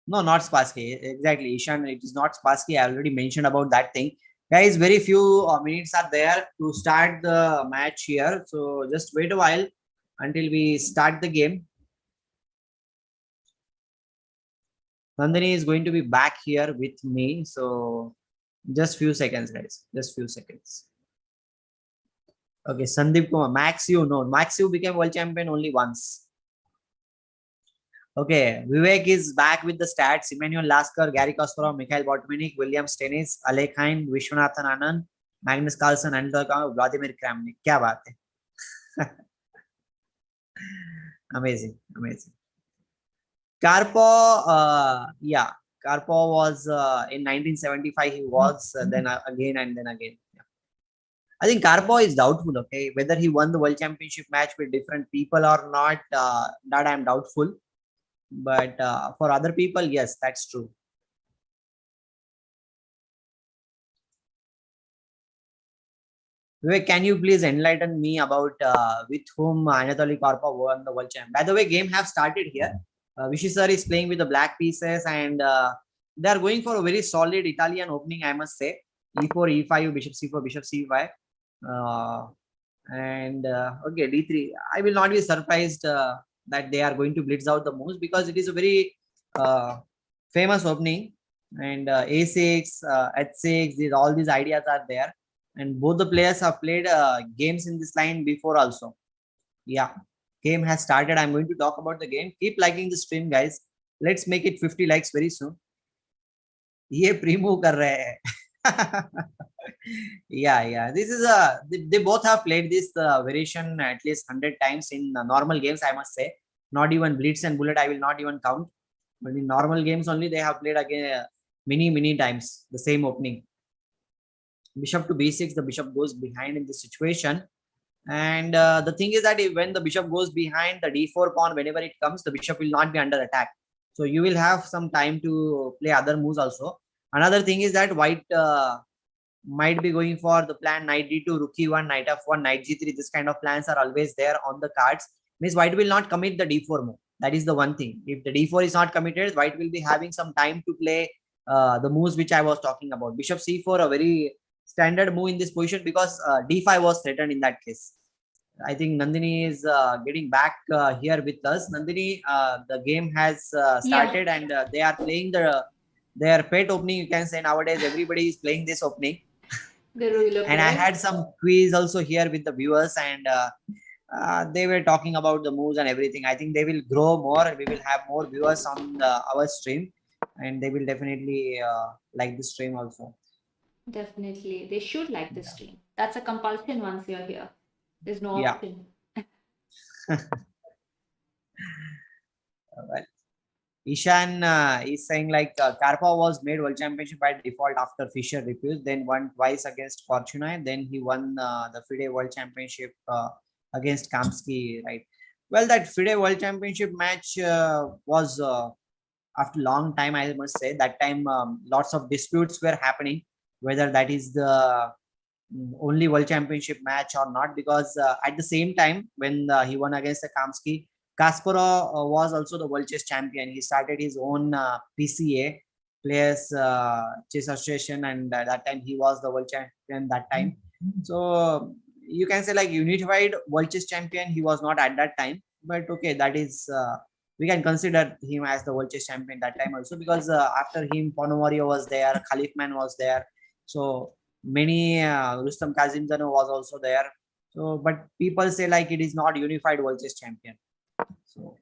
No, not Spassky. Exactly, Ishan. It is not Spassky. I already mentioned about that thing. Guys, very few minutes are there to start the match here. So just wait a while until we start the game. Nandhini is going to be back here with me. So just few seconds, guys. Just few seconds. Okay, Sandeep Kumar. Max, you know. Max, you became world champion only once. Okay, Vivek is back with the stats. Emmanuel Lasker, Gary Kasparov, Mikhail Botvinnik, William Stennis, Alec Hein, Viswanathan Anand, Magnus Carlsen, Anton, Vladimir Kramnik. क्या बात है? Amazing, amazing. Karpov, yeah, Karpov was in 1975. He was then again and then again. Yeah. I think Karpov is doubtful. Okay, whether he won the world championship match with different people or not, that I am doubtful. But for other people, yes, that's true. Vivek, can you please enlighten me about with whom Anatoly Karpov won the world champ? By the way, game have started here. Vishy sir is playing with the black pieces and they are going for a very solid Italian opening, I must say. E4, E5, Bishop C4, Bishop C5. Okay, D3. I will not be surprised that they are going to blitz out the moves because it is a very famous opening. And A6, H6, all these ideas are there. And both the players have played games in this line before also. Yeah, game has started. I'm going to talk about the game. Keep liking the stream, guys. Let's make it 50 likes very soon. ये pre-move कर रहे हैं. Yeah. This is they both have played this variation at least 100 times in normal games, I must say. Not even Blitz and Bullet, I will not even count. But in normal games only, they have played again many times the same opening. Bishop to b6, the bishop goes behind in this situation. And the thing is that when the bishop goes behind the d4 pawn, whenever it comes, the bishop will not be under attack. So you will have some time to play other moves also. Another thing is that white might be going for the plan knight d2, rook e1, knight f1, knight g3. This kind of plans are always there on the cards. Means white will not commit the d4 move. That is the one thing. If the d4 is not committed, white will be having some time to play the moves which I was talking about. Bishop c4, a very standard move in this position because d5 was threatened in that case. I think Nandhini is getting back here with us. Nandhini, the game has started and they are playing their pet opening. You can say nowadays everybody is playing this opening. And I had some quiz also here with the viewers and they were talking about the moves and everything. I think they will grow more. We will have more viewers on our stream and they will definitely like the stream also.
Definitely. They should like the stream. That's a compulsion once you're here. There's no option.
Well, Ishan is saying like Karpov was made world championship by default after Fischer refused, then won twice against Fortuna, then he won the FIDE world championship against Kamsky, right? Well, that FIDE world championship match was after long time, I must say. That time lots of disputes were happening whether that is the only world championship match or not, because at the same time when he won against the Kamsky, Kasparov was also the world chess champion. He started his own PCA, Players Chess Association, and that time he was the world champion that time. So you can say like unified world chess champion he was not at that time, but okay, that is we can consider him as the world chess champion that time also, because after him Ponomario was there, Khalifman was there, so many Rustam Kazimzadeh was also there. So but people say like it is not unified world chess champion. So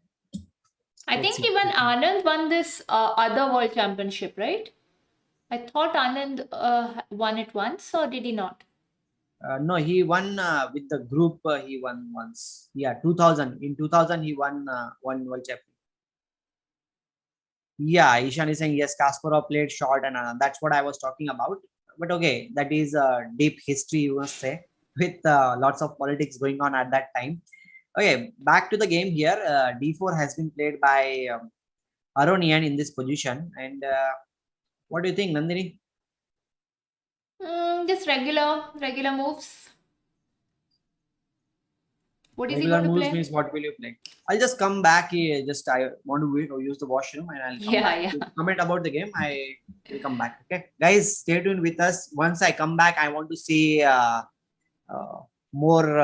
I think even Anand won this other world championship, right? I thought Anand won it once, or did he not?
No, he won with the group. He won once. Yeah, 2000. In 2000, he won one world champion. Yeah, Ishan is saying yes. Kasparov played short, and that's what I was talking about. But okay, that is deep history, you must say, with lots of politics going on at that time. Okay, back to the game here. D4 has been played by Aronian in this position, and what do you think, Nandhini?
Just regular moves. What is he
Regular
going to
moves
play?
means what will you play? I'll just come back. Just I want to wait or use the washroom, and I'll come back.
Yeah.
You comment about the game. I will come back. Okay, guys, stay tuned with us. Once I come back, I want to see more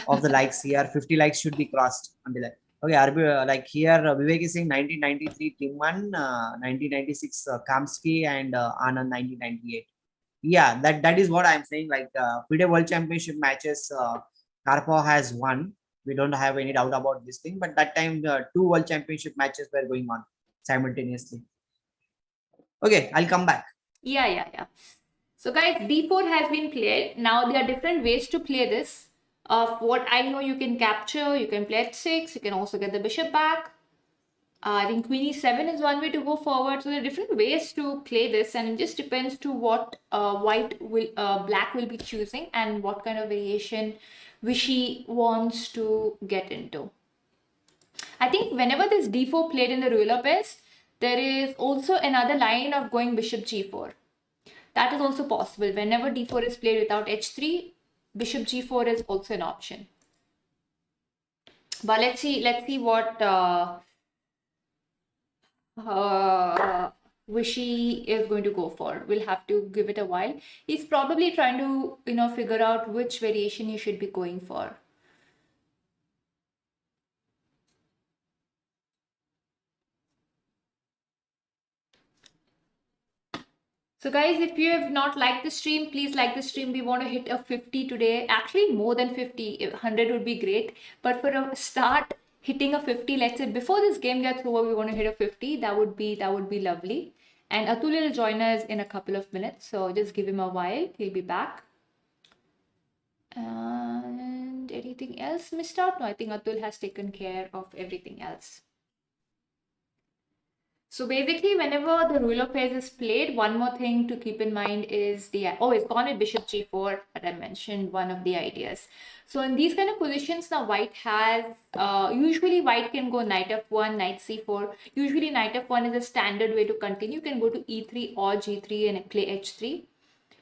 of the likes here. 50 likes should be crossed until that. Okay, like here, Vivek is saying 1993 Timman, 1996 Kamsky, and Anand 1998. Yeah, that is what I'm saying. Like FIDE World Championship matches, Karpov has won. We don't have any doubt about this thing. But that time, the two World Championship matches were going on simultaneously. Okay, I'll come back.
Yeah. So guys, d4 has been played. Now there are different ways to play this. Of what I know, you can capture, you can play h6, you can also get the bishop back. I think queen e7 is one way to go forward. So there are different ways to play this, and it just depends to what black will be choosing and what kind of variation Vishy wants to get into. I think whenever this d4 played in the ruler pairs, there is also another line of going bishop g4. That is also possible. Whenever d4 is played without h3, bishop g4 is also an option. But let's see what Vishy is going to go for. We'll have to give it a while. He's probably trying to, figure out which variation he should be going for. So guys, if you have not liked the stream, please like the stream. We want to hit a 50 today. Actually, more than 50. 100 would be great. But for a start, hitting a 50, let's say before this game gets over, we want to hit a 50. That would be lovely. And Atul will join us in a couple of minutes. So just give him a while. He'll be back. And anything else missed out? No, I think Atul has taken care of everything else. So basically, whenever the ruler pairs is played, one more thing to keep in mind is it's gone with bishop g4, but I mentioned one of the ideas. So in these kind of positions, now white has, usually white can go knight f1, knight c4. Usually knight f1 is a standard way to continue. You can go to e3 or g3 and play h3.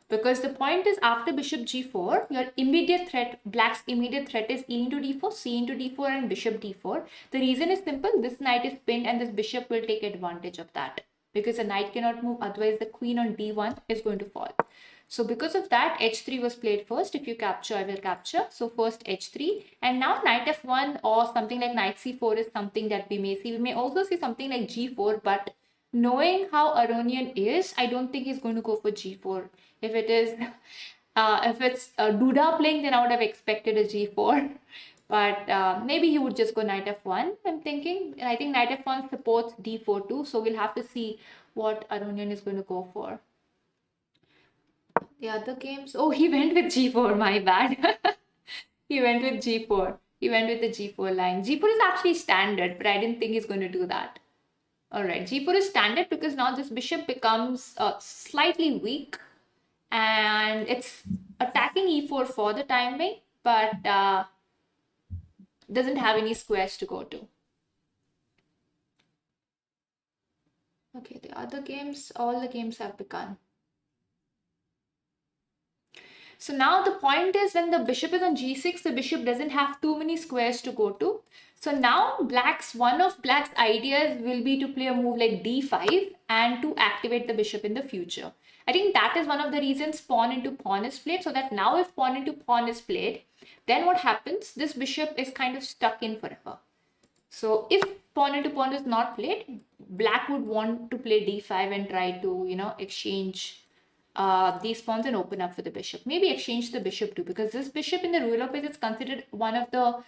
Because the point is, after bishop g4, your immediate threat, black's immediate threat is e into d4, c into d4, and bishop d4. The reason is simple. This knight is pinned and this bishop will take advantage of that. Because the knight cannot move, otherwise the queen on d1 is going to fall. So because of that, h3 was played first. If you capture, I will capture. So first h3. And now knight f1 or something like knight c4 is something that we may see. We may also see something like g4, but knowing how Aronian is, I don't think he's going to go for g4. If it's Duda playing, then I would have expected a g4. But maybe he would just go knight f1, I'm thinking. And I think knight f1 supports d4 too. So we'll have to see what Aronian is going to go for. The other games, he went with g4, my bad. He went with g4. He went with the g4 line. g4 is actually standard, but I didn't think he's going to do that. Alright, g4 is standard because now this bishop becomes slightly weak. And it's attacking e4 for the time being, but doesn't have any squares to go to. Okay, the other games, all the games have begun. So now the point is, when the bishop is on g6, the bishop doesn't have too many squares to go to. So now one of black's ideas will be to play a move like d5 and to activate the bishop in the future. I think that is one of the reasons pawn into pawn is played, so that now if pawn into pawn is played, then what happens? This bishop is kind of stuck in forever. So if pawn into pawn is not played, black would want to play d5 and try to, exchange these pawns and open up for the bishop. Maybe exchange the bishop too, because this bishop in the ruler page is considered one of the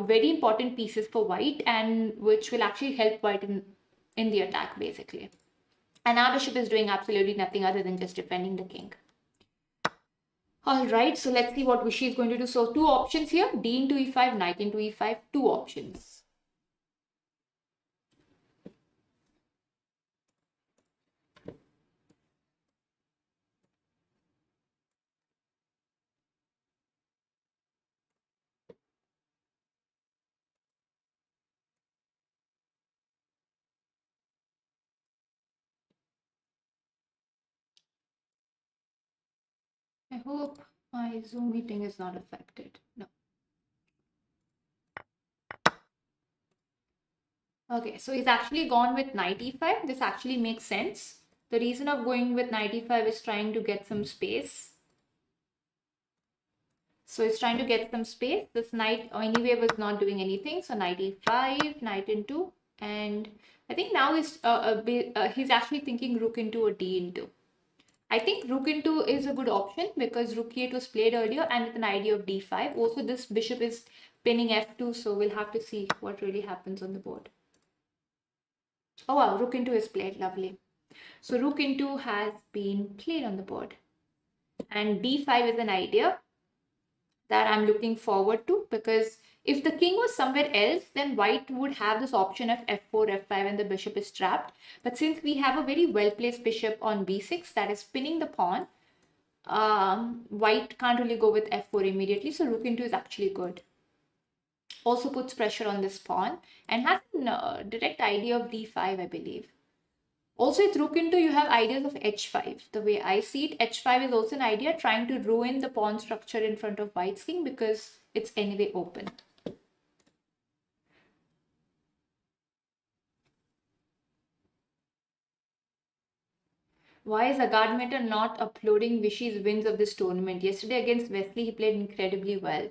very important pieces for white, and which will actually help white in the attack basically. And our bishop is doing absolutely nothing other than just defending the king. Alright, so let's see what Vishy is going to do. So two options here, d into e5, knight into e5, two options. I hope my Zoom meeting is not affected. No. Okay, so he's actually gone with knight e5. This actually makes sense. The reason of going with knight e5 is trying to get some space. So he's trying to get some space. This knight anyway was not doing anything. So knight e5, knight into, and I think now he's actually thinking rook into or d into. I think rook into is a good option because rook e8 was played earlier and with an idea of d5. Also, this bishop is pinning f2, so we'll have to see what really happens on the board. Oh wow, rook into is played. Lovely. So rook into has been played on the board. And d5 is an idea that I'm looking forward to, because if the king was somewhere else, then white would have this option of f4, f5 and the bishop is trapped. But since we have a very well-placed bishop on b6 that is pinning the pawn, white can't really go with f4 immediately. So rook into is actually good. Also puts pressure on this pawn and has a direct idea of d5, I believe. Also, with rook into, you have ideas of h5. The way I see it, h5 is also an idea trying to ruin the pawn structure in front of white's king because it's anyway open. Why is Agardmator not uploading Vishy's wins of this tournament? Yesterday against Wesley, he played incredibly well.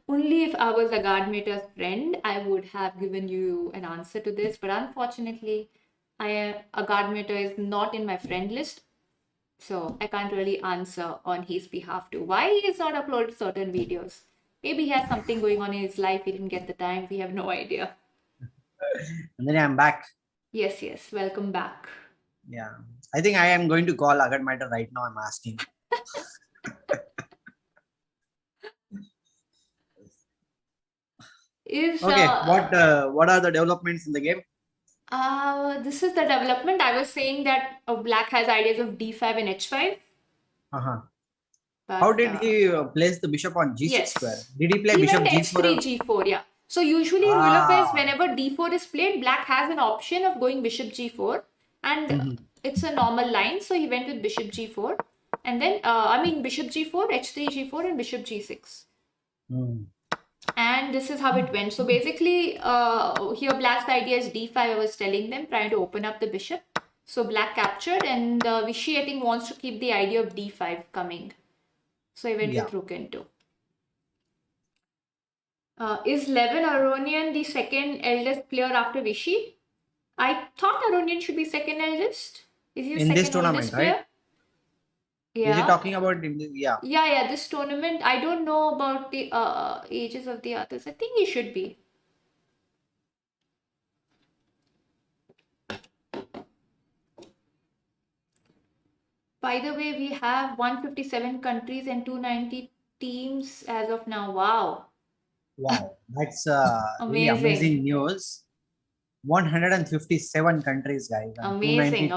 Only if I was Agardmator's friend, I would have given you an answer to this. But unfortunately, Agardmator is not in my friend list. So I can't really answer on his behalf to why he has not uploaded certain videos. Maybe he has something going on in his life. He didn't get the time. We have no idea.
And then I'm back.
Yes, yes. Welcome back.
Yeah. I think I am going to call Agardmator right now. I'm asking. Okay. What are the developments in the game?
This is the development. I was saying that black has ideas of d5 and h5.
But, how did he place the bishop on g6 square? Did he play bishop
g4? H3, g4, yeah. So usually in rule of phase, whenever d4 is played, black has an option of going bishop g4, and it's a normal line. So he went with bishop g4, and then bishop g4, h3, g4, and bishop g6. And this is how it went. So basically, here black's idea is d5. I was telling them, trying to open up the bishop. So black captured, and Vishy, I think, wants to keep the idea of d5 coming. So I went with rook into. Is Levon Aronian the second eldest player after Vishy? I thought Aronian should be second eldest. Is he the second
this tournament,
player?
Right? Yeah. Is he talking about
Yeah, this tournament. I don't know about the ages of the others. I think he should be. By the way, we have 157 countries and 290 teams as of now. Wow.
Wow, that's really amazing news. 157 countries, guys.
Amazing.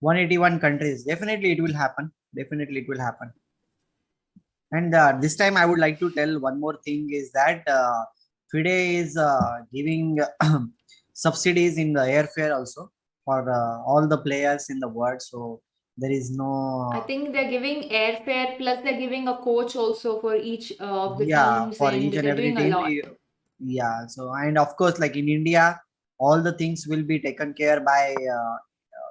181 countries. Definitely it will happen. And this time I would like to tell one more thing is that FIDE is giving subsidies in the airfare also for all the players in the world. So there is no...
I think they're giving airfare plus they're giving a coach also for each of the teams.
For each and every team. Yeah. So, and of course, like in India, all the things will be taken care by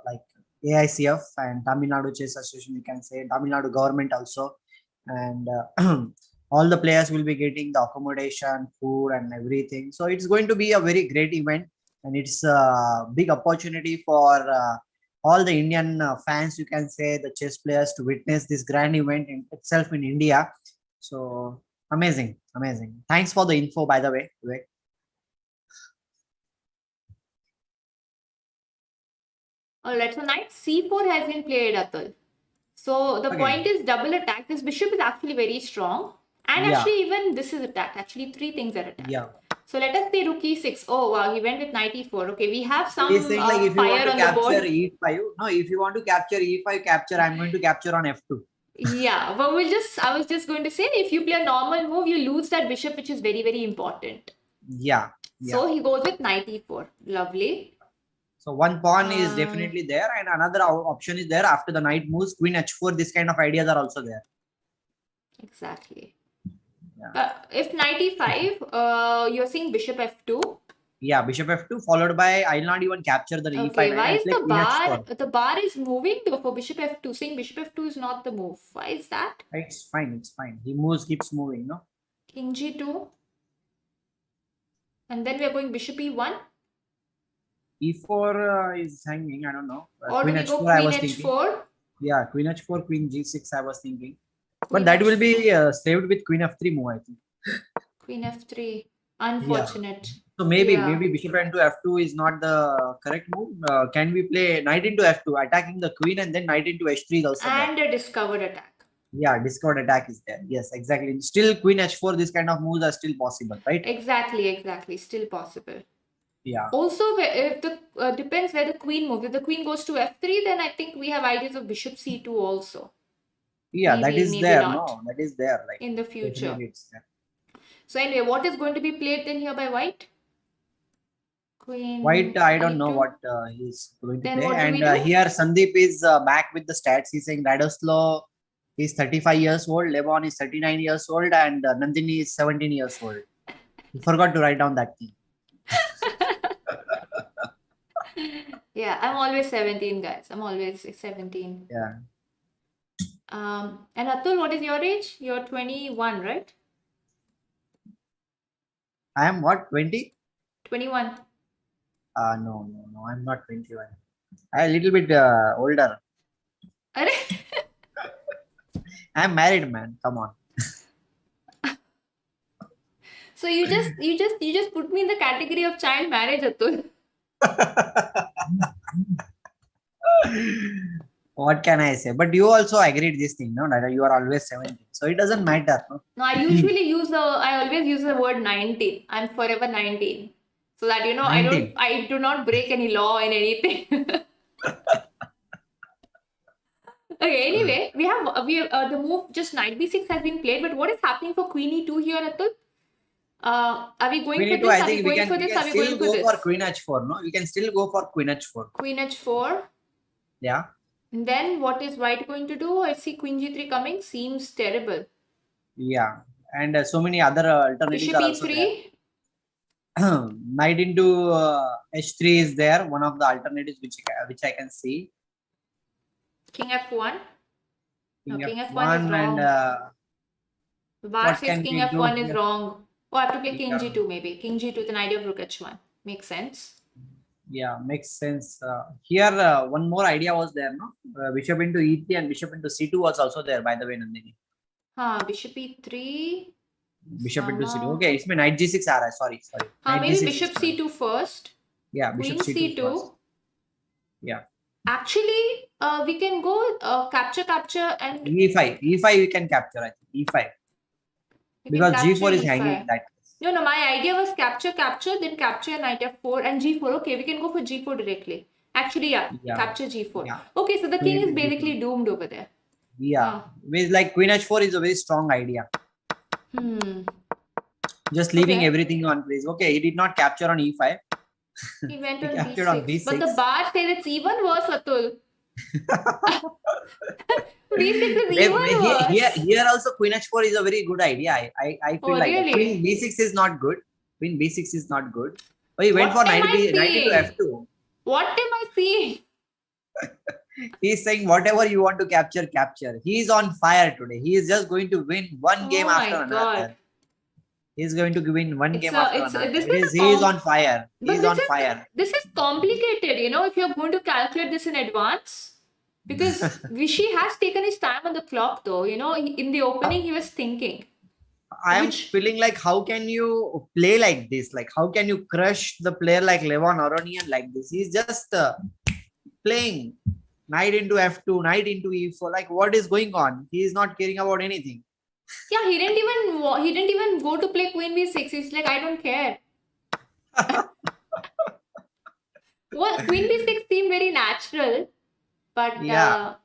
like AICF and Tamil Nadu Chess Association, you can say, Tamil Nadu government also. And all the players will be getting the accommodation, food and everything. So it's going to be a very great event, and it's a big opportunity for all the Indian fans, you can say, the chess players, to witness this grand event in itself in India. So amazing. Thanks for the info, by the way, Vivek.
All right, so knight c4 has been played, Atul. So the point is double attack. This bishop is actually very strong. And actually even this is attacked. Actually 3 things are attacked.
Yeah.
So let us say rook e6. Oh wow, he went with knight e4. Okay, we have some
He's saying, like, if you
fire
want to
on the board.
E5, no, if you want to capture e5, capture. I'm going to capture on f2.
Yeah, but I was just going to say, if you play a normal move, you lose that bishop, which is very, very important.
Yeah.
So he goes with knight e4. Lovely.
So one pawn is definitely there, and another option is there after the knight moves, queen h4. This kind of ideas are also there.
Exactly. If knight e5, you're saying bishop f2.
Yeah, bishop f2 followed by, I'll not even capture the e5
Okay,
knight.
why
I'll
is
play
the
queen
bar?
h4.
The bar is moving though for bishop f2. Saying bishop f2 is not the move. Why is that?
It's fine. It's fine. He keeps moving. No.
King g2. And then we are going bishop e1.
e4 is hanging. I don't know.
Or
Queen
do we go
h4. I
queen
was thinking.
h4?
Yeah, queen h4, queen g6. I was thinking,
Queen
but that will
h4.
be saved with queen f3 move, I think.
Queen f3. Unfortunate.
Yeah. So maybe
Yeah.
bishop into f2 is not the correct move. Can we play knight into f2, attacking the queen, and then knight into h3 is also
And
there.
a discovered attack.
Yeah, discovered attack is there. Yes, exactly. Still queen h4. This kind of moves are still possible, right?
Exactly. Still possible.
Yeah.
Also, if the depends where the queen moves. If the queen goes to f3, then I think we have ideas of bishop c2 also.
Yeah, that is
Maybe
there.
not.
No, that is there. Like
in the future.
it's there.
So anyway, what is going to be played then here by white? Queen.
White, I don't know
I2.
what he's going to
Then
play.
what do we
And
do?
here Sandeep is back with the stats. He's saying Radoslo is 35 years old, Levon is 39 years old, and Nandhini is 17 years old. He forgot to write down that thing.
Yeah, I'm always 17, guys. I'm always 17.
Yeah.
And Atul, what is your age? You're 21, right?
I am what, 20?
21.
No, I'm not 21. I'm a little bit older.
Are
I'm married, man. Come on.
So you just put me in the category of child marriage, Atul.
What can I say? But you also agreed this thing, no? That you are always 17. So it doesn't matter, no?
No, I always use the word 19. I'm forever 19. So that,
19.
I do not break any law in anything. Okay, anyway, we have the move just knight b6 has been played, but what is happening for queen e2 here, Atul? Are we going
Queen
for
e2,
this?
I
Are we
think we
going
can,
for
we
this?
can
Are we
still
going for
go
this?
for queen h4, no? We can still go for queen h4.
Queen h4.
Yeah.
And then what is white going to do? I see queen g3 coming. Seems terrible.
Yeah. And so many other alternatives
Bishop
are also there.
e3.
Knight into h3 is there. One of the alternatives which I can see.
King f1.
King
King f1
f1
is wrong.
and
Var says king f1 is
here?
wrong. Oh, I have to play king
Yeah.
g2 maybe. King g2 with an idea of rook h1. Makes sense.
Yeah, makes sense. Here, one more idea was there, no? Bishop into e3 and bishop into c2 was also there, by the way, Nandhini.
Bishop e3.
Bishop into c2. Okay, it's my knight g6 RI. Sorry. Knight
Maybe
g6
bishop c2 first.
Yeah, bishop
Queen
c2 first. Yeah.
Actually, we can go capture and
e5. E5 we can capture, I think. E5. Because g4 is hanging in that case.
No, my idea was capture, then capture knight f4 and g4. Okay, we can go for g4 directly. Actually, yeah. Capture g4. Yeah. Okay, so the king is basically doomed over there.
Yeah. With like queen h4 is a very strong idea. Just leaving everything on place. Okay, he did not capture on e5.
He went on b6. But the bar says it's even worse, Atul. b6 is even worse.
Here also queen h4 is a very good idea. I feel like really? Queen b6 is not good. Queen b6 is not good. Oh, he went for knight into f2.
What am I seeing?
He's saying whatever you want to capture. He is on fire today. He is just going to win one game after another. He's going to win one game after another. He is on fire. He's on fire.
This is complicated, if you're going to calculate this in advance. Because Vishy has taken his time on the clock though. In the opening he was thinking.
I am feeling like, how can you play like this? Like, how can you crush the player like Levon Aronian like this? He's just playing knight into f2, knight into e4. Like, what is going on? He is not caring about anything.
Yeah, he didn't even go to play queen b6. He's like, I don't care. Well, queen b6 seemed very natural, but
yeah.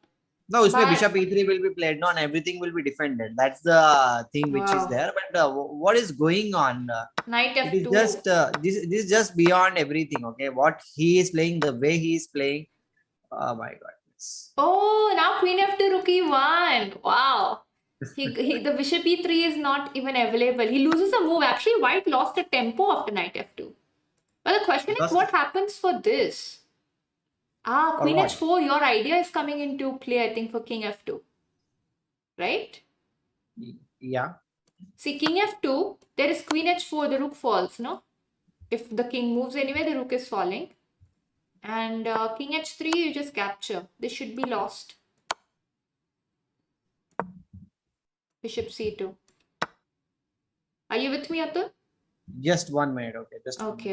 No, bishop e3 will be played, and everything will be defended. That's the thing which is there. But what is going on?
Knight f2.
It is just this is just beyond everything. Okay, what he is playing, the way he is playing. Oh my goodness.
Oh, now queen f2, rook e1. Wow. The bishop e3 is not even available. He loses a move. Actually, white lost a tempo after knight f2. But the question is, what happens for this? Queen h4. Your idea is coming into play, I think, for king f2. Right?
Yeah.
See, king f2, there is queen h4, the rook falls, no? If the king moves anywhere, the rook is falling. And king h3, you just capture. This should be lost. Bishop c2. Are you with me, Atul?
Just 1 minute, okay.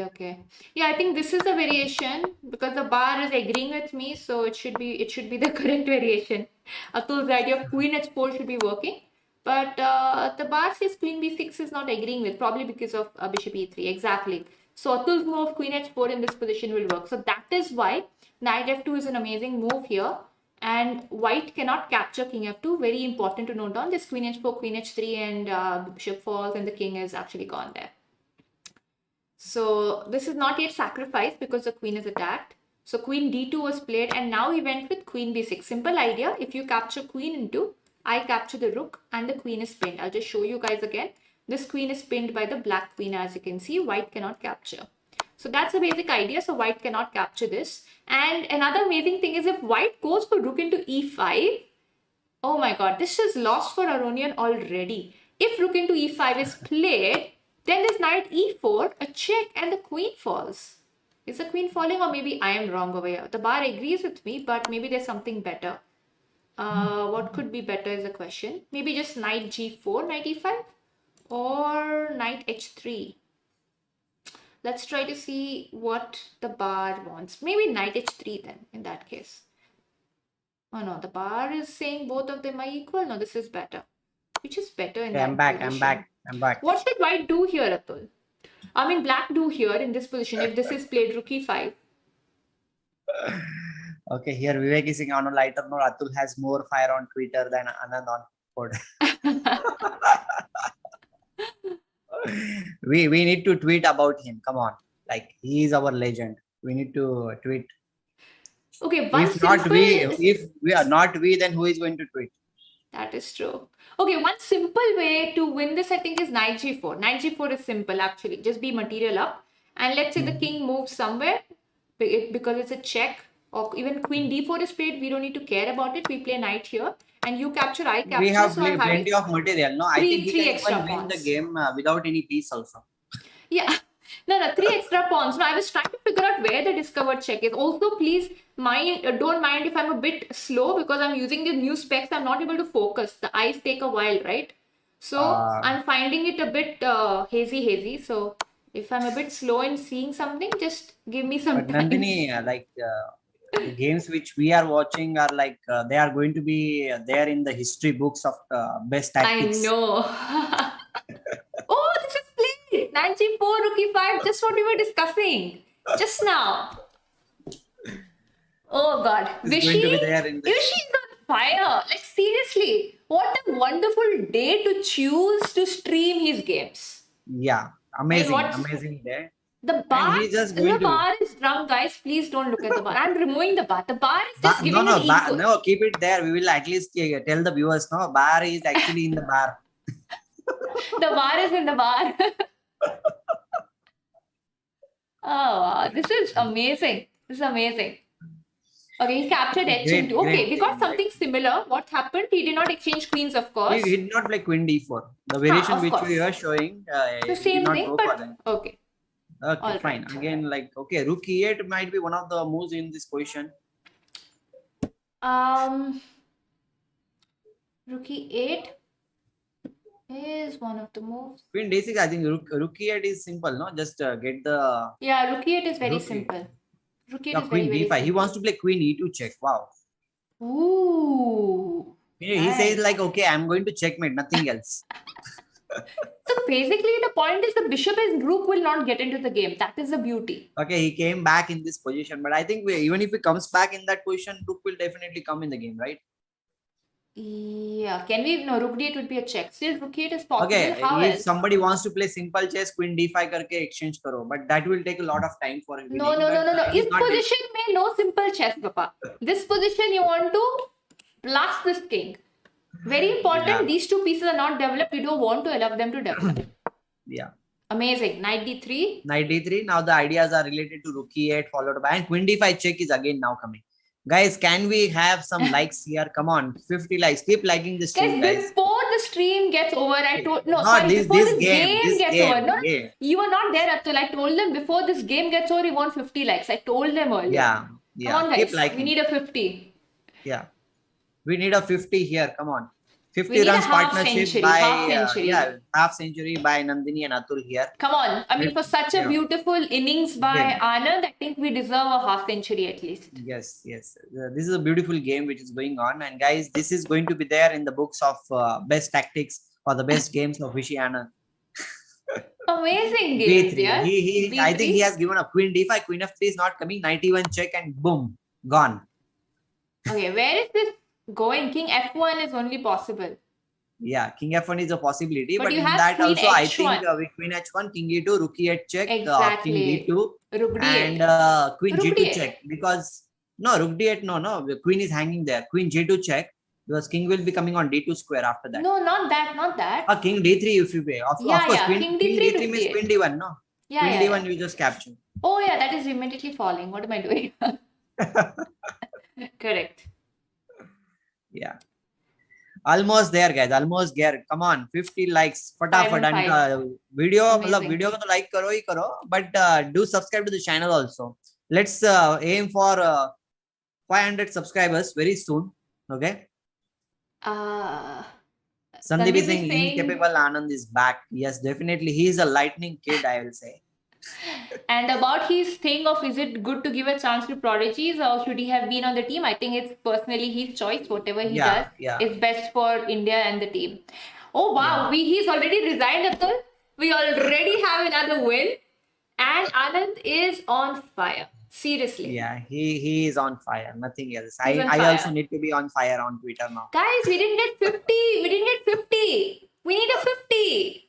Okay. Yeah, I think this is a variation because the bar is agreeing with me, so it should be the correct variation. Atul's idea of queen h4 should be working, but the bar says queen b6 is not agreeing with, probably because of bishop e3. Exactly. So Atul's move of queen h4 in this position will work. So that is why knight f2 is an amazing move here. And white cannot capture king f2. Very important to note down. This queen h4, queen h3, and bishop falls, and the king is actually gone there. So this is not yet sacrificed because the queen is attacked. So queen d2 was played, and now we went with queen b6. Simple idea. If you capture queen into, I capture the rook, and the queen is pinned. I'll just show you guys again. This queen is pinned by the black queen, as you can see. White cannot capture. So that's the basic idea. So white cannot capture this. And another amazing thing is if white goes for rook into e5, oh my god, this is lost for Aronian already. If rook into e5 is played, then there's knight e4, a check, and the queen falls. Is the queen falling, or maybe I am wrong over here? The bar agrees with me, but maybe there's something better. What could be better is the question. Maybe just knight g4, knight e5, or knight h3. Let's try to see what the bar wants. Maybe knight h3 then, in that case. Oh no, the bar is saying both of them are equal. No, this is better. Which is better in that position?
I'm back.
What should white do here, Atul? I mean, black do here in this position if this is played rook e5.
Okay, here Vivek is saying on a lighter note, Atul has more fire on Twitter than Anand on board. we need to tweet about him. Come on, like he is our legend. We need to tweet.
Okay,
if we are not we, then who is going to tweet?
That is true. Okay, one simple way to win this, I think, is knight g4. Knight g4 is simple, actually. Just be material up. And let's say the king moves somewhere because it's a check. Or even queen d4 is played. We don't need to care about it. We play knight here. And you capture, I capture.
We have plenty of material. No, I think he can even win the game without any piece also.
Yeah. No, 3 extra pawns. No, I was trying to figure out where the discovered check is. Also, please don't mind if I'm a bit slow because I'm using the new specs. I'm not able to focus. The eyes take a while, right? So I'm finding it a bit hazy. So if I'm a bit slow in seeing something, just give me some time.
Nandhini, the games which we are watching are they are going to be there in the history books of best tactics.
I know. Oh, this is played. Knight g4, rook e5. Just what we were discussing just now. Oh God, Vishy is on fire. Like seriously, what a wonderful day to choose to stream his games.
Yeah, amazing day.
The bar is drunk, guys. Please don't look at the bar. I'm removing the bar. The bar is just giving an equal.
No, keep it there. We will at least tell the viewers, no, bar is actually in the bar.
The bar is in the bar. Oh, wow. This is amazing. Okay, he captured h2. Okay, we got something similar. What happened? He did not exchange queens, of course.
He did not play queen d4. The variation which we are showing.
The same thing, but okay.
Okay, fine. Right. Again, rook e8 might be one of the moves in this position.
Rook e8 is one of the moves.
Queen d6, I think rook e8 is simple, no? Just get the...
Yeah, rook e8 is very simple. Rook e8 is
queen
very
d5. He wants to play queen e2 check. Wow.
Ooh.
He says okay, I'm going to checkmate, nothing else.
So basically the point is the bishop and rook will not get into the game. That is the beauty.
Okay, he came back in this position, but I think even if he comes back in that position, rook will definitely come in the game, right?
Yeah, can we? No, rook d8 would be a check. Still, rook d8 is possible.
Okay,
how
if
else?
Somebody wants to play simple chess, queen d5 karke exchange karo, but that will take a lot of time for him.
No. This position may no simple chess, Papa. This position you want to blast this king. Very important.
Yeah.
These two pieces are not developed. You don't want to allow them to develop.
Yeah.
Amazing. Knight d3.
Knight d3. Now the ideas are related to rook e8 followed by, and queen d5 check is again now coming. Guys, can we have some likes here? Come on, 50 likes. Keep liking the stream,
Guys,
guys.
before the stream gets over, I told no,
Not
sorry,
this
before this
game
gets over. No,
game.
you were not there, Atul. I told them before this game gets over, you want 50 likes. I told them earlier.
Yeah.
Come on,
Keep
guys.
liking.
We need a 50.
Yeah. We need a 50 here. Come on. 50
We need
runs
a half
partnership
century,
by
half century.
half century by Nandhini and Atul here.
Come on. I mean, for such a
Yeah.
beautiful innings by
Game.
Anand, I think we deserve a half century at least.
Yes. This is a beautiful game which is going on, and guys, this is going to be there in the books of best tactics or the best games of Vishy Anand.
Amazing game.
B3.
Yeah.
He I think he has given a queen d5, queen f3 is not coming, knight e1 check, and boom, gone.
Okay, where is this going? King f1 is only possible.
Yeah, king f1 is a possibility,
But
but
you
in
have
that
queen
also I
h1.
think with queen h1, king e2, rook e8 check,
Exactly.
king d2,
Rook d8.
and queen
Rook
g2
d8.
check, because no, rook d8, no, the queen is hanging there. Queen g2 check, because king will be coming on d2 square after that.
No, not that.
King d3 if you pay. Of course,
King
queen
d3,
d3 means
d8.
queen d1, no?
Yeah,
Queen d1 you just capture.
Oh yeah, that is immediately falling. What am I doing? Correct.
Yeah. Almost there, guys. Almost there. Come on, 50 likes. Fatafat. And video को तो like करो ही करो. But do subscribe to the channel also. Let's aim for 500 subscribers very soon. Okay. Sandeep is saying incapable Anand is back. Yes, definitely. He is a lightning kid, I will say.
And about his thing of is it good to give a chance to prodigies or should he have been on the team? I think it's personally his choice. Whatever he does is best for India and the team. Oh wow, he's already resigned, Atul. We already have another win. And Anand is on fire. Seriously.
Yeah, he is on fire. Nothing else. I also need to be on fire on Twitter now.
Guys, we didn't get 50. We didn't get 50. We need a 50.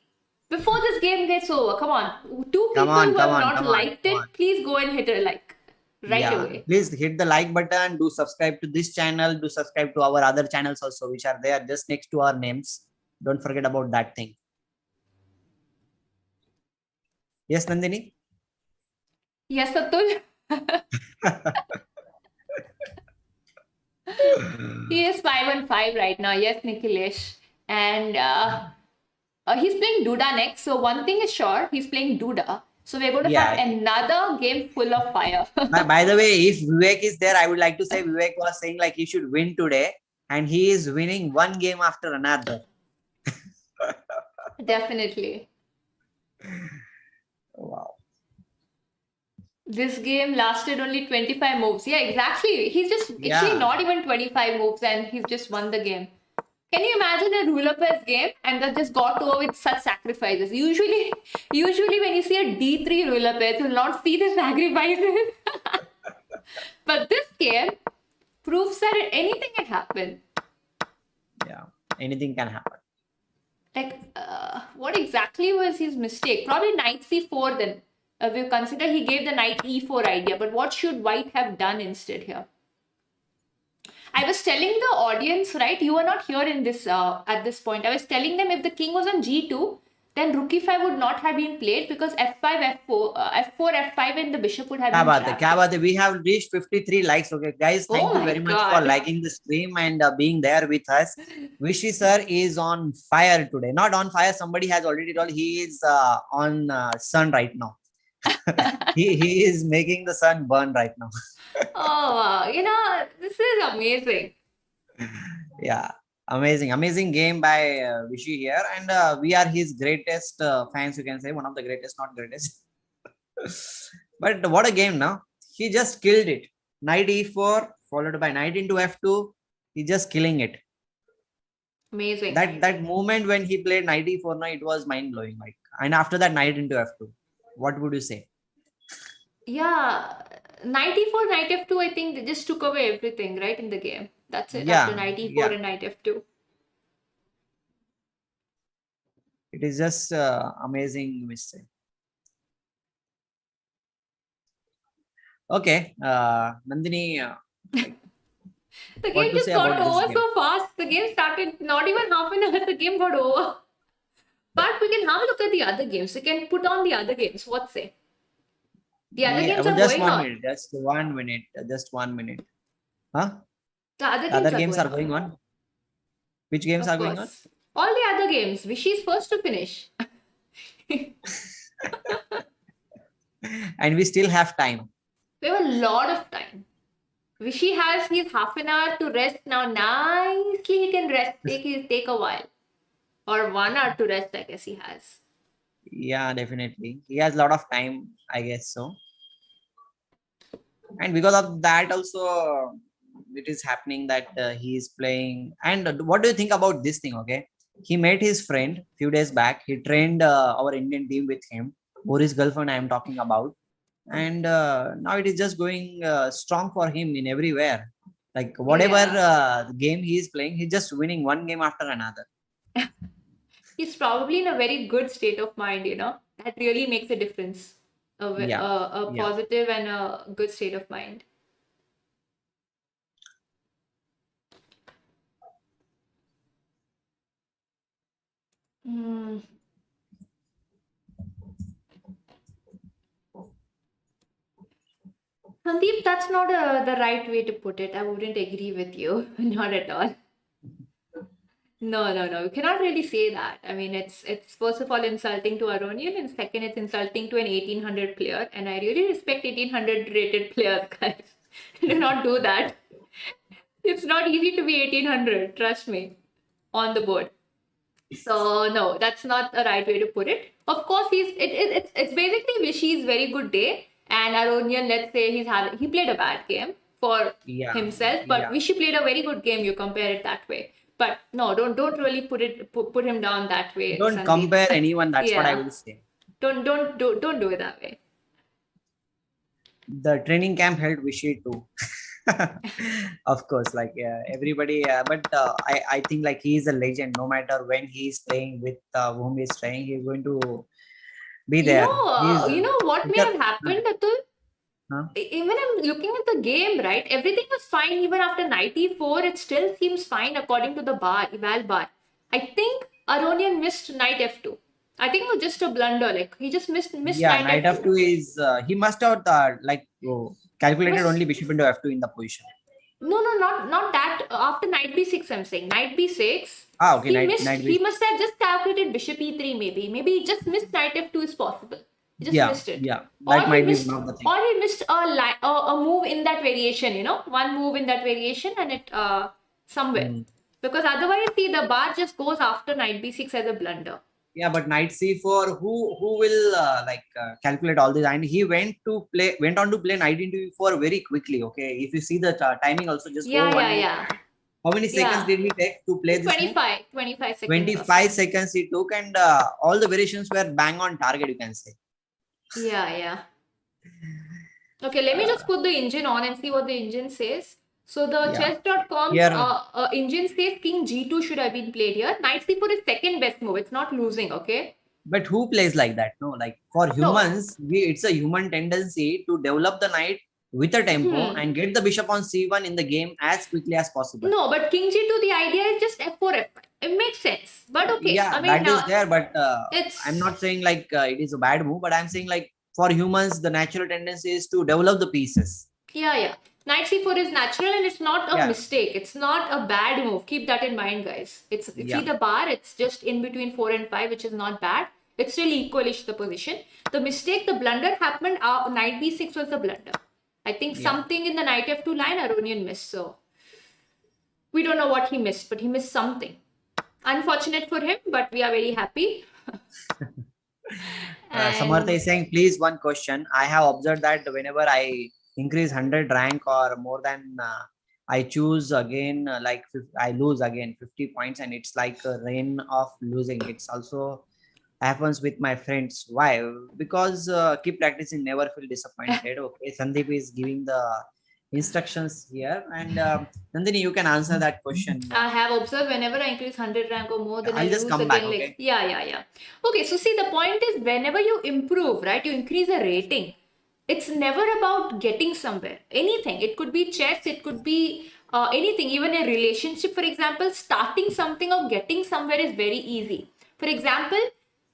Before this game gets over, come on. Two people who have not liked it, please go and hit a like right away.
Please hit the like button. Do subscribe to this channel. Do subscribe to our other channels also, which are there just next to our names. Don't forget about that thing. Yes, Nandhini?
Yes, Atul. He is 5-5 right now. Yes, Nikhilesh. And he's playing Duda next. So one thing is sure, he's playing Duda. So we're going to have another game full of fire.
By the way, if Vivek is there, I would like to say Vivek was saying like he should win today. And he is winning one game after another.
Definitely.
Wow.
This game lasted only 25 moves. Yeah, exactly. He's just actually not even 25 moves and he's just won the game. Can you imagine a ruler pairs game and that just got over with such sacrifices? Usually when you see a D3 ruler pairs, you'll not see the sacrifices. But this game proves that anything can happen.
Yeah, anything can happen.
Like, what exactly was his mistake? Probably knight c4 then. We consider he gave the knight e4 idea, but what should white have done instead here? I was telling the audience, right? You were not here in this at this point. I was telling them if the king was on g2, then rook e5 would not have been played because f5, f4, f4, f5, and the bishop would have been trapped.
We have reached 53 likes. Okay, guys, thank you very much for liking the stream and being there with us. Vishy sir is on fire today. Not on fire. Somebody has already told he is on sun right now. he is making the sun burn right now.
Oh, this is amazing.
Yeah, amazing game by Vishy here, and we are his greatest fans. You can say one of the greatest, not greatest. But what a game now! He just killed it. Knight e4 followed by knight into f2. He just killing it.
Amazing.
That moment when he played knight e4, now it was mind blowing. Like, and after that knight into f2. What would you say?
Yeah, knight e4, knight f2, I think they just took away everything, right, in the game. That's it, after knight e4 and knight f2.
It is just amazing mistake. Okay, Nandhini.
The game just got over so fast. The game started, not even half an hour, the game got over. But we can have a look at the other games. We can put on the other games. What say? The other games are
just
going
1
on.
minute, just 1 minute, just 1 minute. Huh?
The other
The other
games
games are going on. Which games
Of
are going on?
course. All the other games. Vishy's first to finish.
And we still have time.
We have a lot of time. Vishy has his half an hour to rest now. Nicely, he can rest. Take a while. Or 1 hour to rest, I guess he has.
Yeah, definitely. He has a lot of time, I guess so. And because of that also, it is happening that he is playing. And what do you think about this thing? Okay, he met his friend few days back. He trained our Indian team with him, Boris girlfriend I am talking about. And now it is just going strong for him in everywhere. Like whatever game he is playing, he's just winning one game after another.
He's probably in a very good state of mind, That really makes a difference. A positive and a good state of mind. Sandeep, that's not the right way to put it. I wouldn't agree with you. Not at all. No. You cannot really say that. I mean, it's first of all insulting to Aronian, and second, it's insulting to an 1800 player. And I really respect 1800 rated players, guys. Do not do that. It's not easy to be 1800. Trust me. On the board. So no, that's not the right way to put it. Of course, it's basically Vishy's very good day, and Aronian, let's say he played a bad game for himself, but Vishy played a very good game. You compare it that way. But no, don't really put him down that way.
Don't
Sandeep.
compare anyone. That's what I will say.
Don't do it that way.
The training camp held Vishy too. Of course, like everybody, but I think like he is a legend. No matter when he is playing with whom he is playing, he is going to be there.
You know what may have happened, Atul? Even I'm looking at the game, right? Everything was fine even after 94. It still seems fine according to the eval bar. I think Aronian missed knight f2. I think it was just a blunder. Like he just missed
knight f2 is he must have calculated only bishop into f2 in the position.
No, not that. After knight b6, I'm saying knight b6.
Okay,
he must have just calculated bishop e3 maybe. Maybe he just missed knight f2 is possible. He just missed it.
Yeah, that might be one of the things.
Or he missed a move in that variation, one move in that variation and it somewhere. Because otherwise, see, the bar just goes after knight b6 as a blunder.
Yeah, but knight c4, who will calculate all this? And he went on to play knight into e4 very quickly. Okay, if you see the timing, also just go one. How many seconds did he take to play this?
25 seconds.
25 seconds he took, and all the variations were bang on target, you can say.
Yeah. Okay, let me just put the engine on and see what the engine says. So the chess.com engine says king g2 should have been played here. Knight c4 is second best move. It's not losing, okay?
But who plays like that? No, like for humans, it's a human tendency to develop the knight with a tempo and get the bishop on c1 in the game as quickly as possible.
No, but king g2, the idea is just f4, f5. It makes sense. But okay.
Yeah, I mean, that is there, but I'm not saying like it is a bad move, but I'm saying like for humans, the natural tendency is to develop the pieces.
Yeah. Knight c4 is natural and it's not a mistake. It's not a bad move. Keep that in mind, guys. See the bar, it's just in between 4 and 5, which is not bad. It's still equalish the position. The mistake, the blunder happened, knight b6 was the blunder. I think something in the knight f2 line Aronian missed. So we don't know what he missed, but he missed something. Unfortunate for him, but we are very happy.
Samartha is saying, please, one question. I have observed that whenever I increase 100 rank or more than I choose again, I lose again 50 points, and it's like a rain of losing. It's also happens with my friends. Why? Because keep practicing, never feel disappointed. Okay, Sandeep is giving the instructions here, and Nandhini, you can answer that question.
I have observed whenever I increase 100 rank or more, then
I'll just come back. Okay?
Yeah. Okay, so see, the point is whenever you improve, right, you increase the rating. It's never about getting somewhere. Anything. It could be chess. It could be anything, even a relationship, for example, starting something or getting somewhere is very easy. For example,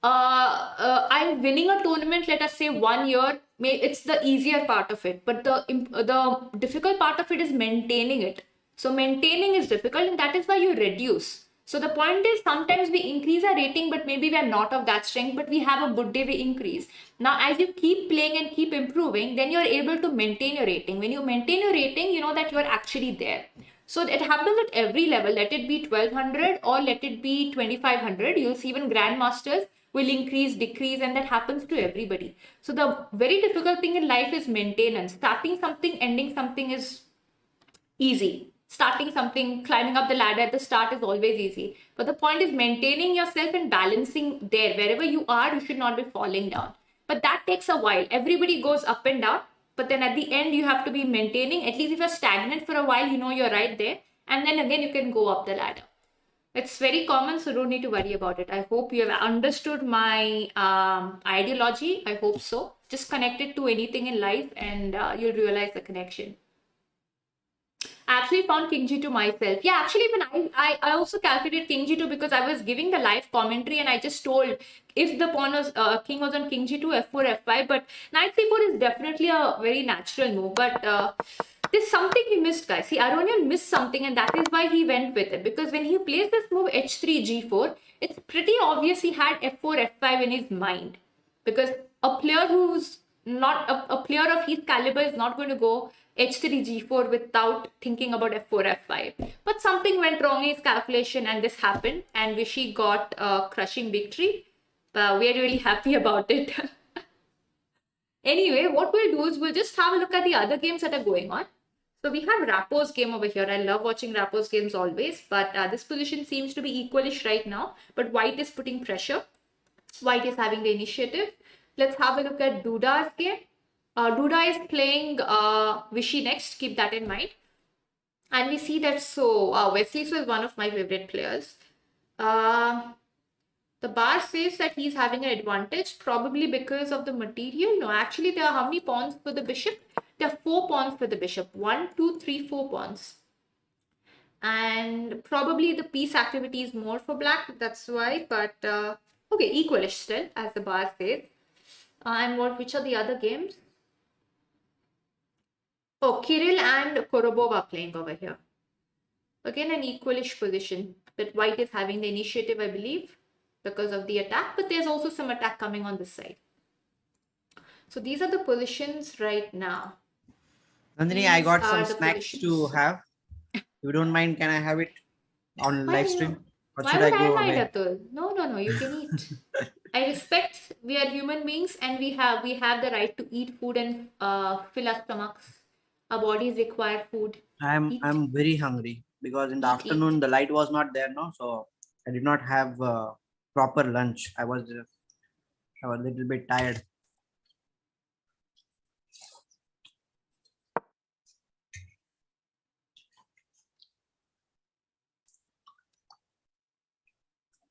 I'm winning a tournament, let us say 1 year, it's the easier part of it, but the difficult part of it is maintaining it. So maintaining is difficult, and that is why you reduce. So the point is, sometimes we increase our rating, but maybe we are not of that strength, but we have a good day, we increase. Now, as you keep playing and keep improving, then you're able to maintain your rating. When you maintain your rating, you know that you're actually there. So it happens at every level. Let it be 1200 or let it be 2500. You'll see even grandmasters will increase, decrease, and that happens to everybody. So the very difficult thing in life is maintenance. Starting something, ending something is easy. Starting something, climbing up the ladder at the start is always easy. But the point is maintaining yourself and balancing there. Wherever you are, you should not be falling down. But that takes a while. Everybody goes up and down. But then at the end, you have to be maintaining. At least if you're stagnant for a while, you know you're right there. And then again, you can go up the ladder. It's very common, so don't need to worry about it. I hope you have understood my ideology. I hope so. Just connect it to anything in life and you'll realize the connection. I actually found King G2 myself. Yeah, actually, even I also calculated King G2 because I was giving the live commentary and I just told if the pawn was king was on King G2, F4, F5. But Knight C4 is definitely a very natural move. But there's something he missed, guys. See, Aronian missed something, and that is why he went with it. Because when he plays this move H3, G4, it's pretty obvious he had F4, F5 in his mind. Because a player who's not a player of his caliber is not going to go H3, G4 without thinking about F4, F5. But something went wrong in his calculation and this happened. And Vishy got a crushing victory. But we're really happy about it. Anyway, what we'll do is we'll just have a look at the other games that are going on. So we have Rapo's game over here. I love watching Rapo's games always. But this position seems to be equalish right now. But White is putting pressure. White is having the initiative. Let's have a look at Duda's game. Duda is playing Vishy next. Keep that in mind. And we see that Wesley is one of my favorite players. The bar says that he's having an advantage, probably because of the material. No, actually, there are how many pawns for the bishop? There are 4 pawns for the bishop. 1, 2, 3, 4 pawns. And probably the piece activity is more for black. That's why. But okay, equalish still, as the bar says. And which are the other games? Oh, Kiril and Korobov are playing over here. Again, an equalish position. But White is having the initiative, I believe, because of the attack. But there's also some attack coming on this side. So these are the positions right now.
Nandhini, I got some snacks to have. If you don't mind, can I have it on live stream?
Why would I mind, Atul? No, you can eat. I respect we are human beings and we have the right to eat food and fill our stomachs. Our bodies require food.
I'm very hungry because in the afternoon the light was not there, no, so I did not have proper lunch. I was a little bit tired.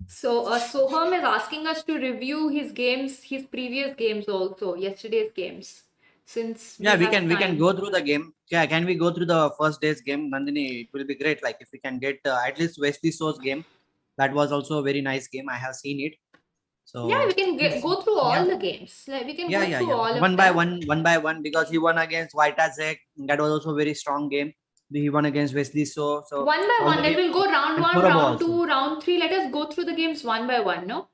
So Soham is asking us to review his games, his previous games also, yesterday's games. Since
we can go through the game. Yeah, can we go through the first day's game, Nandhini? It will be great. Like if we can get at least Wesley So's game. That was also a very nice game. I have seen it. So
yeah, we can go through all the games. Like we can go through all
one by one because he won against Whiteazek. That was also a very strong game. He won against Wesley So
one by one. Then we'll go round 1, round 2, round 3. Let us go through the games one by one. No.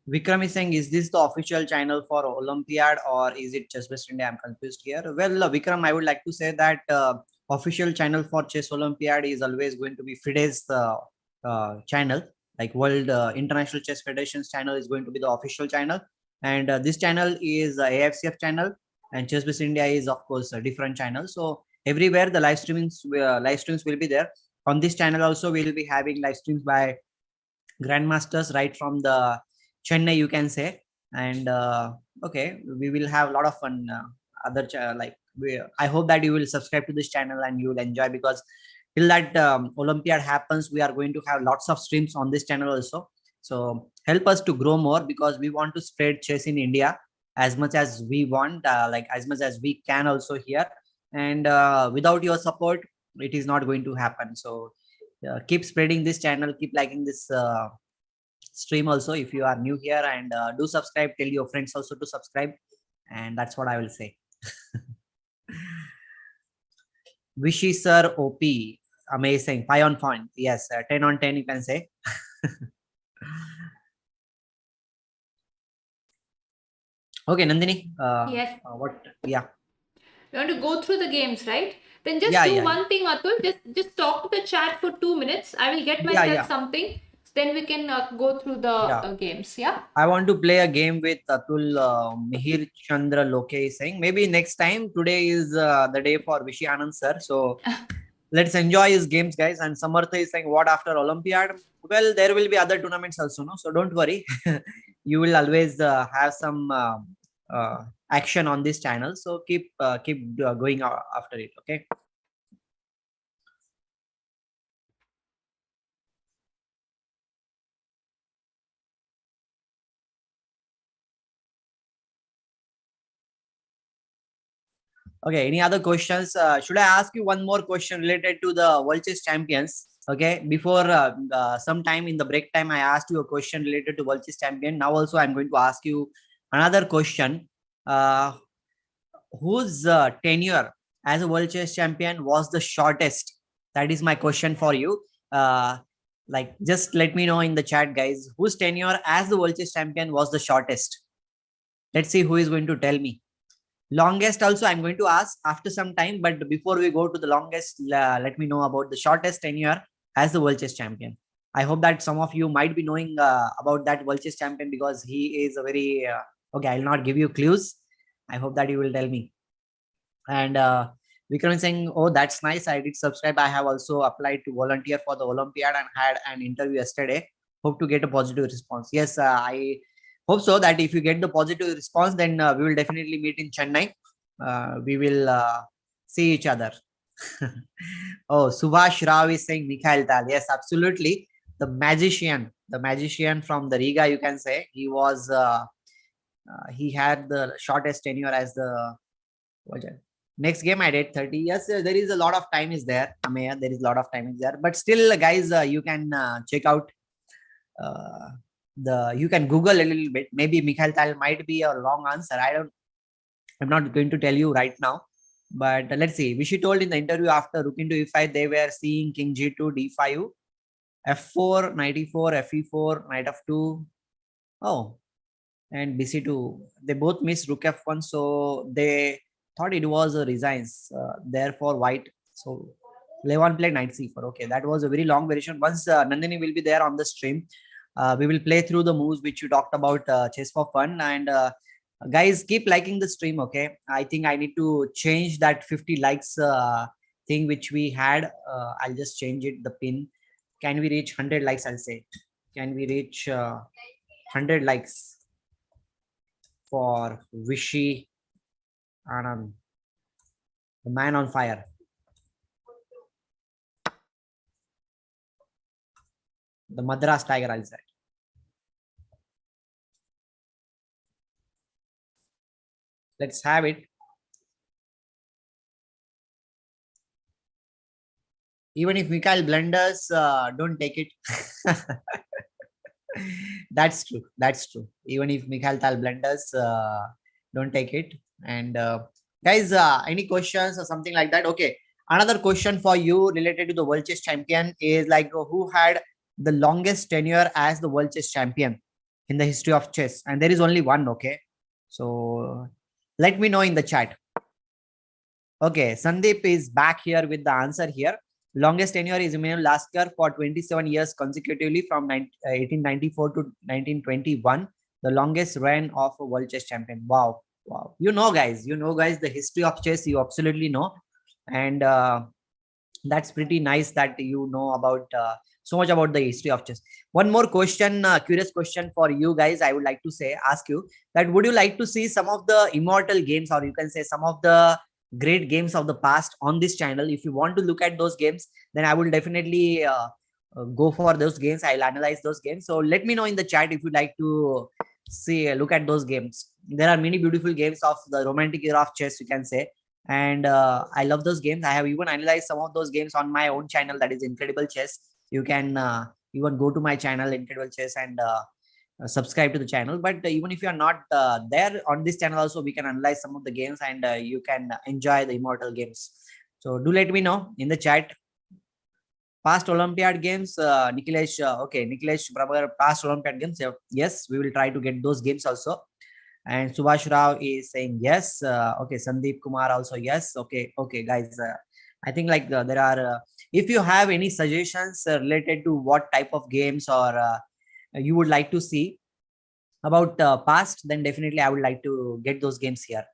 Vikram is saying, is this the official channel for Olympiad or is it Chess West India? I'm confused here. Well, Vikram, I would like to say that official channel for Chess Olympiad is always going to be FIDE's channel. Like World International Chess Federation's channel is going to be the official channel. And this channel is AFCF channel and Chess West India is, of course, a different channel. So everywhere the live streams will be there. On this channel also, we will be having live streams by grandmasters right from the Chennai, you can say. And okay, we will have a lot of fun. I hope that you will subscribe to this channel and you will enjoy, because till that Olympiad happens, we are going to have lots of streams on this channel also. So help us to grow more, because we want to spread chess in India as much as we want, as much as we can also here. and without your support, it is not going to happen. So keep spreading this channel, keep liking this stream also if you are new here, and do subscribe, tell your friends also to subscribe, and that's what I will say. Vishy sir, OP, amazing, 5 on 5, yes, 10 on 10 you can say. Okay, Nandhini,
Yes.
what, yeah.
You want to go through the games, right? Then just
Yeah,
do
yeah,
one thing, Atul. Just talk to the chat for 2 minutes. I will get
yeah,
myself
yeah,
something. Then we can go through the
yeah.
games. Yeah.
I want to play a game with Atul. Mihir Chandra Loke is saying maybe next time. Today is the day for Vishy Anand sir. So let's enjoy his games, guys. And Samartha is saying, what after Olympiad? Well, there will be other tournaments also, no? So don't worry. You will always have some action on this channel. So keep going after it. Okay. Okay, any other questions? Should I ask you one more question related to the World Chess Champions? Okay, before some time in the break time, I asked you a question related to World Chess Champion. Now also, I'm going to ask you another question. Whose tenure as a World Chess Champion was the shortest? That is my question for you. Like, just let me know in the chat, guys. Whose tenure as the World Chess Champion was the shortest? Let's see who is going to tell me. Longest also I'm going to ask after some time, but before we go to the longest, let me know about the shortest tenure as the World Chess Champion. I hope that some of you might be knowing about that World Chess Champion, because he is a very okay, I'll not give you clues. I hope that you will tell me. And Vikram is saying, oh, that's nice, I did subscribe. I have also applied to volunteer for the Olympiad and had an interview yesterday. Hope to get a positive response. Yes, I hope so that if you get the positive response, then we will definitely meet in Chennai. We will see each other. Oh, Subhash Rao is saying Mikhail Tal. Yes, absolutely. The magician from the Riga, you can say. He was, he had the shortest tenure as the next game. I did 30. Yes, there is a lot of time is there. Ameya, there is a lot of time is there. But still, guys, you can check out you can Google a little bit. Maybe Mikhail Tal might be a wrong answer. I'm not going to tell you right now. But let's see. Vishy told in the interview after rook into e5, they were seeing king g2, d5, f4, knight e4, fe4, knight f2. Oh, and bc2. They both missed rook f1, so they thought it was a resigns. Therefore, white. So Levon played knight c4. Okay, that was a very long variation. Once Nandhini will be there on the stream, we will play through the moves which you talked about, chess for fun. And guys, keep liking the stream. Okay, I think I need to change that 50 likes thing which we had. I'll just change it, the pin. Can we reach 100 likes? I'll say, can we reach 100 likes for Vishy Anand, the man on fire? The Madras Tiger, I'll say. Let's have it. Even if Mikhail blunders, don't take it. That's true. That's true. Even if Mikhail Tal blunders, don't take it. And guys, any questions or something like that? Okay. Another question for you related to the World Chess Champion is like, who had the longest tenure as the World Chess Champion in the history of chess? And there is only one. Okay. So let me know in the chat. Okay, Sandeep is back here with the answer here. Longest tenure is Emmanuel Lasker for 27 years consecutively from 1894 to 1921. The longest reign of a World Chess Champion. Wow, wow. You know, guys, the history of chess. You absolutely know, and that's pretty nice that you know about so much about the history of chess. One more question, curious question for you guys. I would like to ask you that would you like to see some of the immortal games, or you can say some of the great games of the past on this channel? If you want to look at those games, then I will definitely go for those games. I'll analyze those games. So let me know in the chat if you'd like to see look at those games. There are many beautiful games of the romantic era of chess, you can say. and I love those games. I have even analyzed some of those games on my own channel, that is Incredible Chess. You can even go to my channel Incredible Chess and subscribe to the channel. But even if you are not there on this channel also, we can analyze some of the games, and you can enjoy the immortal games. So do let me know in the chat. Past Olympiad games, Nikhilesh, okay, Nikhilesh Prabhakar, past Olympiad games, yes, we will try to get those games also. And Subhash Rao is saying yes. Okay, Sandeep Kumar also yes. Okay, guys. I think like there are. If you have any suggestions related to what type of games or you would like to see about past, then definitely I would like to get those games here.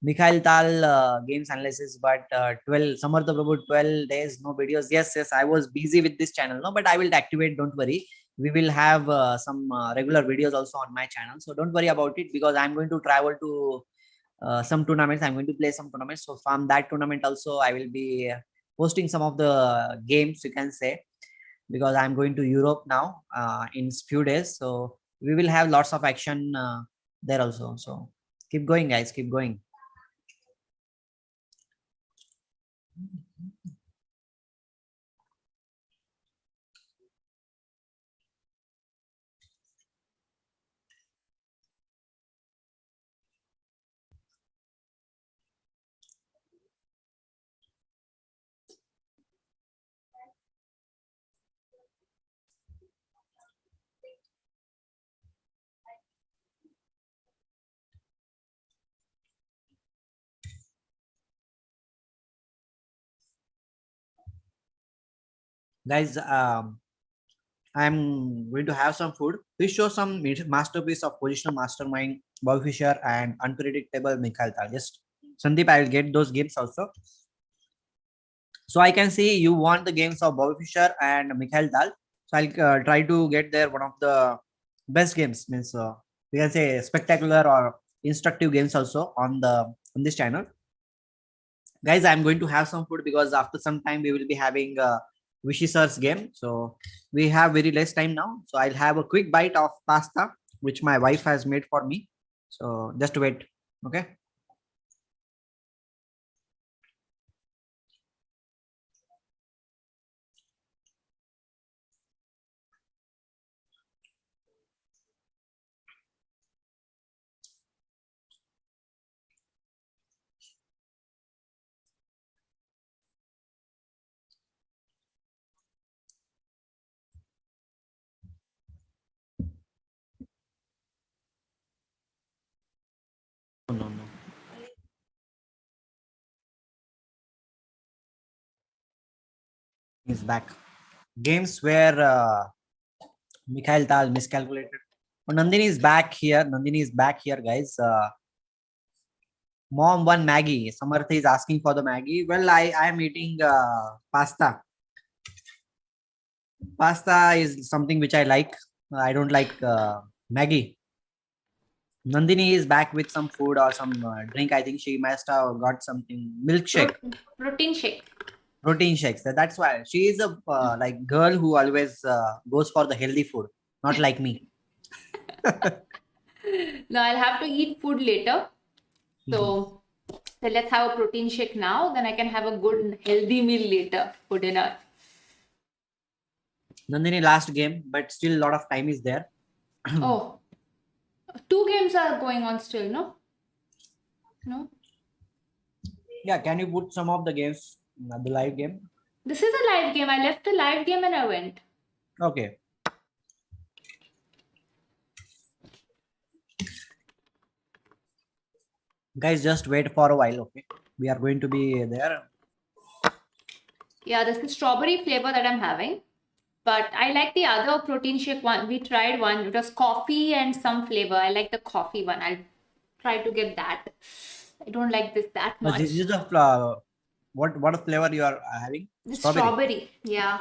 Mikhail Tal games analysis, but 12 Samartha Prabhu 12 days no videos. Yes, I was busy with this channel, no, but I will activate. Don't worry. We will have some regular videos also on my channel, so don't worry about it, because I'm going to travel to some tournaments. I'm going to play some tournaments. So from that tournament also, I will be posting some of the games, you can say, because I'm going to Europe now in few days. So we will have lots of action there also. So keep going, guys. Keep going. Guys, I'm going to have some food. Please show some masterpiece of positional mastermind, Bobby Fischer, and unpredictable Mikhail Tal. Just Sandeep, I will get those games also. So I can see you want the games of Bobby Fischer and Mikhail Tal. So I'll try to get there one of the best games. Means we can say spectacular or instructive games also on this channel. Guys, I'm going to have some food, because after some time we will be having Vishy sir's game. So we have very less time now. So I'll have a quick bite of pasta, which my wife has made for me. So just wait. Okay. No. He's back. Games where Mikhail Tal miscalculated. Oh, Nandhini is back here. Nandhini is back here, guys. Mom won Maggie. Samartha is asking for the Maggie. Well, I am eating pasta. Pasta is something which I like. I don't like Maggie. Nandhini is back with some food or some drink. I think she must have got something milkshake.
Protein shake.
Protein shakes. That's why she is a like girl who always goes for the healthy food, not like me.
No, I'll have to eat food later. So let's have a protein shake now. Then I can have a good healthy meal later for dinner.
Nandhini, last game, but still a lot of time is there.
Oh, 2 games are going on still, no? No?
Yeah, can you put some of the games, the live game?
This is a live game. I left the live game and I went.
Okay. Guys, just wait for a while, okay? We are going to be there.
Yeah, this is strawberry flavor that I'm having. But I like the other protein shake one. We tried one. It was coffee and some flavor. I like the coffee one. I'll try to get that. I don't like this that much.
This is the what flavor you are having?
Strawberry. Yeah.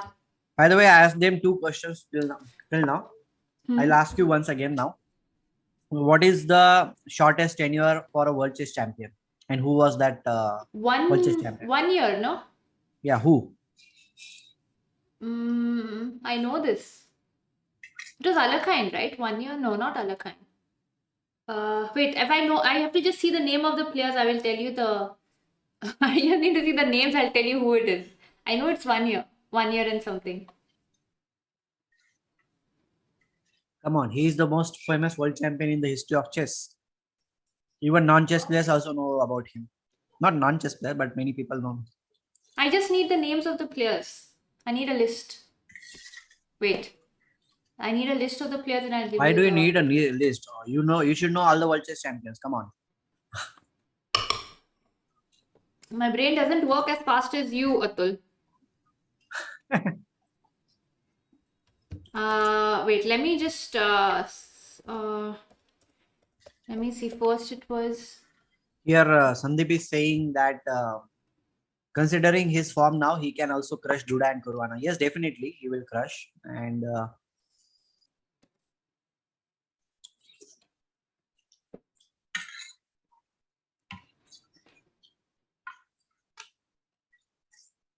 By the way, I asked them 2 questions till now. I'll ask you once again now. What is the shortest tenure for a world chess champion? And who was that world chess champion?
1 year, no?
Yeah, who?
I know this. It was Alakhain, right? 1 year? No, not Alakhain. Wait, if I know, I have to just see the name of the players. I will tell you the. I just need to see the names. I'll tell you who it is. I know it's 1 year and something.
Come on, he is the most famous world champion in the history of chess. Even non-chess players also know about him. Not non-chess player, but many people know.
I just need the names of the players. I need a list. Wait. I need a list of the players and I'll give
Why
you
do you
the...
need a list? You should know all the world chess champions. Come on.
My brain doesn't work as fast as you, Atul. Wait, let me just... let me see. First it was...
Here, Sandeep is saying that considering his form now, he can also crush Duda and Caruana. Yes, definitely, he will crush. And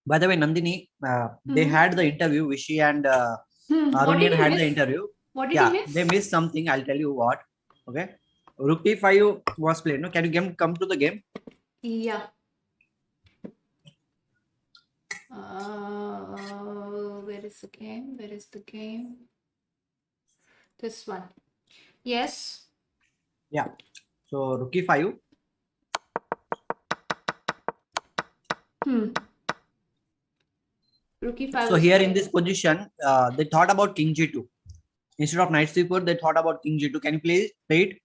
by the way, Nandhini, they had the interview. Vishy and Aronian had the interview.
What did he miss?
They missed something. I'll tell you what. Okay. Rook d5 was played. No, can you come to the game?
Yeah. Where is the game? Where is the game? This one. Yes.
Yeah. So rook e5.
Rook e5.
So here in this position, they thought about king g2. Instead of knight c4, they thought about king g2. Can you play it?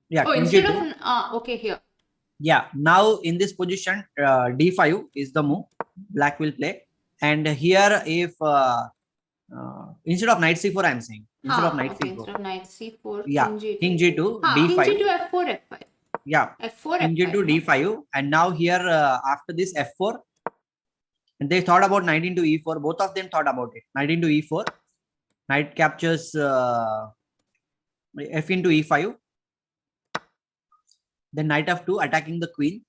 Yeah.
Oh, instead of okay, here.
Yeah. Now in this position, d5 is the move black will play, and here if instead of knight c4, I'm saying instead of knight c4.
Instead of knight c4,
yeah, king g2, d5.
King g2, f4, f5.
Yeah.
f4,
king g2, d5, and now here after this f4, and they thought about knight into e4. Both of them thought about it. Knight into e4, knight captures f into e5. Then knight f2 attacking the queen,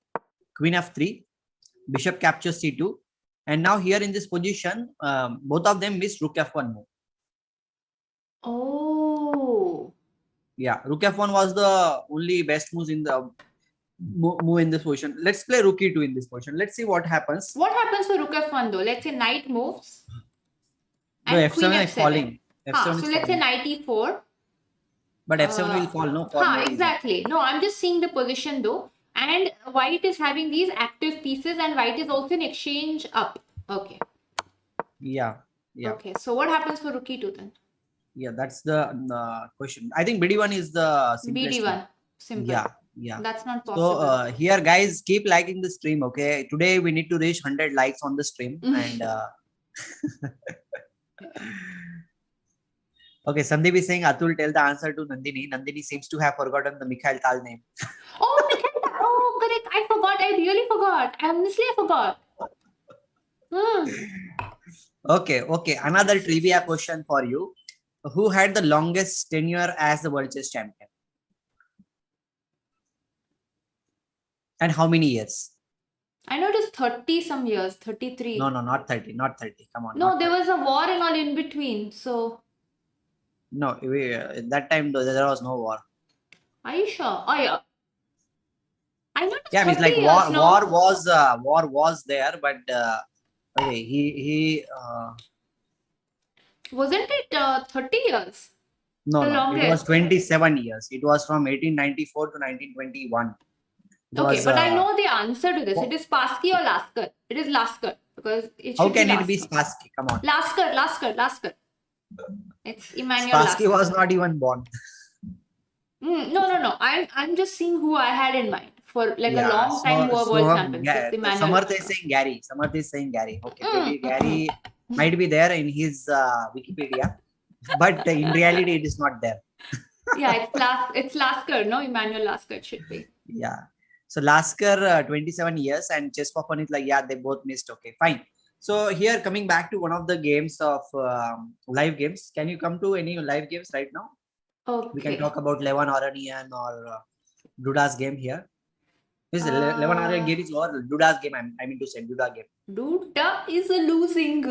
queen f3, bishop captures c2, and now here in this position, both of them missed rook f1 move.
Oh.
Yeah, rook f1 was the only best move in the move in this position. Let's play rook e2 in this position. Let's see what happens.
What happens for rook f1 though? Let's say knight moves.
And no, f7 is falling.
F7 so let's say knight e4.
But f7 will fall, no?
Exactly. No, I'm just seeing the position though. And white is having these active pieces and white is also in exchange up. Okay.
Yeah.
Okay, so what happens for rook e2 then?
Yeah, that's the question. I think BD1 is the simplest.
BD1. Simple.
Yeah.
That's not possible.
So here, guys, keep liking the stream, okay? Today we need to reach 100 likes on the stream. And okay, Sandeep is saying Atul tell the answer to Nandhini. Nandhini seems to have forgotten the Mikhail Tal name.
Oh, Mikhail Tal. Oh, correct. I forgot. I really forgot. Honestly, I forgot.
Okay. Another trivia question for you. Who had the longest tenure as the world chess champion? And how many years?
I know it is 30 some years, 33.
No, not 30. Come on.
No, there was a war and all in between. So.
No, at that time there was no war.
Are you sure? Oh yeah. I know.
Yeah, it's like war was there, but okay, he
wasn't it 30 years?
No, it was 27 years. It was from 1894 to 1921.
Okay, but I know the answer to this. It is Spassky or Lasker. It is Lasker because it should
How can it be Spassky? Come on.
Lasker. It's Emmanuel
Spassky was not even born.
No. I'm just seeing who I had in mind for like a long time who are world champions.
Samarth is saying Gary. Okay, maybe Gary might be there in his Wikipedia, but in reality it is not there.
Yeah, it's Lasker, no? Emmanuel Lasker it should be.
Yeah. So Lasker 27 years and Chess for Fun is like, they both missed. Okay, fine. So here coming back to one of the games of live games. Can you come to any live games right now?
Okay.
We can talk about Levon Aronian or Duda's game here. Is Levon Aronian game is or Duda's game? I mean to say Duda game.
Duda is losing.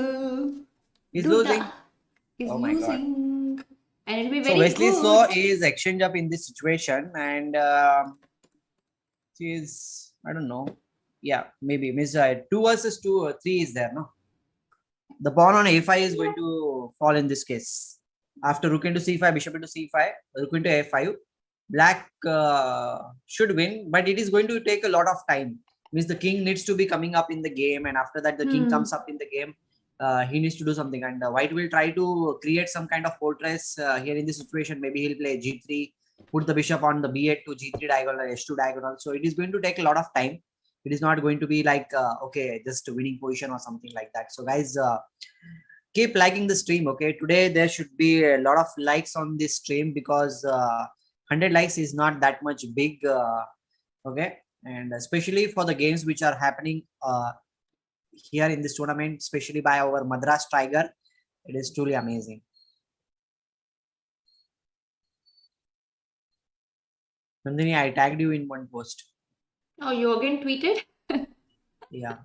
He's losing.
He's
oh my
losing.
God.
And it'll be
So
very
Wesley
good.
So is exchange up in this situation, and she's, I don't know. Yeah, maybe Miss 2 versus 2 or 3 is there, no? The pawn on a5 is going to fall in this case. After rook into c5, bishop into c5, rook into a5. Black should win, but it is going to take a lot of time. Means the king needs to be coming up in the game, and after that the king comes up in the game. He needs to do something, and white will try to create some kind of fortress here in this situation. Maybe he'll play g3, put the bishop on the b8 to g3 diagonal, h2 diagonal. So it is going to take a lot of time. It is not going to be like okay, just a winning position or something like that. So guys, keep liking the stream. Okay, today there should be a lot of likes on this stream because 100 likes is not that much big. Okay, and especially for the games which are happening here in this tournament, especially by our Madras Tiger, it is truly amazing. Nandhini, I tagged you in one post.
Oh, you again tweeted?
Yeah.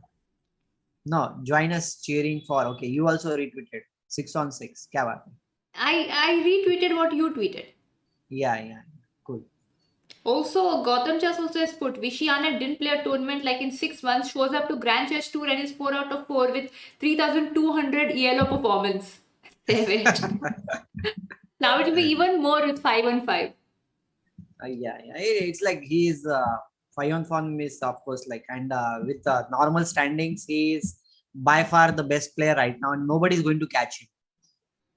No, join us cheering for. Okay, you also retweeted 6 on 6. Kya baat hai?
I retweeted what you tweeted.
Yeah. Cool.
Also, Gautam Chess also has put Vishy Anand didn't play a tournament like in 6 months, shows up to Grand Chess Tour and is 4 out of 4 with 3,200 ELO performance. Save it. Now it will be even more with 5 on 5.
Yeah. It's like he is 5 on 5 is of course like, and with normal standings, he is by far the best player right now, and nobody is going to catch him.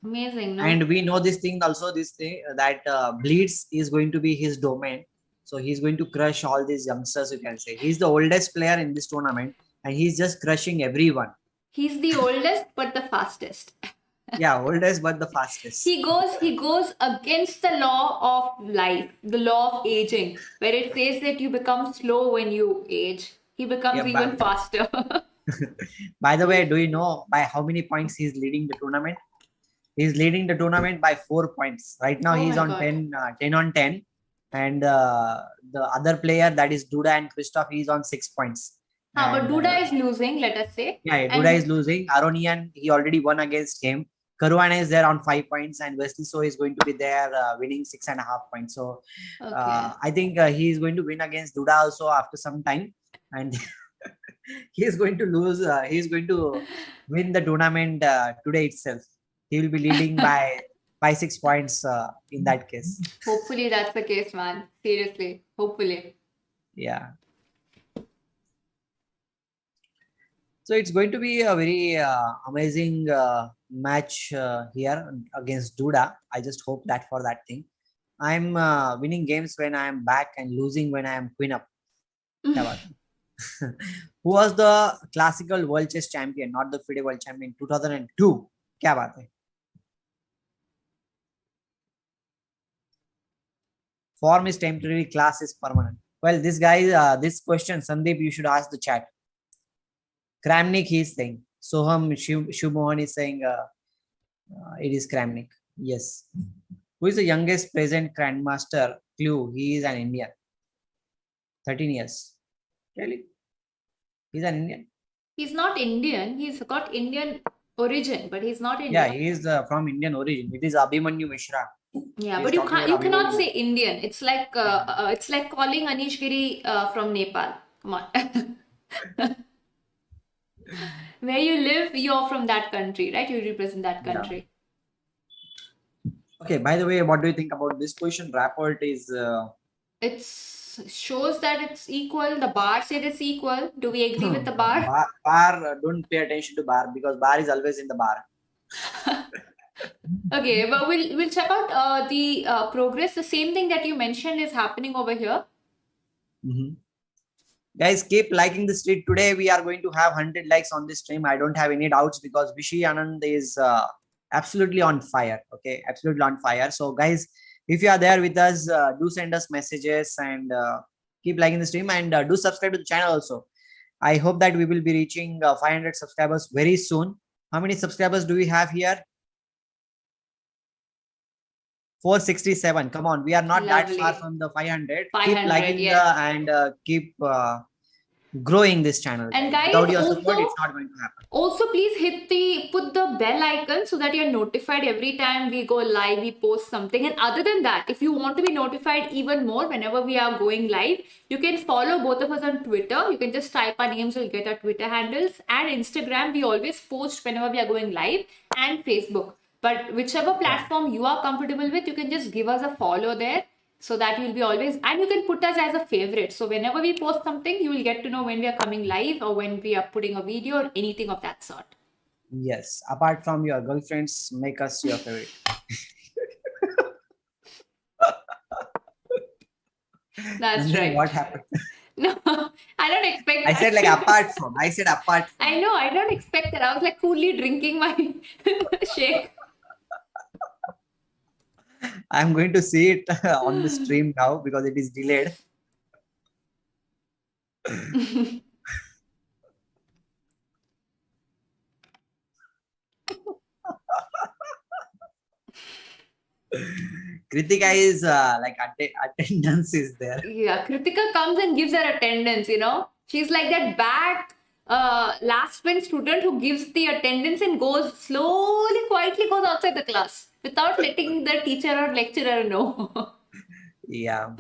Amazing, no?
And we know this thing also, this thing that Bleeds is going to be his domain. So he's going to crush all these youngsters, you can say. He's the oldest player in this tournament, and he's just crushing everyone.
He's the oldest but the fastest.
Yeah, oldest but the fastest.
He goes against the law of life, the law of aging, where it says that you become slow when you age. He becomes even faster.
By the way, do you know by how many points he's leading the tournament? He's leading the tournament by 4 points. Right now, he's on 10 on 10. And the other player, that is Duda and Krzysztof, he's on 6 points.
But Duda is losing, let us say.
Yeah, Duda is losing. Aronian, he already won against him. Caruana is there on 5 points, and Wesley So is going to be there winning 6.5 points. So I think he is going to win against Duda also after some time. And he is going to lose. He is going to win the tournament today itself. He will be leading by 5-6 points in that case.
Hopefully that's the case, man. Seriously. Hopefully.
Yeah. So it's going to be a very amazing match here against Duda. I just hope that for that thing. I'm winning games when I am back and losing when I am queen up. Who was the classical world chess champion, not the FIDE world champion, 2002? Kya baat hai? Form is temporary, class is permanent. Well, this guy, this question, Sandeep, you should ask the chat. Kramnik, he is saying. Soham Shubmohan is saying it is Kramnik. Yes. Who is the youngest present grandmaster? Clue. He is an Indian. 13 years. Really? He's an Indian?
He's not Indian. He's got Indian origin, but he's not Indian.
Yeah, he is from Indian origin. It is Abhimanyu Mishra.
Yeah, but you cannot say Indian. It's like calling Anish Giri from Nepal. Come on. Where you live, you're from that country, right? You represent that country.
Yeah. Okay, by the way, what do you think about this position? Rapport is...
It shows that it's equal. The bar said it's equal. Do we agree with the bar?
Bar, don't pay attention to bar because bar is always in the bar.
Okay, but we'll check out the progress. The same thing that you mentioned is happening over here.
Guys, keep liking the stream. Today we are going to have 100 likes on this stream. I don't have any doubts because Vishy Anand is absolutely on fire. Okay, absolutely on fire. So guys, if you are there with us, do send us messages and keep liking the stream, and do subscribe to the channel also. I hope that we will be reaching 500 subscribers very soon. How many subscribers do we have here? 467. Come on, we are not that far from the 500. Keep liking and keep growing this channel.
And guys,
Without your support,
also-
it's not going to happen.
Also, please put the bell icon so that you're notified every time we go live, we post something. And other than that, if you want to be notified even more whenever we are going live, you can follow both of us on Twitter. You can just type our names, you'll get our Twitter handles. And Instagram, we always post whenever we are going live, and Facebook. But whichever platform you are comfortable with, you can just give us a follow there, so that you'll be always, and you can put us as a favorite. So whenever we post something, you will get to know when we are coming live or when we are putting a video or anything of that sort.
Yes, apart from your girlfriends, make us your favorite.
That's right.
What happened?
No, I don't expect
I
that.
said like apart from. I said apart from.
I know, I don't expect that. I was like coolly drinking my shake.
I'm going to see it on the stream now because it is delayed. Kritika is like attendance is there.
Yeah, Kritika comes and gives her attendance, you know. She's like that bad last bench student who gives the attendance and goes slowly, quietly goes outside the class without letting the teacher or lecturer know.
Yeah.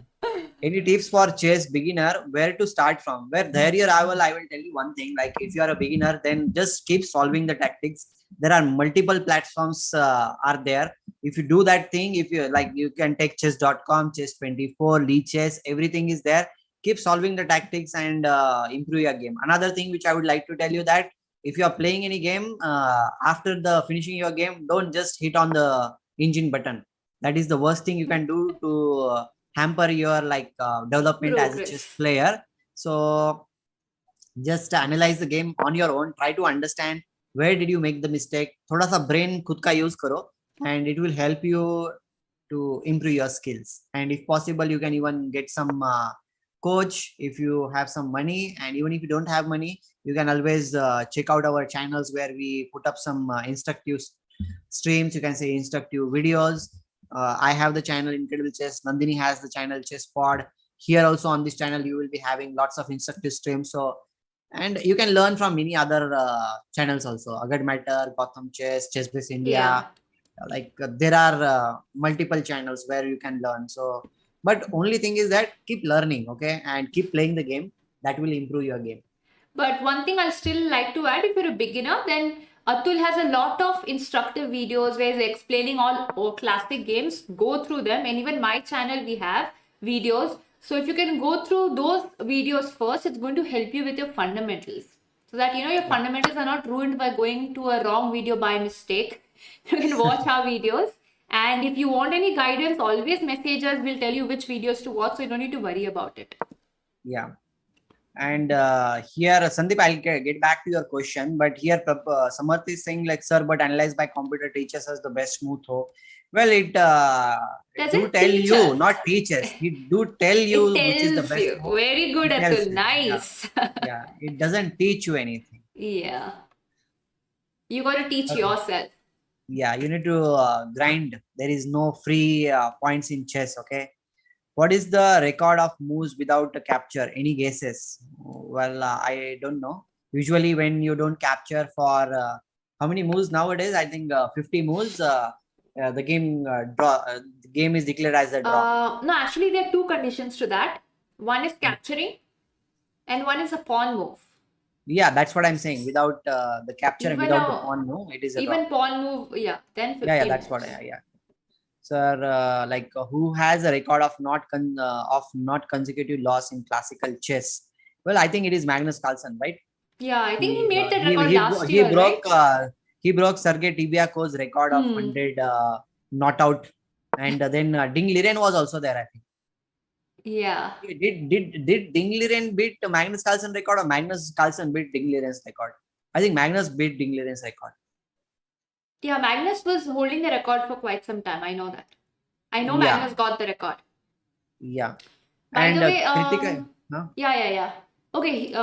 Any tips for chess beginner? Where to start from? Where there I will tell you one thing. Like if you are a beginner, then just keep solving the tactics. There are multiple platforms are there. If you do that thing, if you like, you can take chess.com, chess24, Lee Chess, everything is there. Keep solving the tactics and improve your game. Another thing which I would like to tell you that if you are playing any game, after the finishing your game, don't just hit on the engine button. That is the worst thing you can do to hamper your development as a chess player. So just analyze the game on your own. Try to understand where did you make the mistake. Thoda sa brain khud ka use karo, and it will help you to improve your skills. And if possible, you can even get some coach if you have some money. And even if you don't have money, you can always check out our channels where we put up some instructive streams. You can say instructive videos. I have the channel Incredible Chess. Nandhini has the channel Chess Pod. Here also on this channel, you will be having lots of instructive streams. So, and you can learn from many other channels also. Agad Matter, Gotham Chess, Chess Base India.
Yeah.
Like there are multiple channels where you can learn. So, but only thing is that keep learning, okay, and keep playing the game. That will improve your game.
But one thing I'll still like to add, if you're a beginner, then Atul has a lot of instructive videos where he's explaining all classic games. Go through them. And even my channel, we have videos. So if you can go through those videos first, it's going to help you with your fundamentals. So that, you know, your fundamentals are not ruined by going to a wrong video by mistake. You can watch our videos. And if you want any guidance, always message us. We'll tell you which videos to watch, so you don't need to worry about it.
Yeah. And here, Sandeep, I'll get back to your question. But here, Samarth is saying like, sir, but analyzed by computer teaches us the best move. Well, it do tell you, not teachers. It do tell you which is the best
you.
move.
Very good, Atul. Nice.
Yeah. It doesn't teach you anything.
Yeah. You got to teach yourself.
Yeah, you need to grind. There is no free points in chess, okay? What is the record of moves without a capture? Any guesses? Well, I don't know. Usually when you don't capture for how many moves nowadays? I think 50 moves, the game the game is declared as a draw.
No, actually there are two conditions to that. One is capturing and one is a pawn move.
Yeah, that's what I'm saying. Without the capture and without the pawn move, it is a
even
draw.
Pawn move, yeah, then 50
Yeah, that's what. Yeah. Sir, like who has a record of not consecutive loss in classical chess? Well, I think it is Magnus Carlsen, right?
Yeah, I think he made that record last year.
He broke Sergei Tibiakov's record of 100 not out, and then Ding Liren was also there, I think.
Yeah.
Did Ding Liren beat Magnus Carlsen record, or Magnus Carlsen beat Ding Liren's record? I think Magnus beat Ding Liren's record. Yeah,
Magnus was holding the record for quite some time. I know that. I know Magnus got the record.
Yeah.
By the way, Yeah. Okay.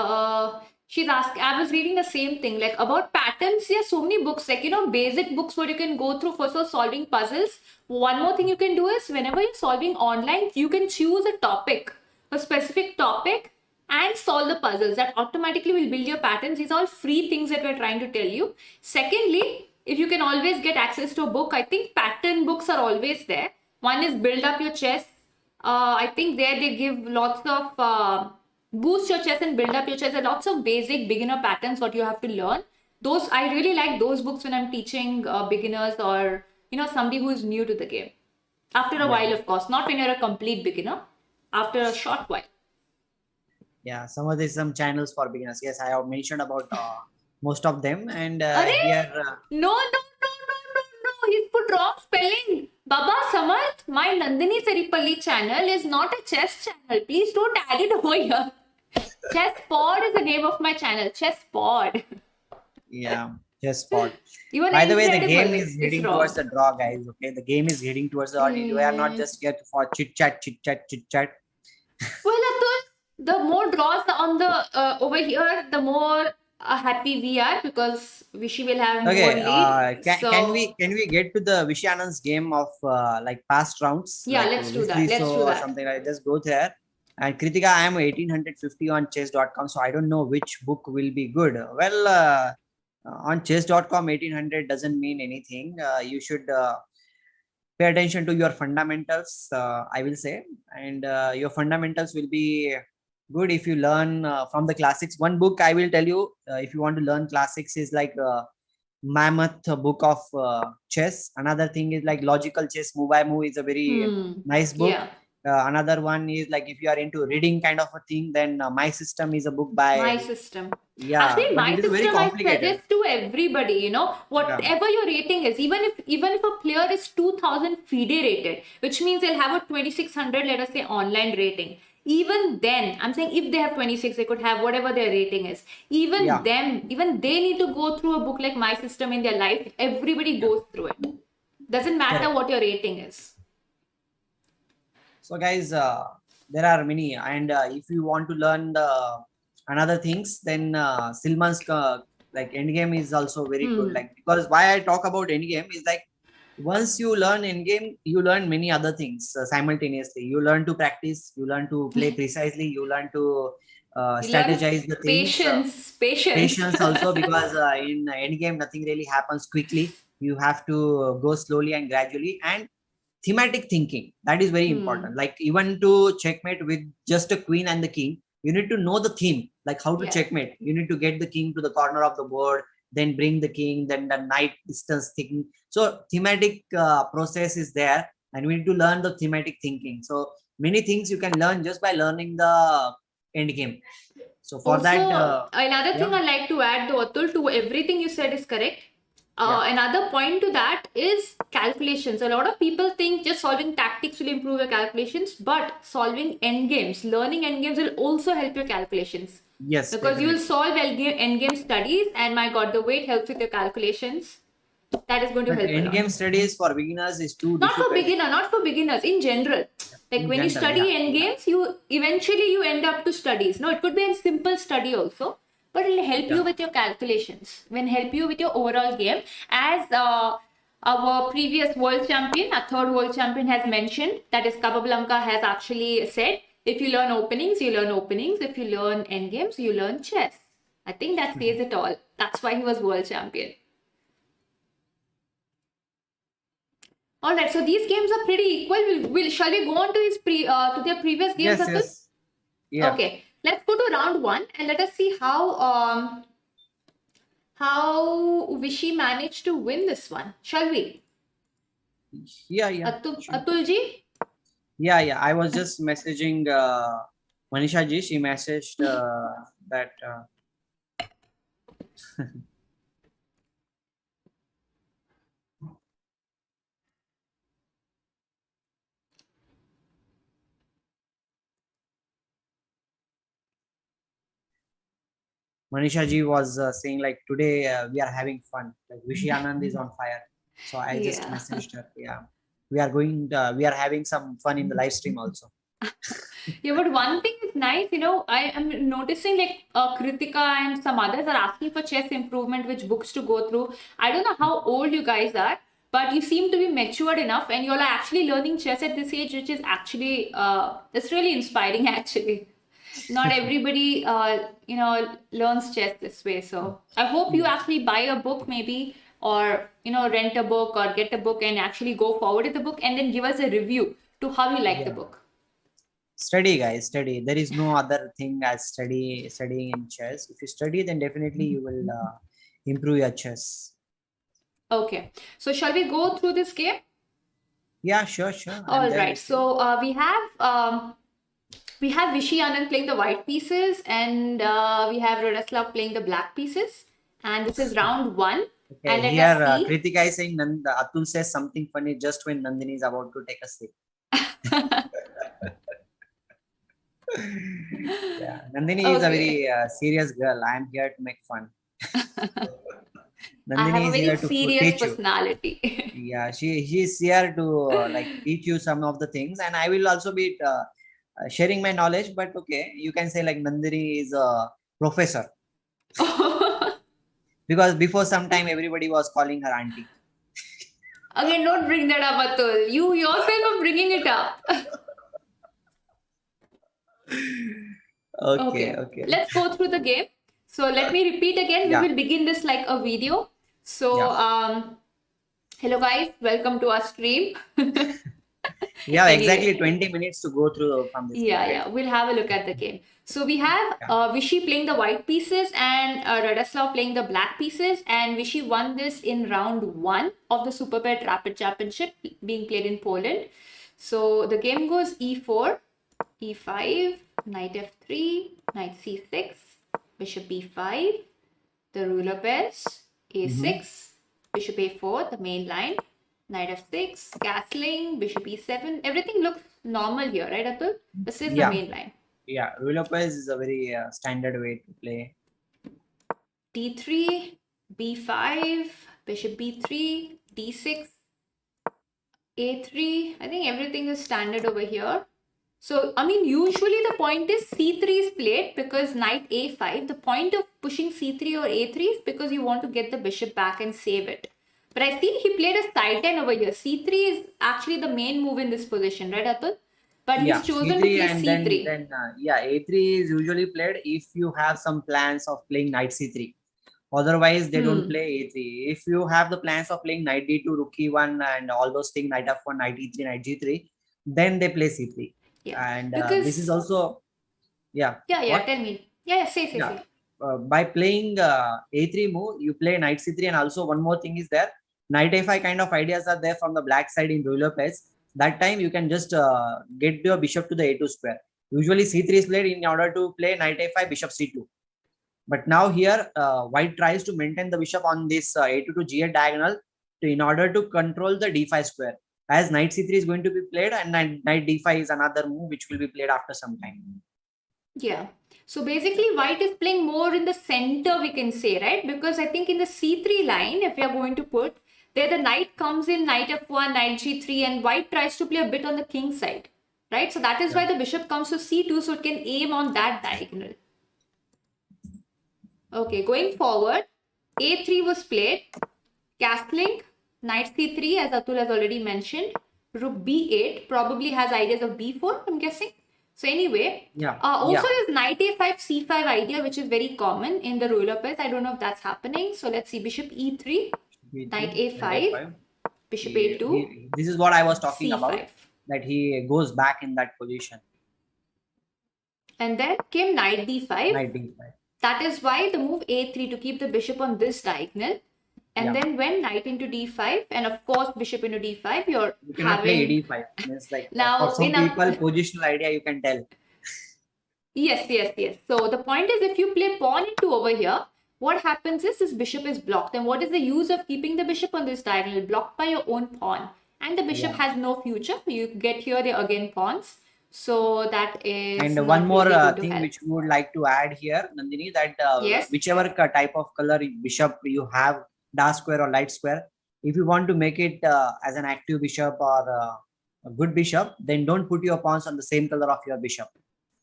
She's asking, I was reading the same thing, like about patterns. There's so many books, like, you know, basic books where you can go through for solving puzzles. One more thing you can do is whenever you're solving online, you can choose a topic, a specific topic, and solve the puzzles. That automatically will build your patterns. These are all free things that we're trying to tell you. Secondly, if you can always get access to a book, I think pattern books are always there. One is Build Up Your Chess. I think there they give lots of boost your chess and build up your chess. There are lots of basic beginner patterns what you have to learn. Those I really like those books when I'm teaching beginners or somebody who is new to the game. After a while, of course, not when you're a complete beginner. After a short while.
Yeah, some channels for beginners. Yes, I have mentioned about most of them, and
here. No. He's put wrong spelling. Baba Samarth, my Nandhini Saripalli channel is not a chess channel. Please don't add it over here. Chess Pod is the name of my channel. Chess Pod.
Yeah, Chess Pod. By the way, the game is heading towards the draw, guys. Okay, the game is heading towards the draw. We are not just here for chit chat.
Well, Atul, the more draws on the over here, the more happy we are because Vishy will have more lead.
Can we get to the Vishy Anand's game of like past rounds?
Yeah, like, let's do that. Let's do that.
Something like just go there. And Kritika, I am 1850 on chess.com, so I don't know which book will be good. Well, on chess.com, 1800 doesn't mean anything. You should pay attention to your fundamentals, I will say, and your fundamentals will be good if you learn from the classics. One book I will tell you, if you want to learn classics, is like Mammoth book of chess. Another thing is like Logical Chess, Move by Move is a very nice book. Yeah. Another one is like if you are into reading kind of a thing, then My System is a book by
My System.
Yeah,
actually, My System I suggest to everybody. Whatever your rating is, even if a player is 2000 FIDE rated, which means they'll have a 2600, let us say, online rating. Even then, I'm saying if they have 26, they could have whatever their rating is. Even they need to go through a book like My System in their life. Everybody goes through it. Doesn't matter what your rating is.
So guys, there are many, and if you want to learn the another things, then Silman's like endgame is also very good. Like, because why I talk about endgame is like once you learn endgame, you learn many other things simultaneously. You learn to practice, you learn to play precisely, you learn to strategize the things. Patience also, because in endgame nothing really happens quickly. You have to go slowly and gradually, and thematic thinking, that is very important. Like even to checkmate with just a queen and the king, you need to know the theme, like how to checkmate. You need to get the king to the corner of the board, then bring the king, then the knight distance thinking. So thematic process is there, and we need to learn the thematic thinking. So many things you can learn just by learning the end game. So for also, that
another thing I like to add though, Atul, to everything you said is correct. Another point to that is calculations. A lot of people think just solving tactics will improve your calculations, but solving endgames, learning endgames will also help your calculations.
Yes.
Because you will solve endgame studies, and my God, the way it helps with your calculations, that is going to help.
Endgame studies for beginners is too
not for beginners in general. Like when you study endgames, you eventually end up to studies. No, it could be a simple study also, but it will help you with your calculations, will help you with your overall game. As our previous world champion, a third world champion has mentioned, that is Capablanca has actually said, if you learn openings, you learn openings. If you learn endgames, you learn chess. I think that says it all. That's why he was world champion. Alright, so these games are pretty equal. Shall we go on to his to their previous games?
Yes. Yeah.
Okay. Let's go to round 1 and let us see how Vishy managed to win this one. Shall we?
Yeah.
Atulji?
Yeah. I was just messaging Manisha ji. She messaged that. Manisha ji was saying like today we are having fun. Like Vishy Anand is on fire. So I just messaged her. Yeah, we are going. We are having some fun in the live stream also.
But one thing is nice. I am noticing like Kritika and some others are asking for chess improvement, which books to go through. I don't know how old you guys are, but you seem to be matured enough, and you all are actually learning chess at this age, which is actually it's really inspiring actually. not everybody, learns chess this way. So I hope you actually buy a book maybe, or, rent a book or get a book and actually go forward with the book and then give us a review to how you like the book.
Study, guys, study. There is no other thing as studying in chess. If you study, then definitely you will improve your chess.
Okay. So shall we go through this game?
Yeah, sure.
All right. So we have Vishy Anand playing the white pieces, and we have Radoslav playing the black pieces. And this is round 1.
Okay,
and
here Kritika is saying Atul says something funny just when Nandhini is about to take a sip. Yeah, Nandhini is a very serious girl. I am here to make fun.
I have a very serious personality.
Yeah, she's here to teach you some of the things, and I will also be sharing my knowledge. But okay, you can say like Nandhini is a professor. Because before some time everybody was calling her auntie.
Again, don't bring that up, Atul. You yourself are bringing it up.
Okay.
Let's go through the game. So let me repeat again. We will begin this like a video. So, hello guys, welcome to our stream.
Yeah, exactly 20 minutes to go through from this.
Yeah, we'll have a look at the game. So we have Vishy playing the white pieces and Radoslav playing the black pieces, and Vishy won this in round 1 of the Superbet Rapid Championship being played in Poland. So the game goes e4, e5, knight f3, knight c6, bishop b5, the ruler pairs, a6, bishop a4, the main line, knight f6, castling, bishop e7. Everything looks normal here, right, Atul? This is the main line.
Yeah, ruler pairs is a very standard way to play.
d3, b5, bishop b3, d6, a3. I think everything is standard over here. So, I mean, usually the point is c3 is played because knight a5. The point of pushing c3 or a3 is because you want to get the bishop back and save it. But I see he played a side 10 over here. c3 is actually the main move in this position, right, Atul? But he's chosen to play c3.
Then a3 is usually played if you have some plans of playing knight c3. Otherwise, they don't play a3. If you have the plans of playing knight d2, rook e1, and all those things, knight f1, knight e3, knight g3, then they play c3. Yeah. And this is also,
tell me. Say.
By playing a3 move, you play knight c3, and also one more thing is there. Knight a5 kind of ideas are there from the black side in ruler pairs. That time you can just get your bishop to the a2 square. Usually c3 is played in order to play knight a5, bishop c2. But now here white tries to maintain the bishop on this a2 to g8 diagonal in order to control the d5 square. As knight c3 is going to be played, and knight d5 is another move which will be played after some time.
Yeah. So basically white is playing more in the center, we can say, right? Because I think in the c3 line, if we are going to put, there the knight comes in, knight f1, knight g3, and white tries to play a bit on the king side, right? So that is why the bishop comes to c2, so it can aim on that diagonal. Okay, going forward, a3 was played, castling, knight c3, as Atul has already mentioned, rook b8, probably has ideas of b4, I'm guessing. So anyway, there's knight a5, c5 idea, which is very common in the ruler pairs. I don't know if that's happening. So let's see, bishop e3, knight a5, bishop a2.
This is what I was talking about, that he goes back in that position.
And then came knight d5. That is why the move a3 to keep the bishop on this diagonal. And then when knight into d5, and of course bishop into d5, you
cannot play d5. It's like
now,
for some people, positional idea you can tell.
Yes. So the point is, if you play pawn into over here, what happens is this bishop is blocked. And what is the use of keeping the bishop on this diagonal? Blocked by your own pawn. And the bishop has no future. You get here, they're again pawns. So that is.
And one more thing which we would like to add here, Nandhini, that whichever type of color bishop you have, dark square or light square, if you want to make it as an active bishop or a good bishop, then don't put your pawns on the same color of your bishop.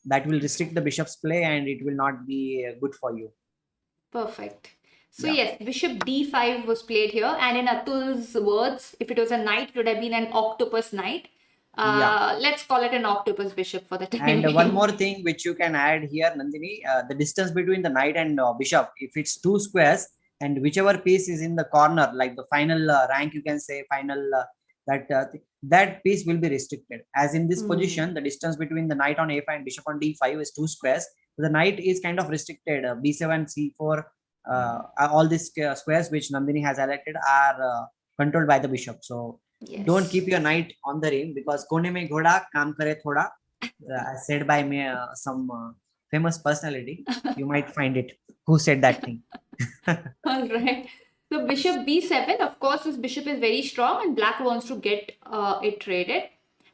That will restrict the bishop's play and it will not be good for you.
Perfect. So yes, bishop d5 was played here, and in Atul's words, if it was a knight, it would have been an octopus knight. Let's call it an octopus bishop for the time
And
being.
one more thing which you can add here, Nandhini, the distance between the knight and bishop, if it's 2 squares, and whichever piece is in the corner, like the final rank, you can say final, that piece will be restricted. As in this position, the distance between the knight on a5 and bishop on d5 is 2 squares. So the knight is kind of restricted. B7, c4, all these squares which Nandhini has highlighted are controlled by the bishop. So
Yes.
don't keep your knight on the ring, because kone mein ghoda kaam kare thoda, said by me, some famous personality. You might find it. Who said that thing?
All right. So bishop b7, of course, this bishop is very strong and black wants to get it traded.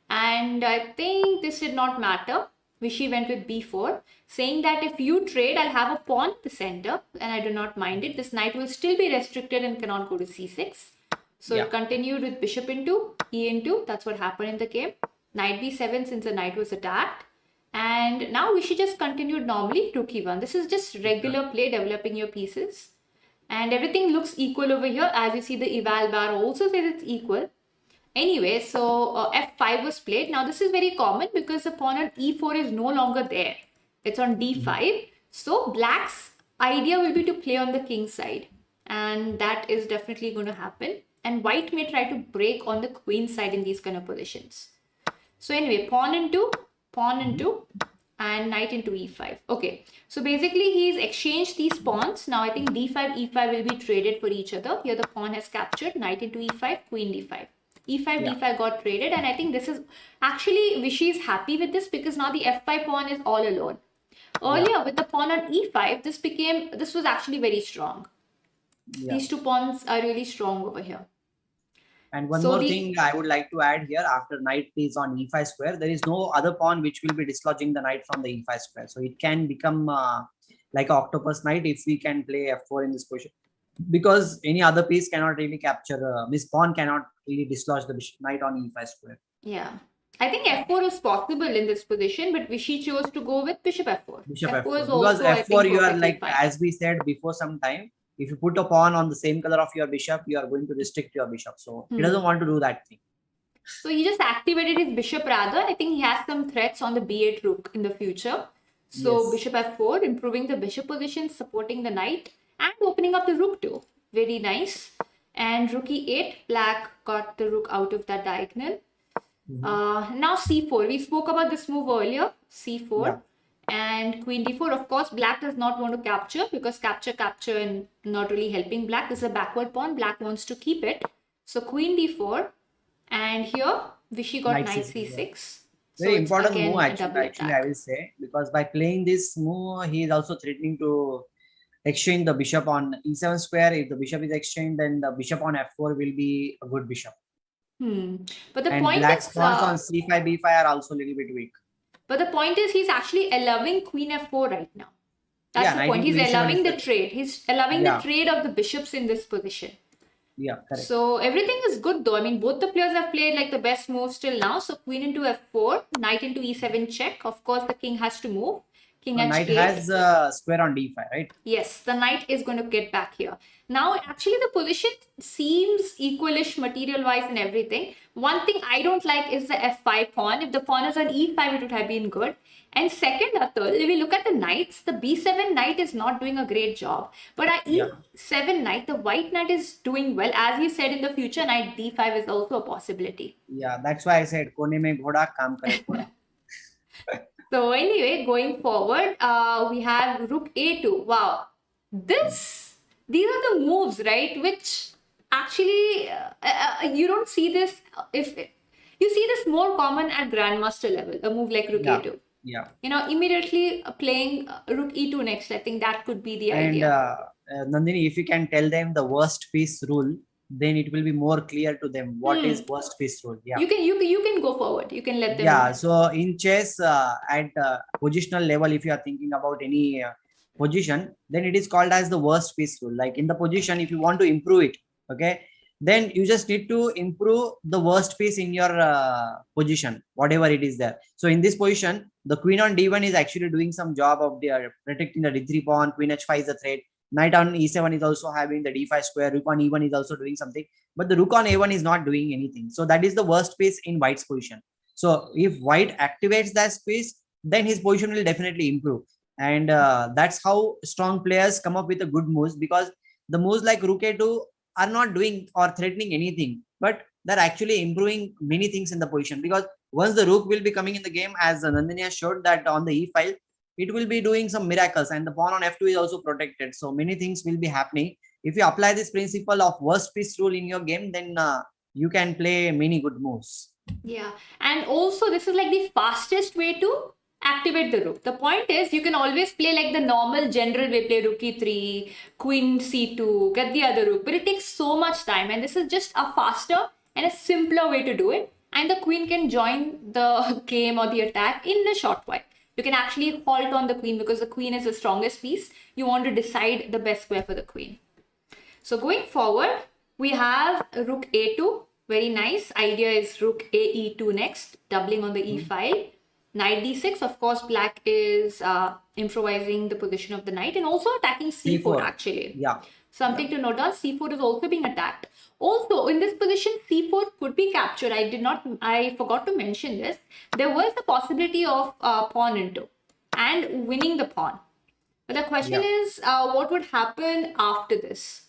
And I think this did not matter. Vishy went with b4, saying that if you trade, I'll have a pawn at the center and I do not mind it. This knight will still be restricted and cannot go to c6. So it continued with bishop into e into. That's what happened in the game. Knight b7 since the knight was attacked. And now Vishy just continued normally, rook e1. This is just regular play, developing your pieces. And everything looks equal over here. As you see, the eval bar also says it's equal. Anyway, so f5 was played. Now this is very common because the pawn on e4 is no longer there. It's on d5. So black's idea will be to play on the king side. And that is definitely going to happen. And white may try to break on the queen side in these kind of positions. So anyway, pawn into, and knight into e5. Okay, so basically he's exchanged these pawns. Now I think d5, e5 will be traded for each other. Here the pawn has captured, knight into e5, queen d5. E5, d5 got traded, and I think this is actually Vishy is happy with this because now the f5 pawn is all alone. Earlier with the pawn on e5, this was actually very strong. These two pawns are really strong over here.
And one more thing I would like to add here, after knight is on e5 square, there is no other pawn which will be dislodging the knight from the e5 square. So it can become like an octopus knight if we can play f4 in this position. Because any other piece cannot really capture, this pawn cannot really dislodge the knight on e5 square.
Yeah. I think f4 is possible in this position, but Vishy chose to go with bishop f4.
Bishop f4. Because f4 you are like, as we said before some time, if you put a pawn on the same color of your bishop, you are going to restrict your bishop. So he doesn't want to do that thing.
So he just activated his bishop rather. I think he has some threats on the b8 rook in the future. So bishop f4, improving the bishop position, supporting the knight, and opening up the rook too. Very nice. And rook e8, black got the rook out of that diagonal. Now c4. We spoke about this move earlier. c4. Yeah. And queen d4, of course, black does not want to capture because capture and not really helping black. This is a backward pawn. Black wants to keep it. So queen d4. And here, Vishy got knight c6.
Very important move actually, I will say. Because by playing this move, he is also threatening to exchange the bishop on e7 square. If the bishop is exchanged, then the bishop on f4 will be a good bishop.
But the
and
point
black's
is...
pawns on c5, b5 are also a little bit weak.
But the point is he's actually allowing queen f4 right now. That's the point. He's allowing the trade. He's allowing the trade of the bishops in this position.
Yeah, correct.
So everything is good though. I mean, both the players have played like the best moves till now. So queen into f4, knight into e7 check. Of course, the king has to move. King
the knight has a square on d5, right?
Yes, the knight is going to get back here. Now, actually, the position seems equalish material-wise and everything. One thing I don't like is the f5 pawn. If the pawn is on e5, it would have been good. And second, Atul, if we look at the knights, the b7 knight is not doing a great job. But our e7 knight, the white knight is doing well. As you said, in the future, knight d5 is also a possibility.
Yeah, that's why I said, kone mein ghoda, kaam kare ghoda.
So anyway, going forward, we have rook a2. Wow. These are the moves, right? Which actually, you don't see this. If you see this more common at grandmaster level, a move like rook a2.
Yeah.
You know, immediately playing rook e2 next. I think that could be the idea.
And Nandhini, if you can tell them the worst piece rule, then it will be more clear to them what is worst piece rule. Yeah.
You can go forward. You can let them.
Yeah. So in chess, at positional level, if you are thinking about any position, then it is called as the worst piece rule. Like in the position, if you want to improve it, okay, then you just need to improve the worst piece in your position, whatever it is there. So in this position, the queen on d1 is actually doing some job of protecting the d3 pawn. Queen h5 is a threat. Knight on e7 is also having the d5 square. Rook on e1 is also doing something, but the rook on a1 is not doing anything. So that is the worst piece in white's position. So if white activates that space, then his position will definitely improve. And that's how strong players come up with a good moves, because the moves like rook a2 are not doing or threatening anything, but they're actually improving many things in the position. Because once the rook will be coming in the game, as Nandhini has showed that on the e file, it will be doing some miracles, and the pawn on f2 is also protected. So many things will be happening. If you apply this principle of worst piece rule in your game, then you can play many good moves.
Yeah, and also this is like the fastest way to activate the rook. The point is you can always play like the normal general way, play rook e3, queen c2, get the other rook, but it takes so much time, and this is just a faster and a simpler way to do it, and the queen can join the game or the attack in a short while. You can actually halt on the queen because the queen is the strongest piece. You want to decide the best square for the queen. So going forward, we have rook a2. Very nice. Idea is rook a e2 next, doubling on the e file. Knight d6. Of course, black is improvising the position of the knight and also attacking c4 actually.
Yeah.
Something to note down, c4 is also being attacked. Also, in this position, c4 could be captured. I forgot to mention this. There was a possibility of pawn into and winning the pawn. But the question is, what would happen after this?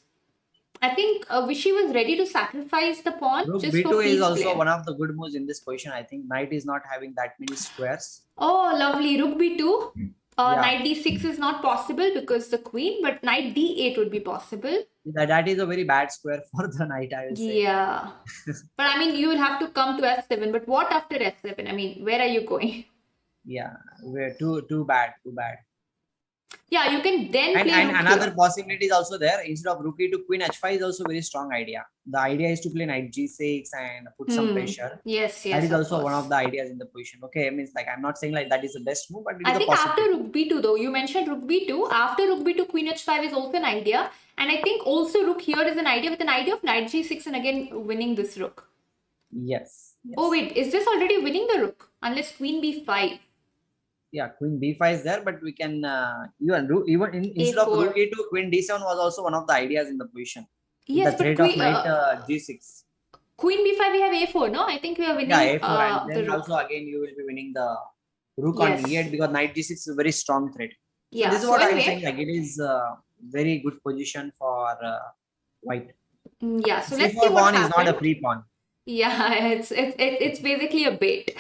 I think Vishy was ready to sacrifice the pawn.
Rook
just
b2
for
is also
play.
one of the good moves in this position. I think knight is not having that many squares.
Oh, lovely. Rook b2. Knight d6 is not possible because the queen, but knight d8 would be possible.
That is a very bad square for the knight, I will say.
Yeah. But I mean, you will have to come to f7. But what after f7? I mean, where are you going?
Yeah, we're too bad.
Yeah, you can then play
and
rook
another
here.
possibility is also there. Instead of rook e2 queen h5 is also a very strong idea. The idea is to play knight g6 and put some pressure.
Yes.
That is also one of the ideas in the position. Okay, I mean, like, I'm not saying like that is the best move, but it is
I think
a possibility.
after rook b2 though, you mentioned rook b2. After rook b2, queen h5 is also an idea. And I think also rook here is an idea with an idea of knight g6 and again winning this rook.
Yes.
Oh wait, is this already winning the rook? Unless queen b5.
Yeah, queen b5 is there, but we can instead of rook e2, queen d7 was also one of the ideas in the position.
Yes,
the threat of knight g6.
Queen b5 we have a4, no? I think we are winning.
Yeah, a4, and then also again you will be winning the rook on e8 because knight g6 is a very strong threat.
Yeah,
so this is what I'm saying. Like, it is a very good position for white.
Yeah, so let's see
c4
what
pawn is not a free pawn.
Yeah, it's basically a bait.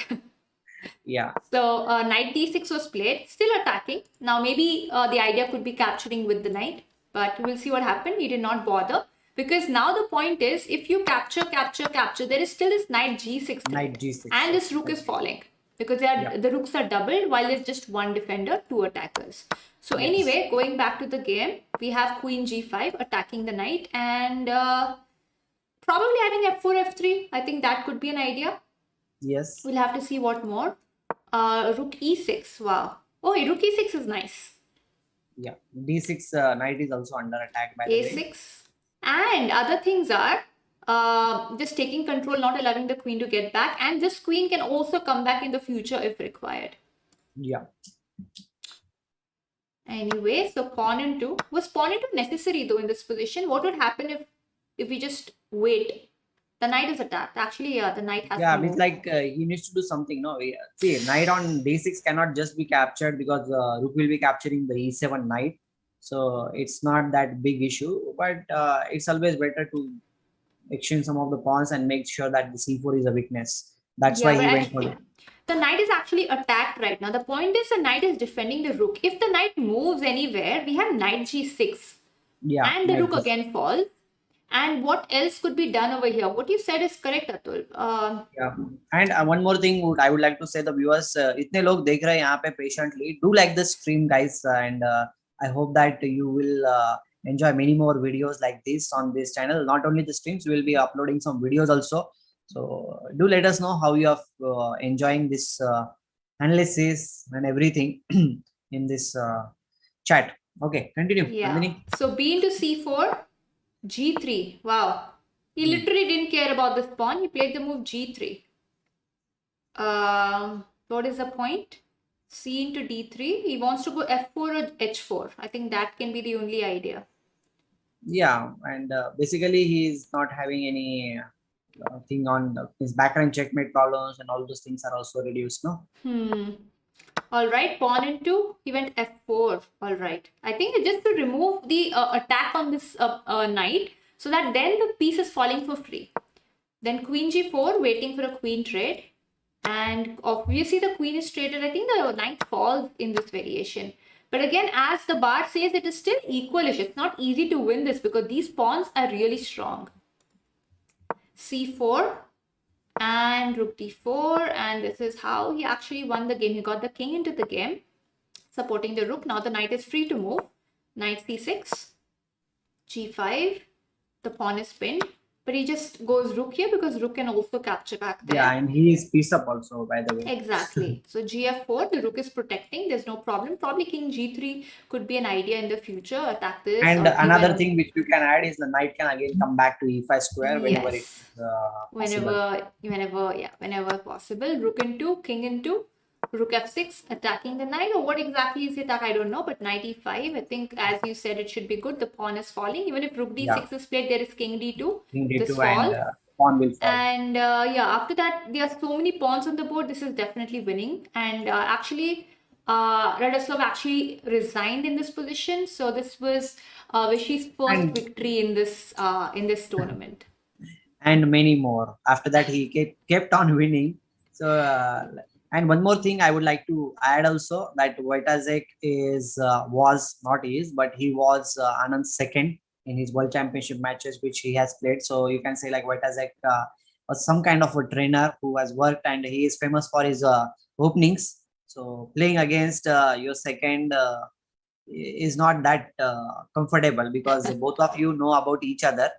Yeah.
So knight d6 was played, still attacking. Now maybe the idea could be capturing with the knight, but we'll see what happened. He did not bother because now the point is, if you capture, there is still this knight g6.
Knight g6.
And this rook is falling because the rooks are doubled while there's just one defender, two attackers. So anyway, going back to the game, we have queen g5 attacking the knight and probably having f4, f3. I think that could be an idea.
Yes.
We'll have to see what more. Rook e6. Wow. Oh, rook e6 is nice.
Yeah. d6 knight is also under attack by the way.
a6. And other things are just taking control, not allowing the queen to get back. And this queen can also come back in the future if required.
Yeah.
Anyway, so pawn into. Was pawn into necessary though in this position? What would happen if we just wait? The knight is attacked. Actually, yeah, the knight has to move.
It's like he needs to do something. No, see, knight on d6 cannot just be captured because rook will be capturing the e7 knight. So it's not that big issue, but it's always better to exchange some of the pawns and make sure that the c4 is a weakness. That's why he went for it.
The knight is actually attacked right now. The point is the knight is defending the rook. If the knight moves anywhere, we have knight g6.
Yeah.
And the rook again falls. And what else could be done over here? What you said is correct, Atul.
Yeah. And one more thing I would like to say, the viewers, itne log dekh rahe yahan pe patiently. Do like the stream, guys, and I hope that you will enjoy many more videos like this on this channel. Not only the streams, we will be uploading some videos also. So do let us know how you are enjoying this analysis and everything in this chat. Okay, continue.
Yeah.
Nandhini?
So b into c4. G3. Wow. He literally didn't care about this pawn. He played the move G3. What is the point? C into D3. He wants to go F4 or H4. I think that can be the only idea.
Yeah. And basically he is not having any thing on his background checkmate problems and all those things are also reduced, no?
All right, pawn into, he went f4. All right. I think it's just to remove the attack on this knight so that then the piece is falling for free. Then queen g4, waiting for a queen trade. And obviously the queen is traded. I think the knight falls in this variation. But again, as the bar says, it is still equalish. It's not easy to win this because these pawns are really strong. c4 and rook d4, and this is how he actually won the game. He got the king into the game, supporting the rook. Now the knight is free to move. Knight c6, g5, the pawn is pinned, but he just goes rook here because rook can also capture back there.
Yeah, and he is piece up also, by the way.
Exactly. So gf4, the rook is protecting. There's no problem. Probably king g3 could be an idea in the future. Attack this.
And another thing which you can add is the knight can again come back to e5 square whenever
Yes.
it's
Whenever possible. Rook into, king into, rook f6, attacking the knight. Or what exactly is the attack? I don't know. But knight e5, I think as you said, it should be good. The pawn is falling. Even if rook d6 is played, there is king d2.
King d2
this fall.
and pawn will fall.
And after that, there are so many pawns on the board. This is definitely winning. And actually, Radoslav actually resigned in this position. So this was Vishy's first victory in this tournament.
And many more. After that, he kept on winning. So, and one more thing I would like to add also that Wojtaszek but he was Anand's second in his World Championship matches which he has played. So you can say like Wojtaszek was some kind of a trainer who has worked, and he is famous for his openings. So playing against your second is not that comfortable because both of you know about each other.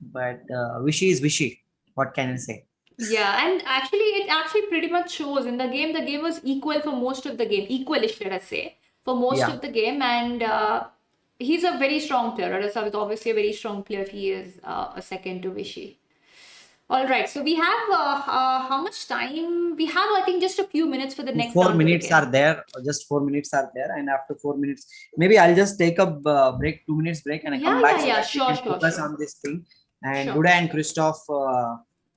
But Vishy is Vishy. What can I say?
Yeah, and actually, it pretty much shows in the game. The game was equal for most of the game, equalish, let us say, for most of the game. And he's a very strong player. Radoslav is obviously a very strong player. He is a second to Vishy. All right, so we have how much time? We have, I think, just a few minutes for the next
4 minutes are there. Just 4 minutes are there, and after 4 minutes, maybe I'll just take a break, 2 minutes break, and I come back.
Sure.
Focus on this thing. And Duda and Krzysztof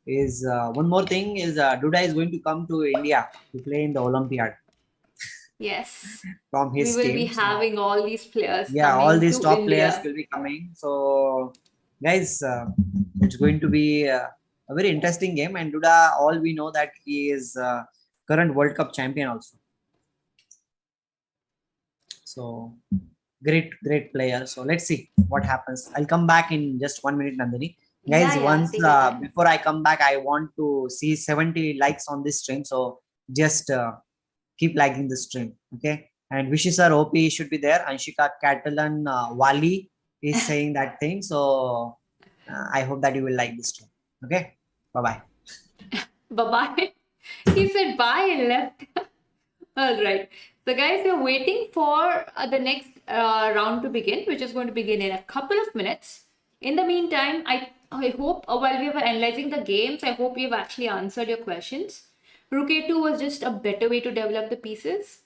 is one more thing is Duda is going to come to India to play in the Olympiad.
Yes.
From his
team. We will be having all these players. Yeah,
all these top players will be coming. So, guys, it's going to be a very interesting game. And Duda, all we know that he is current World Cup champion also. So, great player. So, let's see what happens. I'll come back in just 1 minute, Nandhini. Guys, before I come back, I want to see 70 likes on this stream. So, just keep liking the stream. Okay. And Vishy sir, OP should be there. Anshika Catalan Wali is saying that thing. So, I hope that you will like this stream. Okay. Bye-bye.
Bye-bye. He said bye and left. All right. So guys, we're waiting for the next round to begin, which is going to begin in a couple of minutes. In the meantime, I hope while we were analyzing the games, I hope we've actually answered your questions. Rook A2 was just a better way to develop the pieces.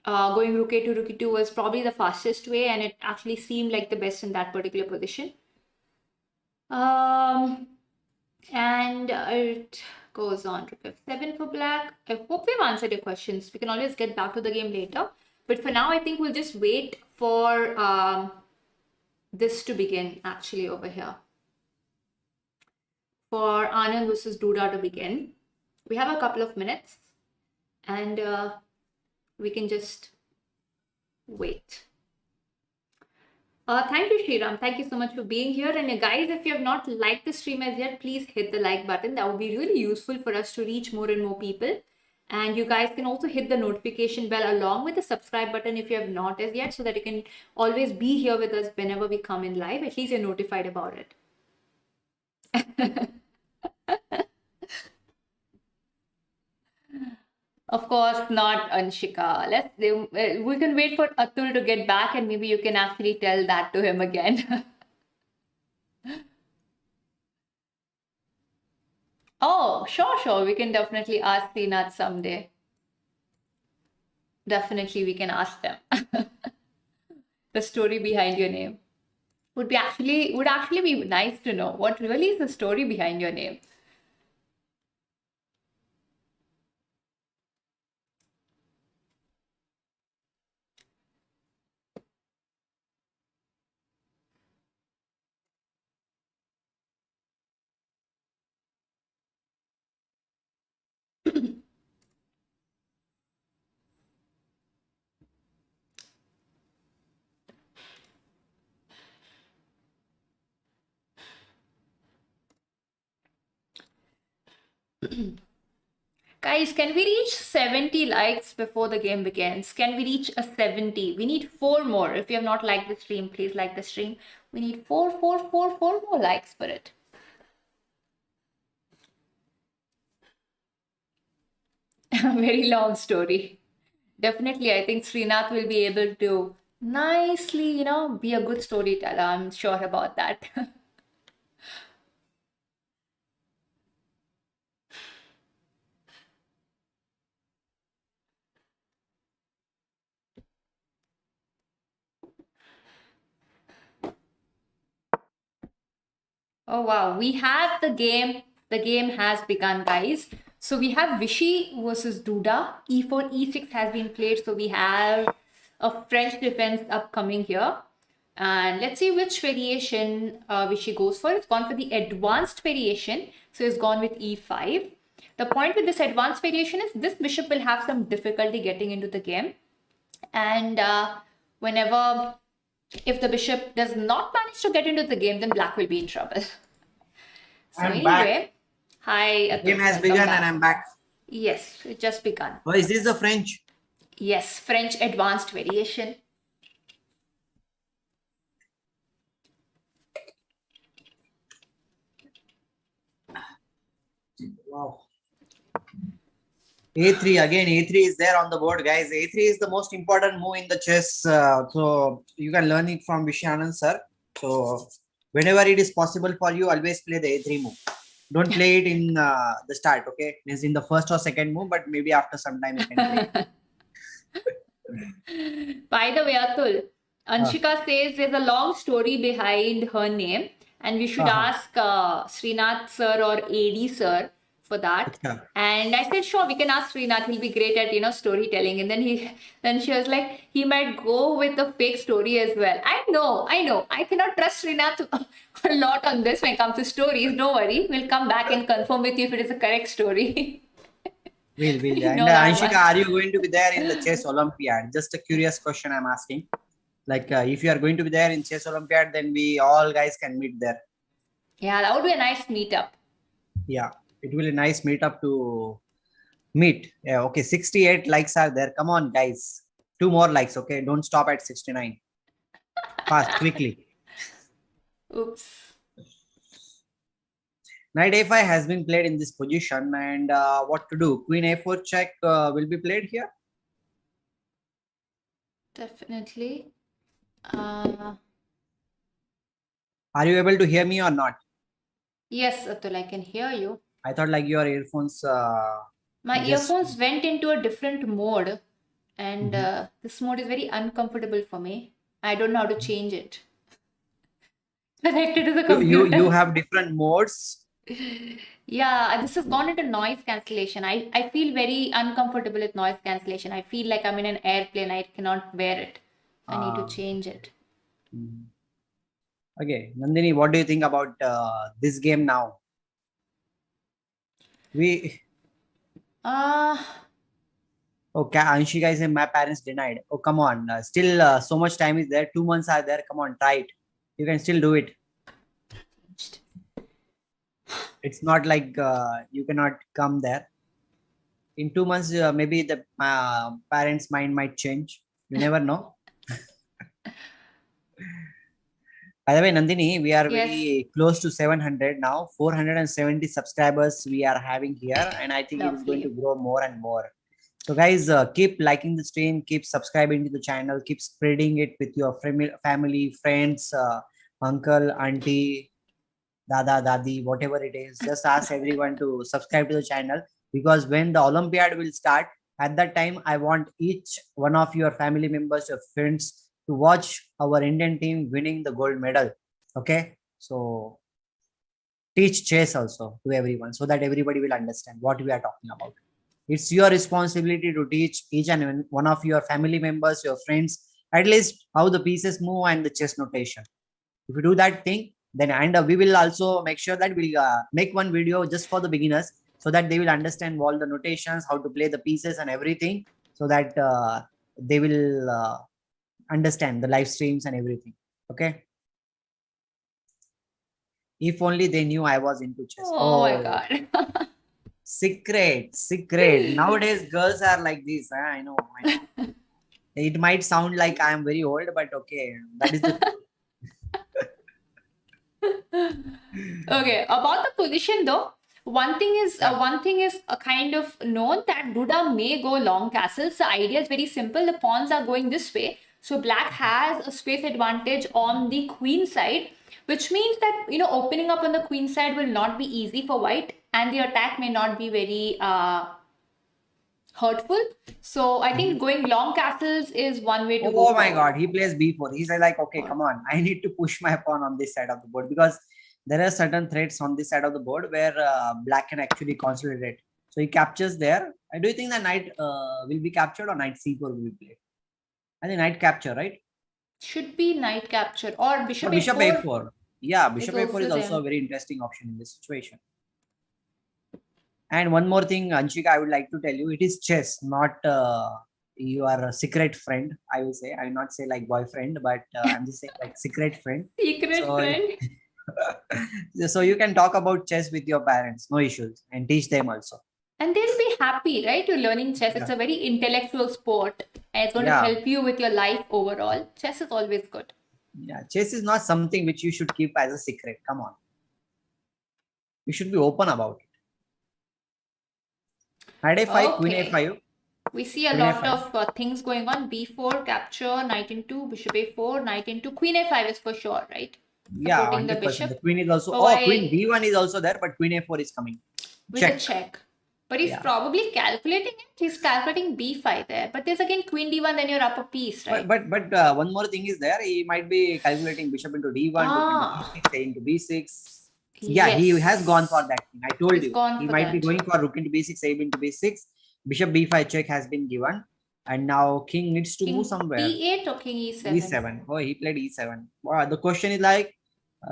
Going Rook A2, Rook E2 was probably the fastest way, and it actually seemed like the best in that particular position. And it goes on Rook F7 for black. I hope we've answered your questions. We can always get back to the game later. But for now, I think we'll just wait for this to begin actually over here. For Anand versus Duda to begin. We have a couple of minutes and we can just wait. Thank you, Shriram. Thank you so much for being here. And guys, if you have not liked the stream as yet, please hit the like button. That would be really useful for us to reach more and more people. And you guys can also hit the notification bell along with the subscribe button if you have not as yet, so that you can always be here with us whenever we come in live. At least you're notified about it. Of course not, Anshika. We can wait for Atul to get back and maybe you can actually tell that to him again. Oh, sure. We can definitely ask Srinath someday. Definitely we can ask them. The story behind your name. would actually be nice to know what really is the story behind your name. Guys, can we reach 70 likes before the game begins? Can we reach a 70? We need 4 more. If you have not liked the stream, please like the stream. We need 4 more likes for it. Very long story. Definitely, I think Srinath will be able to nicely, be a good storyteller. I'm sure about that. Oh wow, we have the game. The game has begun, guys. So we have Vishy versus Duda. E4, E6 has been played. So we have a French defense upcoming here. And let's see which variation Vishy goes for. It's gone for the advanced variation. So it's gone with E5. The point with this advanced variation is this bishop will have some difficulty getting into the game. And if the bishop does not manage to get into the game, then black will be in trouble. So
I'm
anyway,
back.
hi Atul.
Game has begun and I'm back.
Yes, it just begun.
Oh, is this the French?
Yes, French advanced variation.
Wow. A3 again. A3 is there on the board, guys. A3 is the most important move in the chess. So you can learn it from Vishy Anand, sir. So whenever it is possible for you, always play the A3 move. Don't play it in the start, okay? It's in the first or second move, but maybe after some time you can play it.
By the way, Atul, Anshika says there's a long story behind her name, and we should ask Srinath sir or AD sir for that. And I said, sure, we can ask Srinath. He'll be great at storytelling. And then she was like, he might go with a fake story as well. I know. I cannot trust Srinath a lot on this when it comes to stories. Don't worry, we'll come back and confirm with you if it is a correct story.
Will. And Anshika, are you going to be there in the chess Olympiad? Just a curious question I'm asking. Like, if you are going to be there in chess Olympiad, then we all guys can meet there.
Yeah, that would be a nice meetup.
Yeah, it will be a nice meetup to meet. Yeah, okay, 68 likes are there. Come on, guys. 2 more likes, okay? Don't stop at 69. Fast, quickly.
Oops.
Knight a5 has been played in this position, and what to do? Queen a4 check will be played here.
Definitely.
Are you able to hear me or not?
Yes, Atul, I can hear you.
I thought like your earphones.
My earphones went into a different mode, and this mode is very uncomfortable for me. I don't know how to change it. Connected to the computer.
You have different modes.
Yeah, this has gone into noise cancellation. I feel very uncomfortable with noise cancellation. I feel like I'm in an airplane. I cannot bear it. I need to change it.
Okay, Nandhini, what do you think about this game now? Okay, Anshika is saying my parents denied. Oh, come on. Still so much time is there. 2 months are there. Come on, try it. You can still do it. It's not like you cannot come there. In 2 months, maybe the parents' mind might change. You never know. By the way, Nandhini, we are very close to 700 now. 470 subscribers we are having here. And I think it's going to grow more and more. So guys, keep liking the stream, keep subscribing to the channel, keep spreading it with your family, friends, uncle, auntie, dada, dadi, whatever it is. Just ask everyone to subscribe to the channel, because when the Olympiad will start, at that time, I want each one of your family members, your friends to watch our Indian team winning the gold medal. Okay, so teach chess also to everyone so that everybody will understand what we are talking about. It's your responsibility to teach each and one of your family members, your friends, at least how the pieces move and the chess notation. If you do that thing, then we will also make sure that we'll make one video just for the beginners so that they will understand all the notations, how to play the pieces and everything, so that they will understand the live streams and everything. Okay. If only they knew I was into chess.
Oh my God.
Secret. Nowadays, girls are like this. I know. It might sound like I am very old, but okay, that is the
Okay, about the position though, one thing is a kind of known that Duda may go long castles. The idea is very simple. The pawns are going this way, so black has a space advantage on the queen side, which means that opening up on the queen side will not be easy for white, and the attack may not be very hurtful. So I think going long castles is one way to go.
Oh my God, he plays b4. He's like, okay, come on, I need to push my pawn on this side of the board because there are certain threats on this side of the board where black can actually consolidate. So he captures there. Do you think the knight will be captured or knight c4 will be played? I think knight capture, right?
Should be knight capture or bishop
a4. Yeah, bishop a4 is also a very interesting option in this situation. And one more thing, Anshika, I would like to tell you, it is chess, not your secret friend. I will say, I will not say like boyfriend, but I'm just saying like secret friend.
Friend.
So you can talk about chess with your parents, no issues, and teach them also.
And they'll be happy, right? You're learning chess. Yeah. It's a very intellectual sport, and it's going to help you with your life overall. Chess is always good.
Yeah, chess is not something which you should keep as a secret. Come on. You should be open about it. Knight a5, queen a5.
We see a lot of things going on. b4, capture, knight into, bishop a4, knight into, queen a5 is for sure, right?
Yeah, 100%. The bishop. The queen is also, queen d1 is also there, but queen a4 is coming.
With a check. But he's probably calculating it. He's calculating b5 there. But there's again queen d1, then you're up a piece, right?
But one more thing is there. He might be calculating bishop into d1, into b6. Yeah, yes. He has gone for that thing. I told you. He might be going for rook into b6, a into b6. Bishop b5 check has been given. And now king needs to move somewhere.
e8 or king e7?
e7. Oh, he played e7. Wow, the question is like,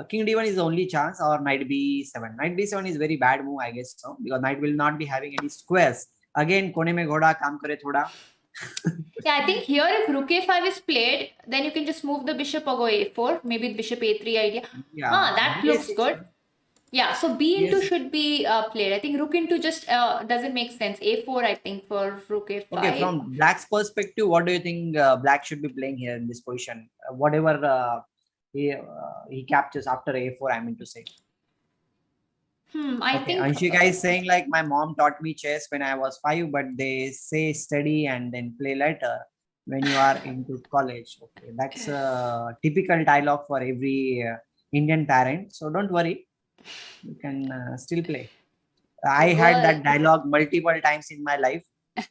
king d1 is the only chance or knight b7. Knight b7 is very bad move, I guess so. Because knight will not be having any squares. Again, kone mein ghoda, kaam kare thoda.
Yeah, I think here if rook a5 is played, then you can just move the bishop or go a4. Maybe bishop a3 idea. Yeah, that looks good. Yeah, so b into should be played. I think rook into just doesn't make sense. a4, I think, for rook a5.
Okay, from black's perspective, what do you think black should be playing here in this position? Whatever he captures after a4, I mean to say.
I think
Anshika is saying like my mom taught me chess when I was 5, but they say study and then play later when you are into college. Okay, that's a typical dialogue for every Indian parent. So don't worry. You can still play. I had that dialogue multiple times in my life,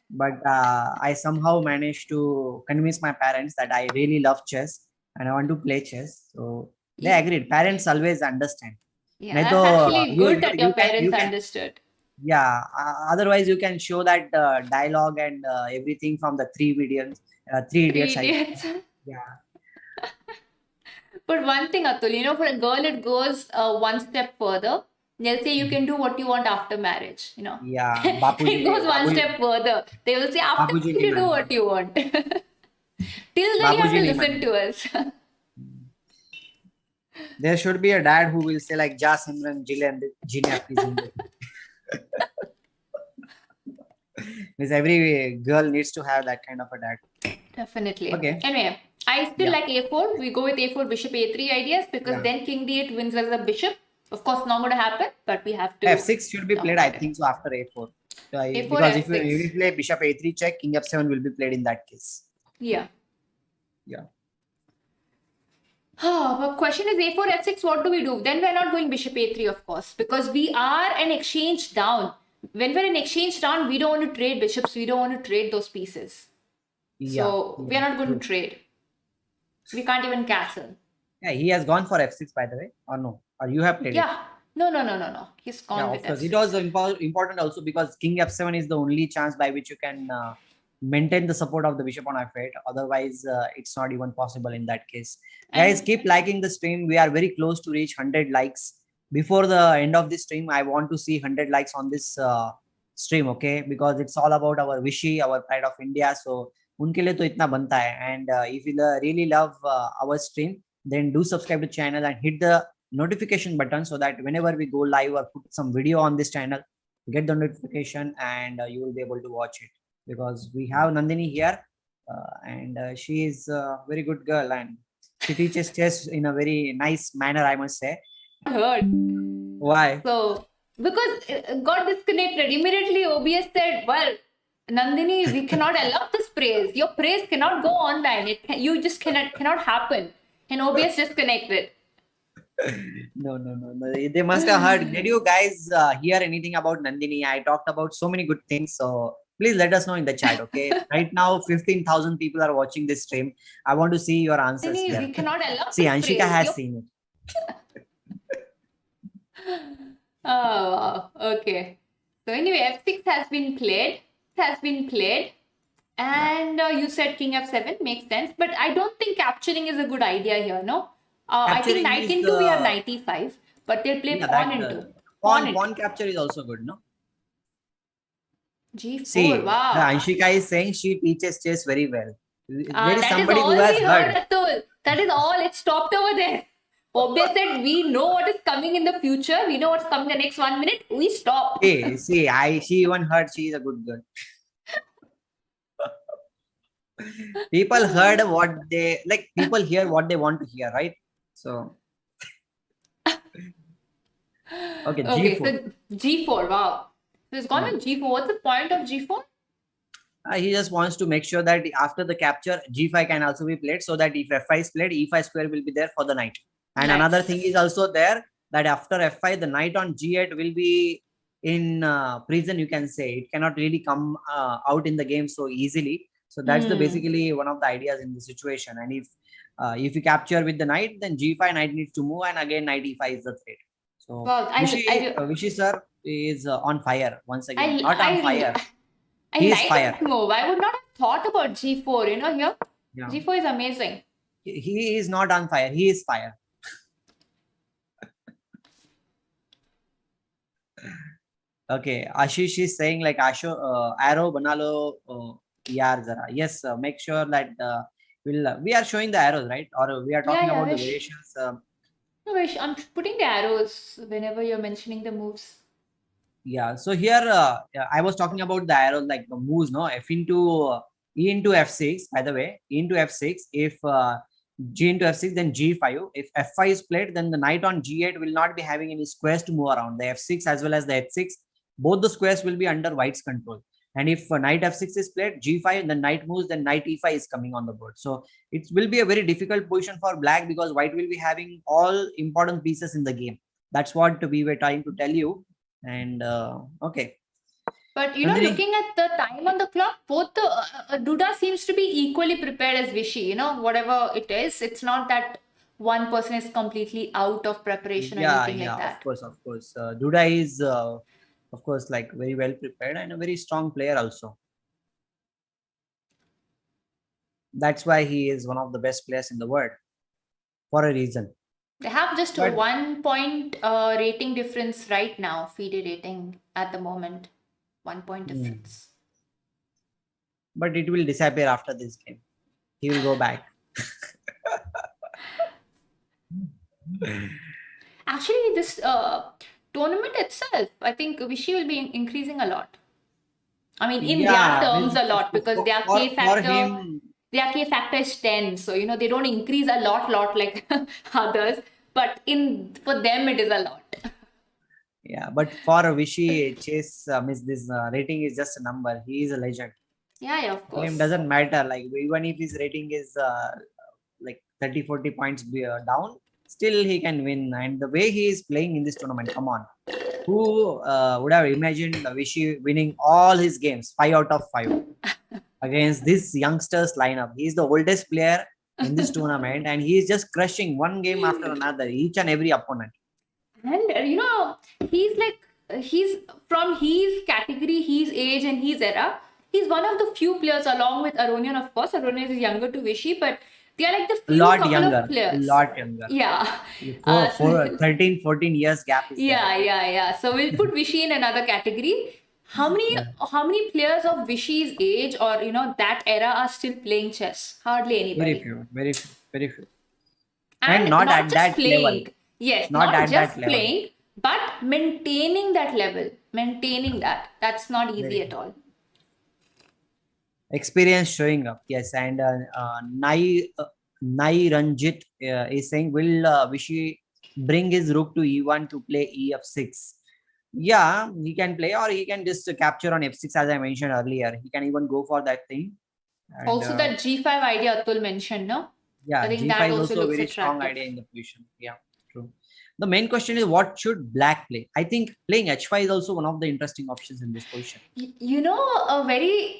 but I somehow managed to convince my parents that I really love chess and I want to play chess. So they agreed. Parents always understand.
Yeah, that's actually good that your parents understood.
Yeah, otherwise you can show that dialogue and everything from the three idiots. Yeah.
But one thing, Atul, for a girl, it goes one step further. They'll say you can do what you want after marriage,
Yeah.
It goes one step further. They will say after you can do what you want. Till then you have to listen to us.
There should be a dad who will say like, Ja Simran, Jillian, please. Because every girl needs to have that kind of a dad.
Definitely.
Okay.
Anyway, I still like a4. We go with a4, bishop a3 ideas because then king d8 wins as a bishop. Of course, not going to happen, but we have to.
f6 should be played, I think so, after a4.
A4
because
F6.
If you play bishop a3 check, king f7 will be played in that case.
Yeah.
Yeah.
But question is a4, f6, what do we do? Then we're not going bishop a3, of course, because we are an exchange down. When we're an exchange down, we don't want to trade bishops. We don't want to trade those pieces. So we're not going to trade. We can't even castle.
Yeah, he has gone for f6, by the way, or no? Or you have played it?
Yeah. No. He's gone
Yeah,
with
of course.
F6.
It was important also because King f7 is the only chance by which you can maintain the support of the bishop on f8. Otherwise, it's not even possible in that case. Guys, keep liking the stream. We are very close to reach 100 likes. Before the end of this stream, I want to see 100 likes on this stream, okay? Because it's all about our Vishy, our pride of India. So, unke liye to itna banta hai. And if you really love our stream, then do subscribe to the channel and hit the notification button so that whenever we go live or put some video on this channel, get the notification and you will be able to watch it. Because we have Nandhini here and she is a very good girl and she teaches chess in a very nice manner, I must say.
Heard.
Why?
So, because it got disconnected, immediately OBS said, well, Nandhini, we cannot allow this praise. Your praise cannot go online. You just cannot happen. And OBS disconnected.
No. They must have heard. Did you guys hear anything about Nandhini? I talked about so many good things. So please let us know in the chat, okay? Right now, 15,000 people are watching this stream. I want to see your answers.
Nandhini, we cannot allow
see,
this
Anshika
praise.
has seen it.
Oh, okay. So anyway, f6 has been played. And you said king f7 makes sense. But I don't think capturing is a good idea here, no? I think knight into we are knight e5, but they'll play pawn into.
Pawn capture is also good, no?
G4,
see,
wow.
Anshika is saying she teaches chess very well. There is
that
somebody
is all
who has
we heard, Atul. That is all. It stopped over there. Obvious said we know what is coming in the future. We know what's coming the next 1 minute. We stop.
Hey, see, she even heard she is a good girl. People heard what they like. People hear what they want to hear, right? So, okay, G4.
So G4, wow. So it's gone with G4. What's the point of G4?
He just wants to make sure that after the capture, G5 can also be played so that if F5 is played, E5 square will be there for the knight. And another thing is also there that after F5, the knight on G8 will be in prison, you can say. It cannot really come out in the game so easily. So that's the basically one of the ideas in the situation. And if you capture with the knight, then G5 knight needs to move, and again knight E5 is the threat. So Vishy sir is on fire once again. Not on fire.
I like that move. I would not have thought about G4. You know here, G4 is amazing.
He is not on fire. He is fire. Okay, Ashish is saying like arrow banalo yaar zara. Yes, make sure that we are showing the arrows, right? Or we are talking about the variations.
No, Vish, I'm putting the arrows whenever you're mentioning the moves.
Yeah, so here I was talking about the arrows, like the moves, no? F into E into F6, by the way, E into F6. If G into F6, then G5. If F5 is played, then the knight on G8 will not be having any squares to move around. The F6 as well as the H6, both the squares will be under white's control. And if knight F6 is played, G5, then knight moves, then knight E5 is coming on the board. So it will be a very difficult position for black because white will be having all important pieces in the game. That's what we were trying to tell you. And okay.
But you know, looking at the time on the clock, both the Duda seems to be equally prepared as Vishy. You know, whatever it is, it's not that one person is completely out of preparation or anything like that.
Of course. Duda is, of course, like very well prepared and a very strong player also. That's why he is one of the best players in the world for a reason.
They have just 1 point rating difference right now, FIDE rating at the moment. 1 point difference.
But it will disappear after this game. He will go back.
Actually, this tournament itself, I think Vishy will be increasing a lot. I mean, in their terms a lot, because their K factor is 10. So, you know, they don't increase a lot like others. But for them, it is a lot.
Yeah, but for Vishy, Chase, this rating is just a number. He is a legend.
Yeah, of course.
For him doesn't matter. Like, even if his rating is like 30-40 points down, still he can win. And the way he is playing in this tournament, come on. Who would have imagined Vishy winning all his games, 5 out of 5, against this youngsters lineup? He is the oldest player in this tournament, and he is just crushing one game after another, each and every opponent.
And he's from his category, his age, and his era. He's one of the few players, along with Aronian, of course. Aronian is younger to Vishy, but they are like the few couple of players.
Lot younger.
Yeah.
13, 14 years gap is there.
Yeah. So we'll put Vishy in another category. How many players of Vishy's age or that era are still playing chess? Hardly anybody.
Very few.
And not at that playing. Level. Yes, not just that playing, level, but maintaining that level. That's not easy at all.
Experience showing up, yes. And Nai Ranjit is saying, will Vishy bring his rook to e1 to play ef6? Yeah, he can play, or he can just capture on f6, as I mentioned earlier. He can even go for that thing.
And, also, that g5 idea Atul mentioned, no?
Yeah,
I think
g5
that
is also a very strong idea in the position. Yeah, true. The main question is, what should black play? I think playing h5 is also one of the interesting options in this position.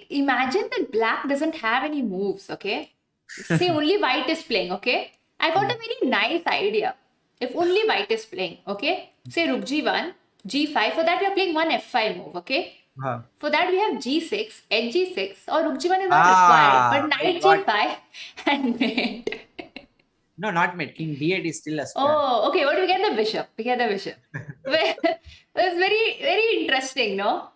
Imagine that black doesn't have any moves, okay? Say only white is playing, okay? I got a very nice idea. If only white is playing, okay? Say rook g1, g5. For that, we are playing one f5 move, okay? For that, we have g6, edge g6, or rook g1 is not required. But knight g5 and mate.
No, not mate. King d8 is still a square.
Oh, okay. What do we get? The bishop. We get the bishop. It's very, very interesting, no?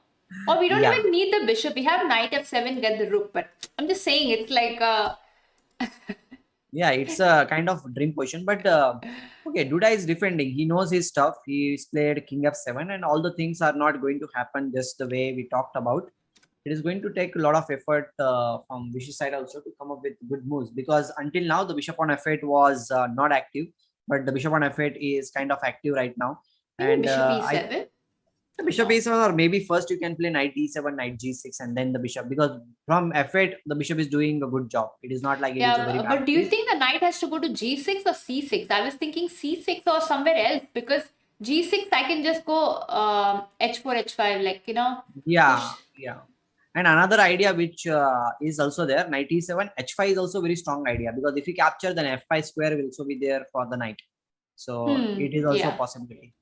Or we don't even need the bishop. We have knight f7, get the rook. But I'm just saying, it's like
yeah, it's a kind of dream position. But okay, Duda is defending. He knows his stuff. He's played king f7, and all the things are not going to happen just the way we talked about. It is going to take a lot of effort from Vishy's side also to come up with good moves, because until now the bishop on f8 was not active, but the bishop on f8 is kind of active right now. And
bishop e7.
The bishop e7, or maybe first you can play knight e7, knight g6, and then the bishop, because from f8 the bishop is doing a good job. It is not like it is a very bad
but do you think the knight has to go to g6 or c6? I was thinking c6 or somewhere else, because g6 I can just go h4, h5,
Yeah. And another idea which is also there, knight e7, h5 is also a very strong idea, because if you capture, then f5 square will also be there for the knight. So it is also a possibility.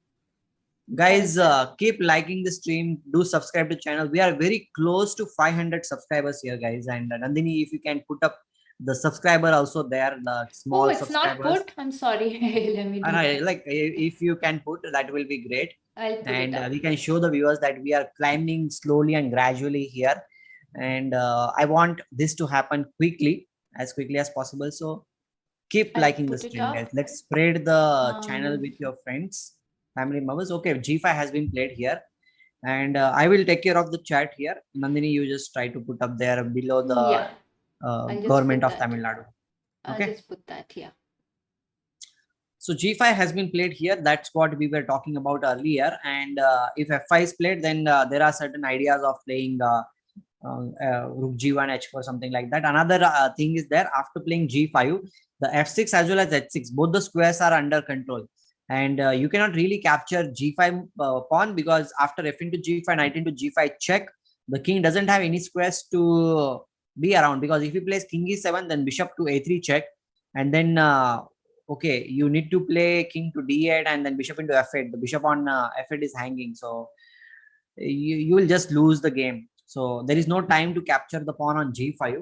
Guys, keep liking the stream. Do subscribe to the channel. We are very close to 500 subscribers here, guys. And Nandhini, if you can put up the subscriber also there, the small subscribers.
Not put. I'm sorry. Let me do
like if you can put, that will be great.
I'll put
and we can show the viewers that we are climbing slowly and gradually here. And I want this to happen as quickly as possible. So keep liking the stream, guys. Let's spread the channel with your friends, family members. Okay, g5 has been played here, and I will take care of the chat here. Nandhini, you just try to put up there below the government of Tamil Nadu. Okay,
I'll just put that here.
So g5 has been played here. That's what we were talking about earlier. And if f5 is played, then there are certain ideas of playing rook g1, h4, something like that. Another thing is there, after playing g5, the f6 as well as h6, both the squares are under control. And you cannot really capture g5 pawn, because after f into g5, knight into g5 check, the king doesn't have any squares to be around. Because if he plays king e7, then bishop to a3 check, and then okay, you need to play king to d8 and then bishop into f8. The bishop on f8 is hanging, so you will just lose the game. So there is no time to capture the pawn on g5.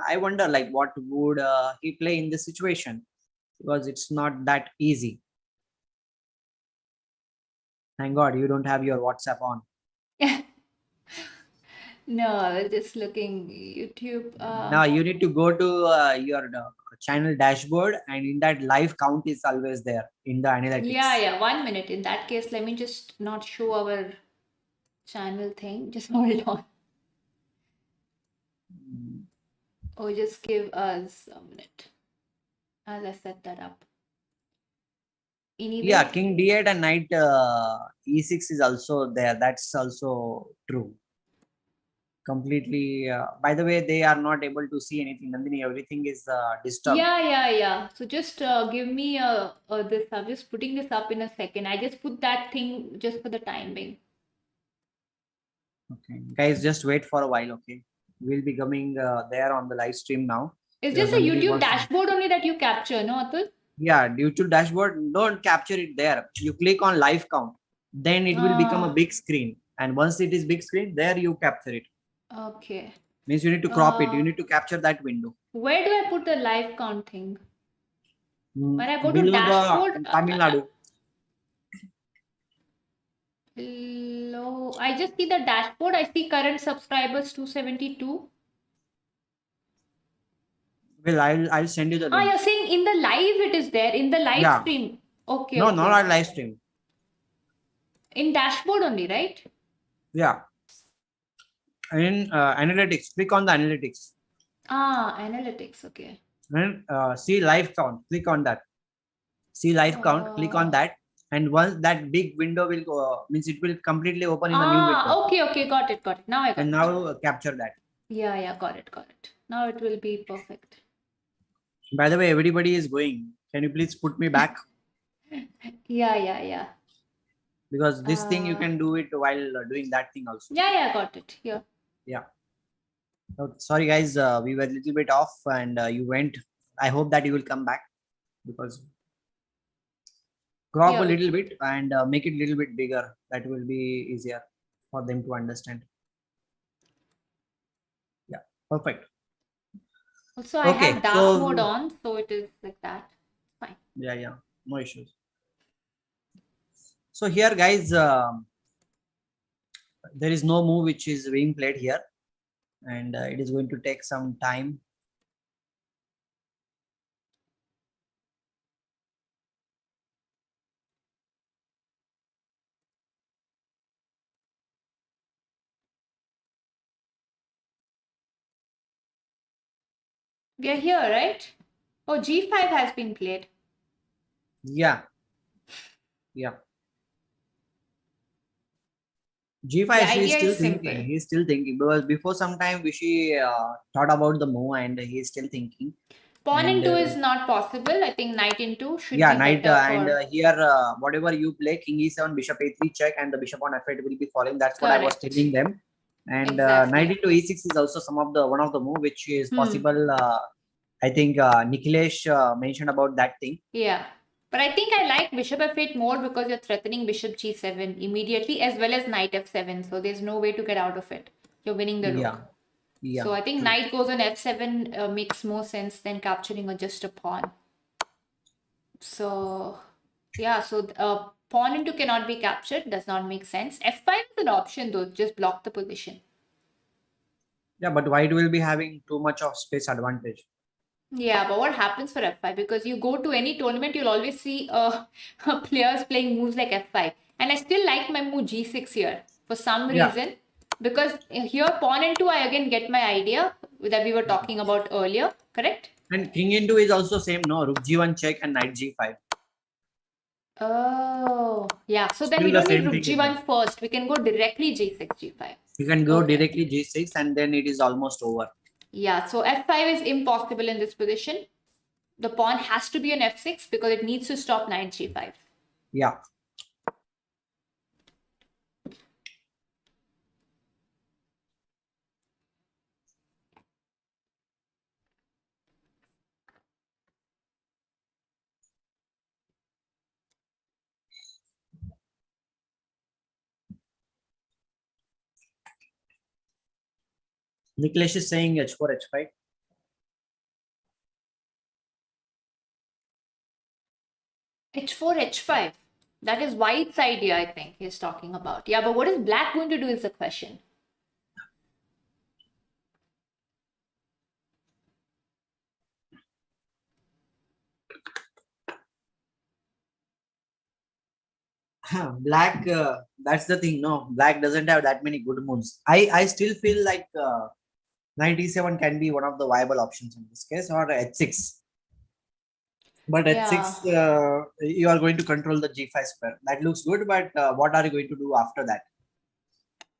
I wonder, like, what would he play in this situation, because it's not that easy. Thank God you don't have your WhatsApp on.
No, I was just looking YouTube.
Now you need to go to your channel dashboard, and in that live count is always there in the analytics.
Yeah. 1 minute. In that case, let me just not show our channel thing. Just hold on. Or just give us a minute as I set that up. Anyway,
yeah, king d8 and knight e6 is also there. That's also true. Completely. By the way, they are not able to see anything. Nandhini, everything is disturbed.
Yeah. So just give me this. I'm just putting this up in a second. I just put that thing just for the time being.
Okay, guys, just wait for a while. Okay, we'll be coming there on the live stream now.
It's just a YouTube dashboard only that you capture, no, Atul?
Yeah, YouTube dashboard, don't capture it there. You click on live count, then it will become a big screen. And once it is big screen, there you capture it.
Okay.
Means you need to crop it. You need to capture that window.
Where do I put the live count thing? When I go to
Below
dashboard,
Tamil Nadu.
Below, I just see the dashboard. I see current subscribers 272.
Well, I'll send you the link.
You're saying in the live it is there, in the live stream. Okay.
No,
okay.
not our live stream.
In dashboard only, right?
Yeah. In analytics, click on the analytics.
Analytics, okay.
And see live count, click on that. See live count, click on that. And once that big window will go, means it will completely open in the new window.
Okay, got it. Now I got it.
And now capture that.
Yeah, got it. Now it will be perfect.
By the way, everybody is going. Can you please put me back?
Yeah.
Because this thing you can do it while doing that thing also.
Yeah, got it. Yeah.
Oh, sorry guys, we were a little bit off and you went. I hope that you will come back because crop a little bit and make it a little bit bigger. That will be easier for them to understand. Yeah, perfect.
Also, I have dark mode on, so it is like that. Fine.
Yeah, no issues. So here, guys, there is no move which is being played here, and it is going to take some time.
We are here, right? Oh, G5 has been played.
Yeah. G5 is still thinking. He's still thinking because before some time Vishy thought about the move and he's still thinking.
Pawn into is not possible. I think knight into should be
knight
better
and here whatever you play, king e7, bishop a3 check, and the bishop on f8 will be falling. That's what I was telling them. And knight into e6 is also one of the move which is possible. I think Nikhilesh mentioned about that thing.
Yeah. But I think I like bishop f8 more because you're threatening bishop g7 immediately as well as knight f7. So there's no way to get out of it. You're winning the rook.
Yeah.
So I think knight goes on f7 makes more sense than capturing just a pawn. So yeah, so pawn into cannot be captured. Does not make sense. f5 is an option though. Just block the position.
Yeah, but white will be having too much of space advantage.
Yeah, but what happens for f5? Because you go to any tournament, you'll always see players playing moves like f5. And I still like my move g6 here for some reason. Because here pawn into, I again get my idea that we were talking about earlier, correct?
And king into is also same, no? Rook g1 check and knight g5.
Oh, yeah. So then we don't need rook g1 first. We can go directly g6, g5.
You can go directly g6 and then it is almost over.
Yeah, so f5 is impossible in this position. The pawn has to be on f6 because it needs to stop knight g5.
Yeah. Nikhilesh is saying h4, h5.
h4, h5. That is white's idea, I think he's talking about. Yeah, but what is black going to do is the question.
Black, that's the thing. No, black doesn't have that many good moves. I still feel like knight e7 can be one of the viable options in this case, or h6. But h6, you are going to control the g5 square. That looks good, but what are you going to do after that?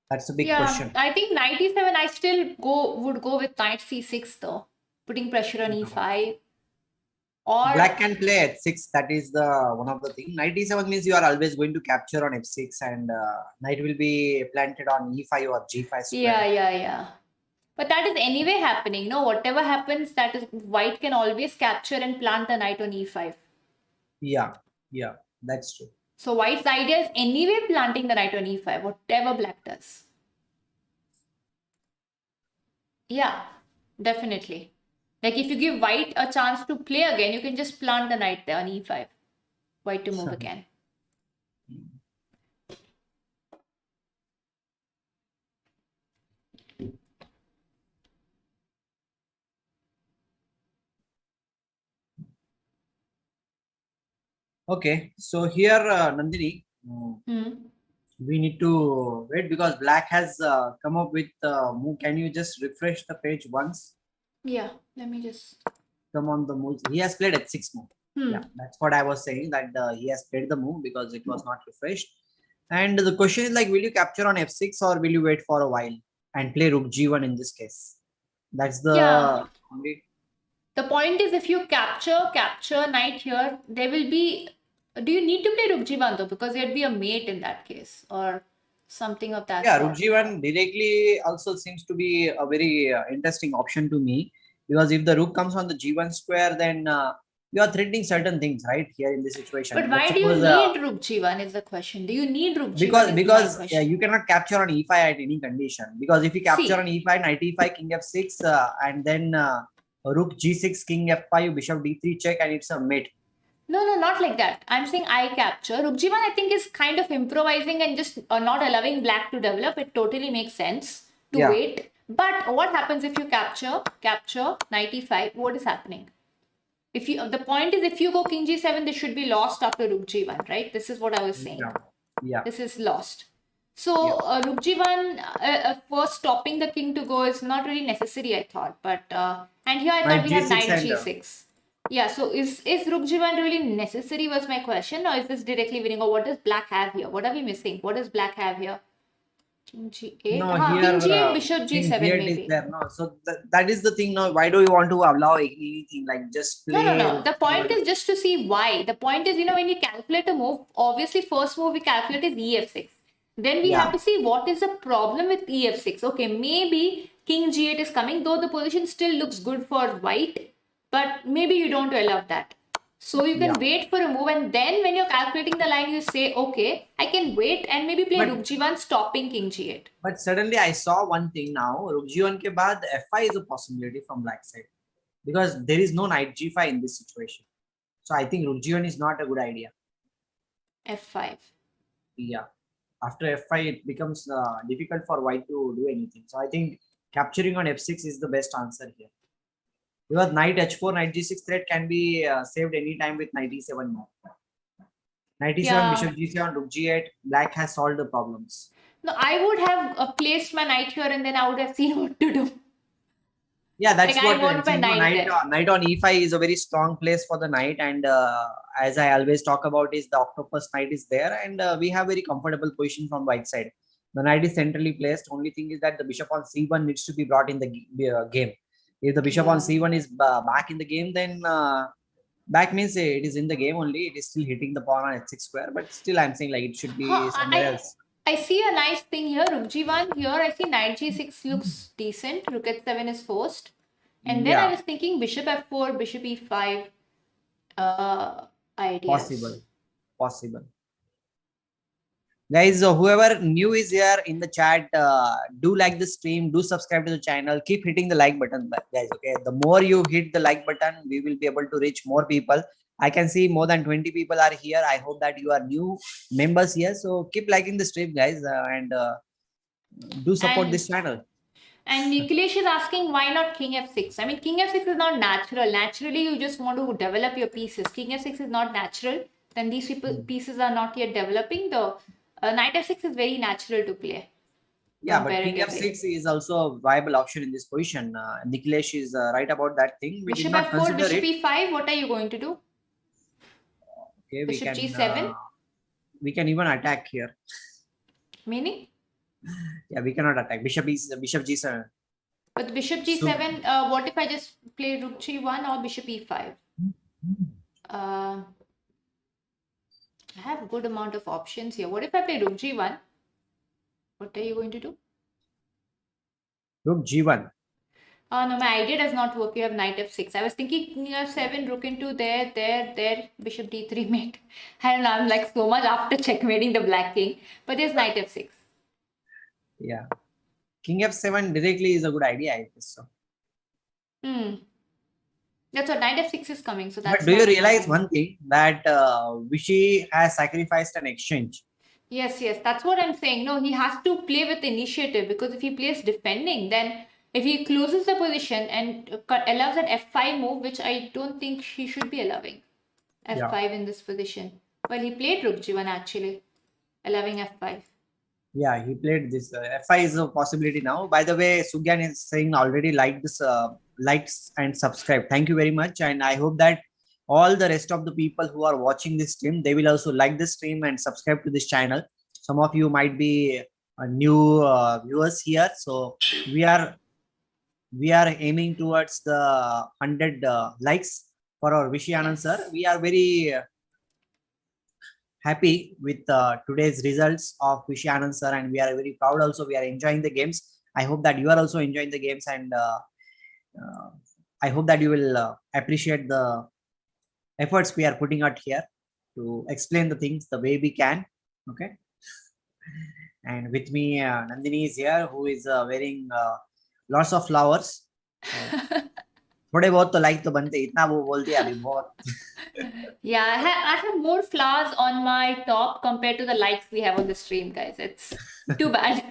That's a big question.
I think knight e7, I still would go with knight c6 though, putting pressure on e5. Or
black can play h6. That is the one of the thing. Knight e7 means you are always going to capture on f6, and knight will be planted on e5 or g5 square.
Yeah. But that is anyway happening. No, whatever happens, that is white can always capture and plant the knight on e5.
Yeah, that's true.
So white's idea is anyway planting the knight on e5, whatever black does. Yeah, definitely. Like if you give white a chance to play again, you can just plant the knight there on e5. White to move again.
Okay, so here, Nandini, we need to wait because black has come up with move. Can you just refresh the page once?
Yeah, let me just
come on the move. He has played h6 move. Yeah, that's what I was saying, that he has played the move because it was not refreshed. And the question is like, will you capture on f6 or will you wait for a while and play rook g1 in this case? That's the only.
The point is, if you capture knight here, there will be. Do you need to play rook g1 though? Because there'd be a mate in that case or something of that.
Yeah, rook g1 directly also seems to be a very interesting option to me, because if the rook comes on the g1 square, then you are threatening certain things, right? Here in this situation.
But why do you need rook g1 is the question. Do you need rook
g1? Because you cannot capture on e5 at any condition. Because if you capture on e5, knight e5, king f6, and then rook g6, king f5, bishop d3 check, and it's a mate.
No, not like that. I'm saying I capture. Rook g1 I think is kind of improvising and just not allowing black to develop. It totally makes sense to wait. But what happens if you capture knight e5? What is happening? If you, the point is, if you go king g7, this should be lost after rook g1, right? This is what I was saying.
Yeah.
This is lost. So rook g1, first stopping the king to go is not really necessary, I thought. But and here I thought we have knight g6. Yeah, so is rook g1 really necessary was my question, or is this directly winning, or what does black have here? What are we missing? What does black have here? King g8.
No, here,
king g8, bishop g7 maybe.
Is there, no? So that is the thing now. Why do you want to allow anything like just play?
No. The point is just to see why. The point is, when you calculate a move, obviously first move we calculate is ef6. Then we have to see what is the problem with ef6. Okay, maybe king g8 is coming, though the position still looks good for white, but maybe you don't allow that. So you can wait for a move, and then when you're calculating the line, you say, okay, I can wait and maybe play rook g1 stopping king g8.
But suddenly I saw one thing now. Rook g1 ke baad f5 is a possibility from black side, because there is no knight g5 in this situation. So I think rook g1 is not a good idea.
f5.
Yeah. After f5, it becomes difficult for white to do anything. So I think capturing on f6 is the best answer here. Because knight h4, knight g6 threat can be saved anytime with knight e7 move. Knight e7, bishop g7, rook g8. Black has solved the problems.
No, I would have placed my knight here and then I would have seen what to do.
Yeah, that's like what knight on e5 is a very strong place for the knight, and as I always talk about is the octopus knight is there, and we have very comfortable position from white side. The knight is centrally placed. Only thing is that the bishop on c1 needs to be brought in the game. If the bishop on c1 is back in the game, then back means it is in the game only. It is still hitting the pawn on h6 square, but still I'm saying like it should be somewhere else.
I see a nice thing here, rook g1. Here I see knight g6 looks decent. Rook h7 is forced. And then I was thinking bishop f4, bishop e5 ideas.
Possible. Guys, whoever new is here in the chat, do like the stream, do subscribe to the channel, keep hitting the like button, guys. Okay, the more you hit the like button, we will be able to reach more people. I can see more than 20 people are here. I hope that you are new members here. So keep liking the stream, guys, and do support this channel.
And Nikhilesh is asking why not king f6. I mean, king f6 is not natural. Naturally, you just want to develop your pieces. King f6 is not natural. Then these pieces are not yet developing. The knight f6 is very natural to play.
Yeah, but king f6 is also a viable option in this position. Nikhilesh is right about that thing. We
bishop f4, bishop e5. What are you going to do?
Okay,
bishop g7.
We can even attack here.
Meaning?
Yeah, we cannot attack. Bishop g7.
But bishop g7, what if I just play rook g1 or bishop e5? I have a good amount of options here. What if I play rook g1? What are you going to do?
Rook g1.
No, my idea does not work. You have knight f6. I was thinking king f7, rook into there, bishop d3 mate. I don't know, I'm like so much after checkmating the black king. But there's knight f6.
Yeah. King f7 directly is a good idea, I guess so.
That's what, knight f6 is coming. So that's
But do you realize one thing, that Vishy has sacrificed an exchange?
Yes, that's what I'm saying. No, he has to play with initiative, because if he plays defending, then if he closes the position and allows an f5 move, which I don't think he should be allowing, f5 in this position. Well, he played rook g1 actually, allowing f5.
Yeah, he played this. F5 is a possibility now. By the way, Sugyan is saying already like this, likes and subscribe. Thank you very much. And I hope that all the rest of the people who are watching this stream, they will also like this stream and subscribe to this channel. Some of you might be new viewers here. So we are aiming towards the 100 likes for our Vishy Anand sir. We are very happy with today's results of Vishy Anand sir, and we are very proud also. We are enjoying the games. I hope that you are also enjoying the games, and I hope that you will appreciate the efforts we are putting out here to explain the things the way we can. Okay. And with me, Nandhini is here, who is wearing lots of flowers. थोड़े बहुत तो like तो बनते, इतना वो बोलती है अभी बहुत.
Yeah, I have more flowers on my top compared to the likes we have on the stream, guys. It's too bad.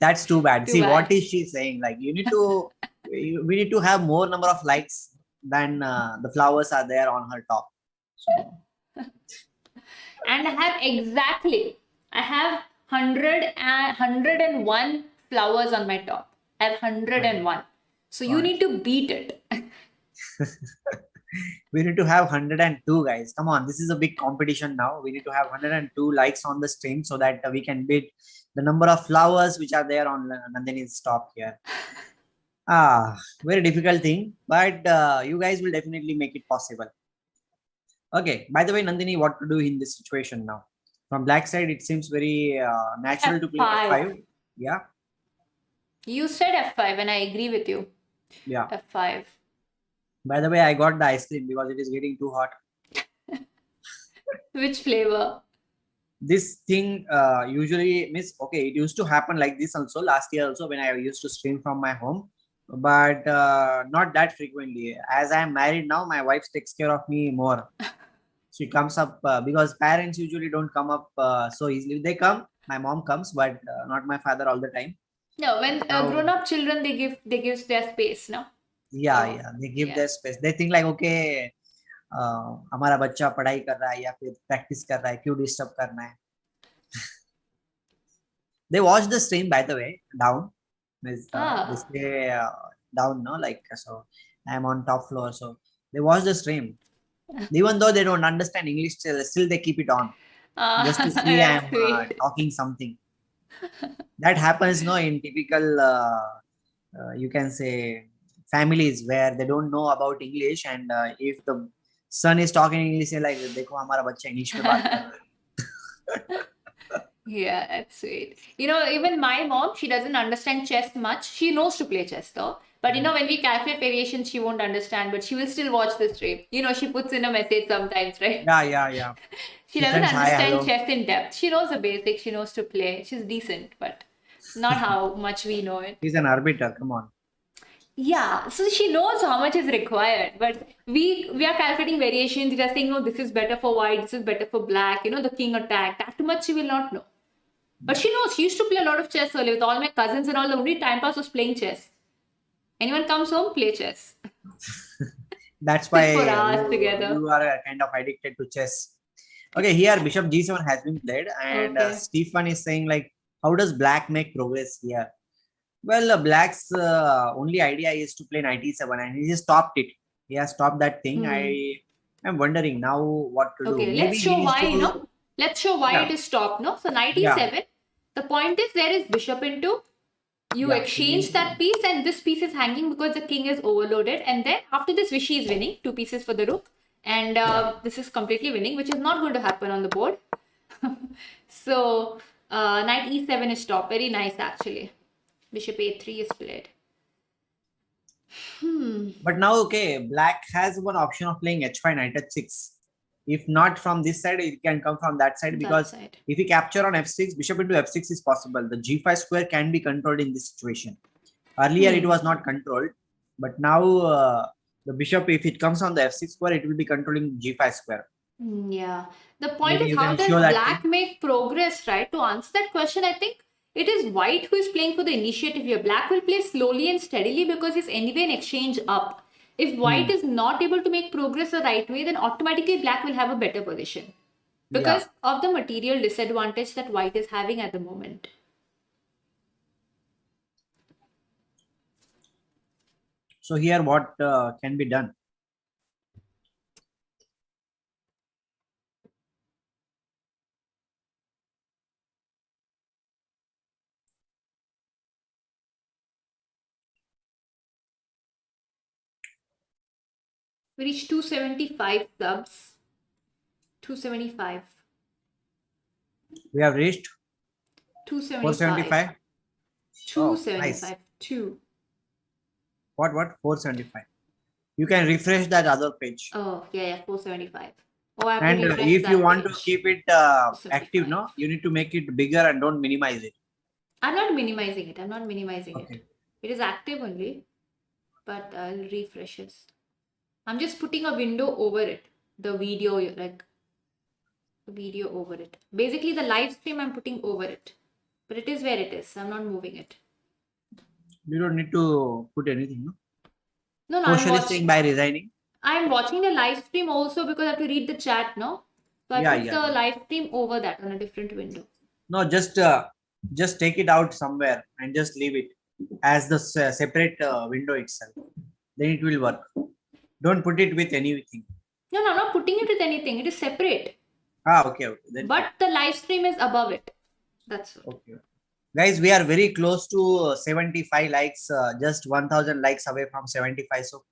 That's too bad. See, what is she saying? Like, you need to, we need to have more number of likes than the flowers are there on her top. So.
And I have 101 flowers on my top. I have 101. So you need to beat it.
We need to have 102, guys. Come on, this is a big competition now. We need to have 102 likes on the stream so that we can beat the number of flowers which are there on Nandhini's top here. Very difficult thing, but you guys will definitely make it possible. Okay, by the way, Nandhini, what to do in this situation now? From black side, it seems very natural to play f5. Yeah.
You said f5 and I agree with you.
Yeah.
f5.
By the way, I got the ice cream because it is getting too hot.
Which flavor?
This thing usually means, okay, it used to happen like this also last year also when I used to stream from my home, but not that frequently. As I am married now, my wife takes care of me more. She comes up because parents usually don't come up so easily. They come, my mom comes, but not my father all the time.
No, when grown-up children, they give their space, no?
Yeah, they give their space. They think like, okay, हमारा बच्चा पढ़ाई कर रहा है या फिर practice कर रहा है, क्यों disturb करना है? They watch the stream, by the way, down. They stay down, no? Like, so I am on top floor, so they watch the stream. Even though they don't understand English, still they keep it on just to see I am talking something. That happens, no, in typical, you can say, families where they don't know about English, and if the son is talking English, they're like, "Dekho, हमारा बच्चा English में बात कर रहा है."
Yeah, that's sweet. You know, even my mom, she doesn't understand chess much. She knows to play chess though. But you know, when we calculate variations, she won't understand, but she will still watch the stream. You know, she puts in a message sometimes, right?
Yeah.
She doesn't understand chess in depth. She knows the basics. She knows to play. She's decent, but not how much we know it.
He's an arbiter. Come on.
Yeah, so she knows how much is required, but we are calculating variations. We are saying, no, this is better for white, this is better for black. You know, the king attack. That much she will not know. But she knows. She used to play a lot of chess earlier with all my cousins and all. The only time pass was playing chess. Anyone comes home, play chess.
That's why
for hours together.
You are kind of addicted to chess. Okay, here Bishop G7 has been played, and Stephen is saying like, how does black make progress here? Well, black's only idea is to play knight e7, and he just stopped it. He has stopped that thing. I am wondering now what to do.
Okay, let's show why, no? Let's show why it is stopped, no? So knight e7. The point is there is bishop into. You exchange that piece, and this piece is hanging because the king is overloaded. And then after this, Vishy is winning 2 pieces for the rook, and this is completely winning, which is not going to happen on the board. So knight e7 is stopped. Very nice actually. Bishop a3 is played.
But now, okay, black has one option of playing h5 knight h6. If not from this side, it can come from that side, because if we capture on f6, bishop into f6 is possible. The g5 square can be controlled in this situation. Earlier, it was not controlled, but now the bishop, if it comes on the f6 square, it will be controlling g5 square.
Yeah. The point is, how does black make progress, right? To answer that question, I think it is white who is playing for the initiative here. Black will play slowly and steadily because he's anyway in exchange up. If white is not able to make progress the right way, then automatically black will have a better position because of the material disadvantage that white is having at the moment.
So here, what can be done?
We reached 275 subs. 275.
We have reached
275. 275.
Nice.
2.
What? 475. You can refresh that other page.
Oh, yeah, 475. Oh, I have
and
to refresh
if you want
page.
to keep it active, no, you need to make it bigger and don't minimize it.
I'm not minimizing it. Okay. It is active only, but I'll refresh it. I'm just putting a window over it. The video, like the video over it. Basically, the live stream I'm putting over it, but it is where it is. I'm not moving it.
You don't need to put anything, no?
No.
Social is saying by resigning.
I'm watching the live stream also because I have to read the chat, no? So I put the live stream over that on a different window.
No, just take it out somewhere and just leave it as the separate window itself. Then it will work. Don't put it with anything.
No, I'm not putting it with anything. It is separate.
Okay. Then
but the live stream is above it. That's it.
Okay. Guys, we are very close to 75 likes, just 1000 likes away from 75. So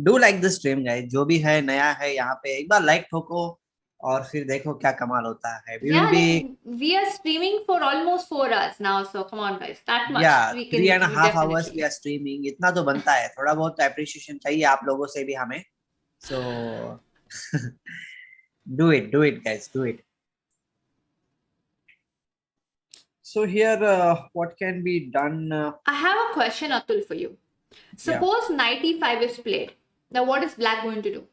do like the stream, guys. जो भी है नया है यहाँ पे एक बार like ठोको और फिर देखो क्या कमाल होता है.
We are streaming for almost 4 hours now, so come on, guys. That much.
Yeah, 3.5 hours we are streaming. इतना तो बनता है. थोड़ा बहुत appreciation चाहिए आप लोगों से भी हमें. So do it, guys. Do it. So here, what can be done?
I have a question, Atul, for you. Suppose knight e5 is played. Now, what is black going to do?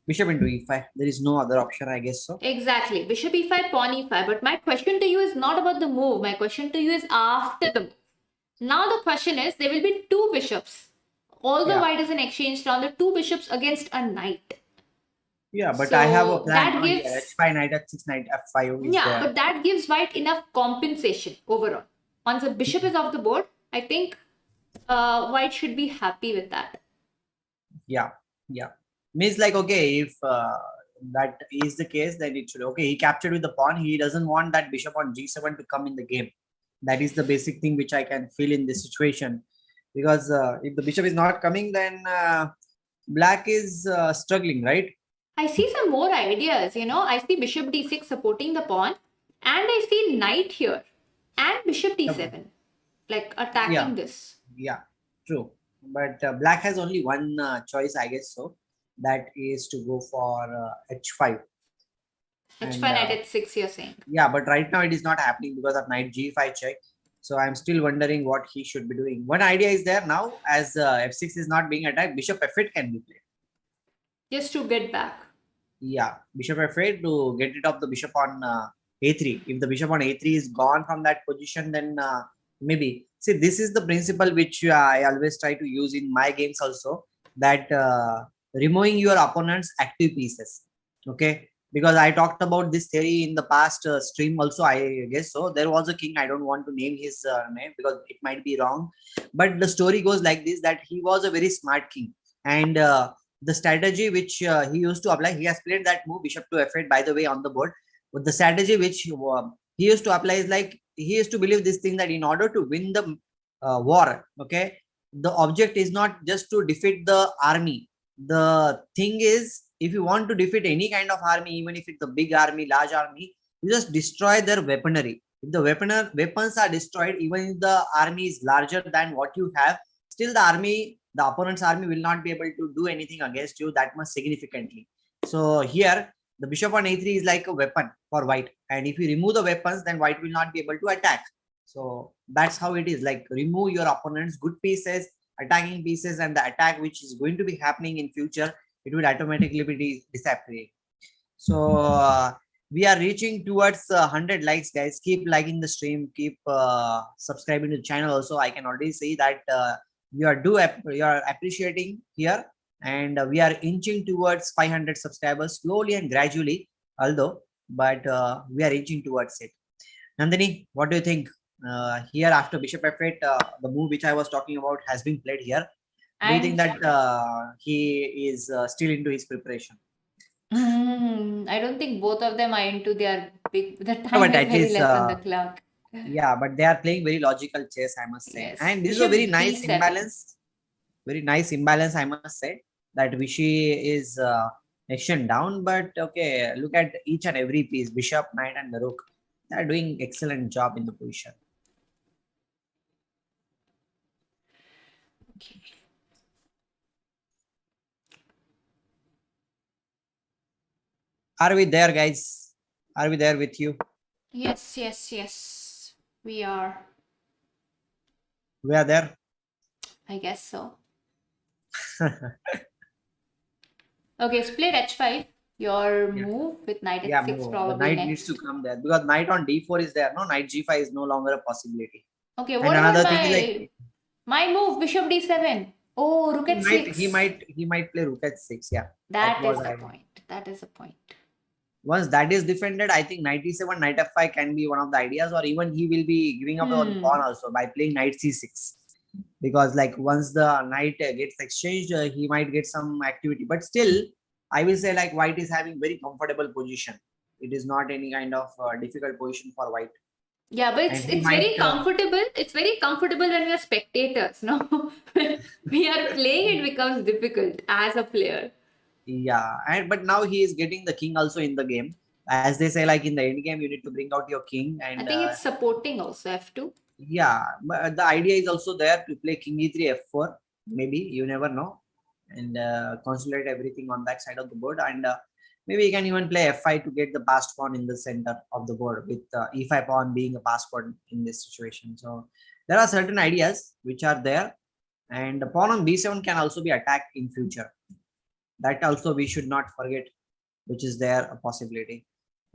Bishop into e5. There is no other option, I guess so.
Exactly. Bishop e5, pawn e5. But my question to you is not about the move. My question to you is after the move. Now the question is, there will be 2 bishops. Although white is in exchange round, the 2 bishops against a knight.
Yeah, but so I have a plan on h5, knight h6, knight f5.
But that gives white enough compensation overall. Once the bishop is off the board, I think white should be happy with that.
Yeah. Means like, okay, if that is the case, then it should, okay, he captured with the pawn. He doesn't want that bishop on g7 to come in the game. That is the basic thing which I can feel in this situation. Because if the bishop is not coming, then black is struggling, right?
I see some more ideas, I see bishop d6 supporting the pawn, and I see knight here and bishop d7, like attacking this.
Yeah, true. But black has only one choice, I guess so. That is to go for h5.
h5 knight h6, you're saying?
Yeah, but right now it is not happening because of knight g5 check. So I'm still wondering what he should be doing. One idea is there now, as f6 is not being attacked, bishop f8 can be played.
Just to get back.
Yeah, bishop f8 to get rid of the bishop on a3. If the bishop on a3 is gone from that position, then maybe. See, this is the principle which I always try to use in my games also, that removing your opponent's active pieces. Okay, because I talked about this theory in the past stream also, I guess so. There was a king, I don't want to name his name because it might be wrong, but the story goes like this, that he was a very smart king, and the strategy which he used to apply, he has played that move bishop to f8, by the way, on the board. But the strategy which he used to apply is like, he used to believe this thing, that in order to win the war, okay, the object is not just to defeat the army. The thing is, if you want to defeat any kind of army, even if it's a big army, large army, you just destroy their weaponry. If the weapons are destroyed, even if the army is larger than what you have, still the opponent's army will not be able to do anything against you that much significantly. So here the bishop on a3 is like a weapon for white, and if you remove the weapons, then white will not be able to attack. So that's how it is, like remove your opponent's good pieces, attacking pieces, and the attack which is going to be happening in future, it will automatically be disappearing. So we are reaching towards 100 likes, guys. Keep liking the stream, keep subscribing to the channel also. I can already see that you are appreciating here, and we are inching towards 500 subscribers slowly and gradually, although, but we are inching towards it. Nandhini, what do you think? Here after bishop f8, the move which I was talking about has been played here. Do you think that he is still into his preparation?
I don't think both of them are into their big. The time is very less on the clock.
Yeah, but they are playing very logical chess, I must say.
Yes.
And this is a very nice imbalance. Very nice imbalance, I must say. That Vishy is action down, but okay, look at each and every piece, bishop, knight, and the rook. They are doing excellent job in the position.
Okay.
Are we there, guys? Are we there with you?
Yes, yes, yes. We are.
We are there?
I guess so. Okay, split h5. Your move with knight h6 probably
the knight
next.
needs to come there because knight on d4 is there. No, knight g5 is no longer a possibility.
Okay, what about my move, bishop d7? Oh, rook h6.
He might play rook h6. Yeah,
that is the point. That is the point.
Once that is defended, I think knight e7, knight f5 can be one of the ideas, or even he will be giving up on pawn also by playing knight c6. Because like once the knight gets exchanged, he might get some activity. But still, I will say like white is having very comfortable position. It is not any kind of difficult position for white.
Yeah, but it's very comfortable. It's very comfortable when we are spectators. No, when we are playing, it becomes difficult as a player.
Yeah, but now he is getting the king also in the game. As they say, like in the end game, you need to bring out your king. And
I think it's supporting also f2.
Yeah, but the idea is also there to play king e3, f4. Maybe, you never know. And consolidate everything on that side of the board. And maybe you can even play f5 to get the passed pawn in the center of the board, with e5 pawn being a passed pawn in this situation. So there are certain ideas which are there. And the pawn on b7 can also be attacked in future. That also we should not forget, which is there a possibility.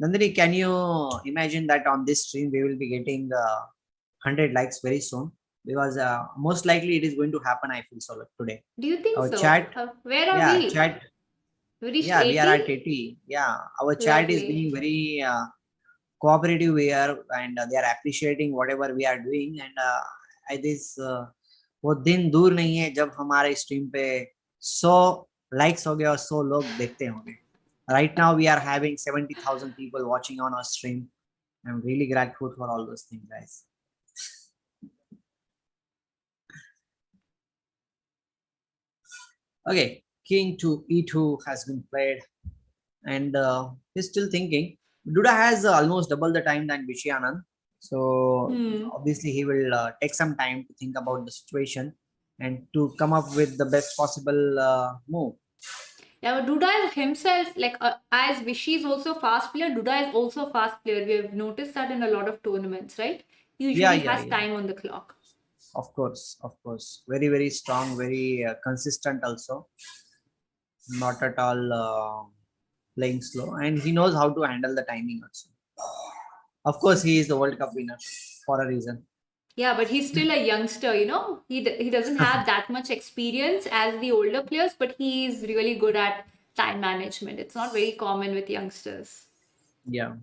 Nandhini, can you imagine that on this stream we will be getting 100 likes very soon? Because most likely it is going to happen, I feel so, today.
Do you think
our
so?
Chat,
where are we?
Chat. We are at 80. Yeah, our chat is being very cooperative here, and they are appreciating whatever we are doing. And this वो दिन दूर नहीं है जब हमारे stream पे 100 likes हो गए और 100 लोग देखते होंगे. Right now we are having 70,000 people watching on our stream. I'm really grateful for all those things, guys. Okay, king to e2 has been played, and he's still thinking. Duda has almost double the time than Vishy Anand, so obviously he will take some time to think about the situation and to come up with the best possible move.
Yeah, but Duda himself, like as Vishy is also fast player, Duda is also fast player. We have noticed that in a lot of tournaments, right? Usually has time on the clock.
Of course, very, very strong, very consistent also. Not at all playing slow, and he knows how to handle the timing also. Of course, he is the World Cup winner for a reason.
Yeah, but he's still a youngster, you know. He doesn't have that much experience as the older players, but he's really good at time management. It's not very common with youngsters.
Yeah.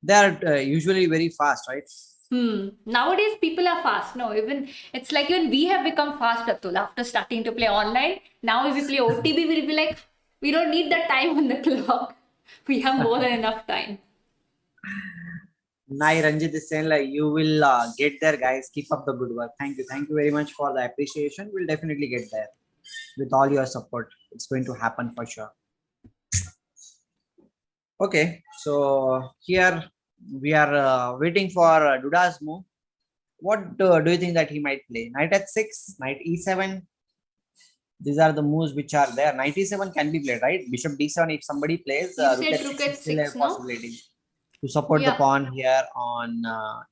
They are usually very fast, right?
Nowadays, people are fast. No, it's like even we have become fast, Atul, after starting to play online. Now, if we play OTB, we'll be like, we don't need that time on the clock. We have more than enough time.
Nai Ranjit is saying like you will get there, guys. Keep up the good work. Thank you very much for the appreciation. We'll definitely get there with all your support. It's going to happen for sure. Okay, so here we are waiting for Duda's move. What do you think that he might play? Knight h6, knight e7. These are the moves which are there. Knight e7 can be played, right? Bishop d7. If somebody plays,
You
rook
said
h6
rook
is still a
h6, no?
possibility to support the
Yeah.
pawn here on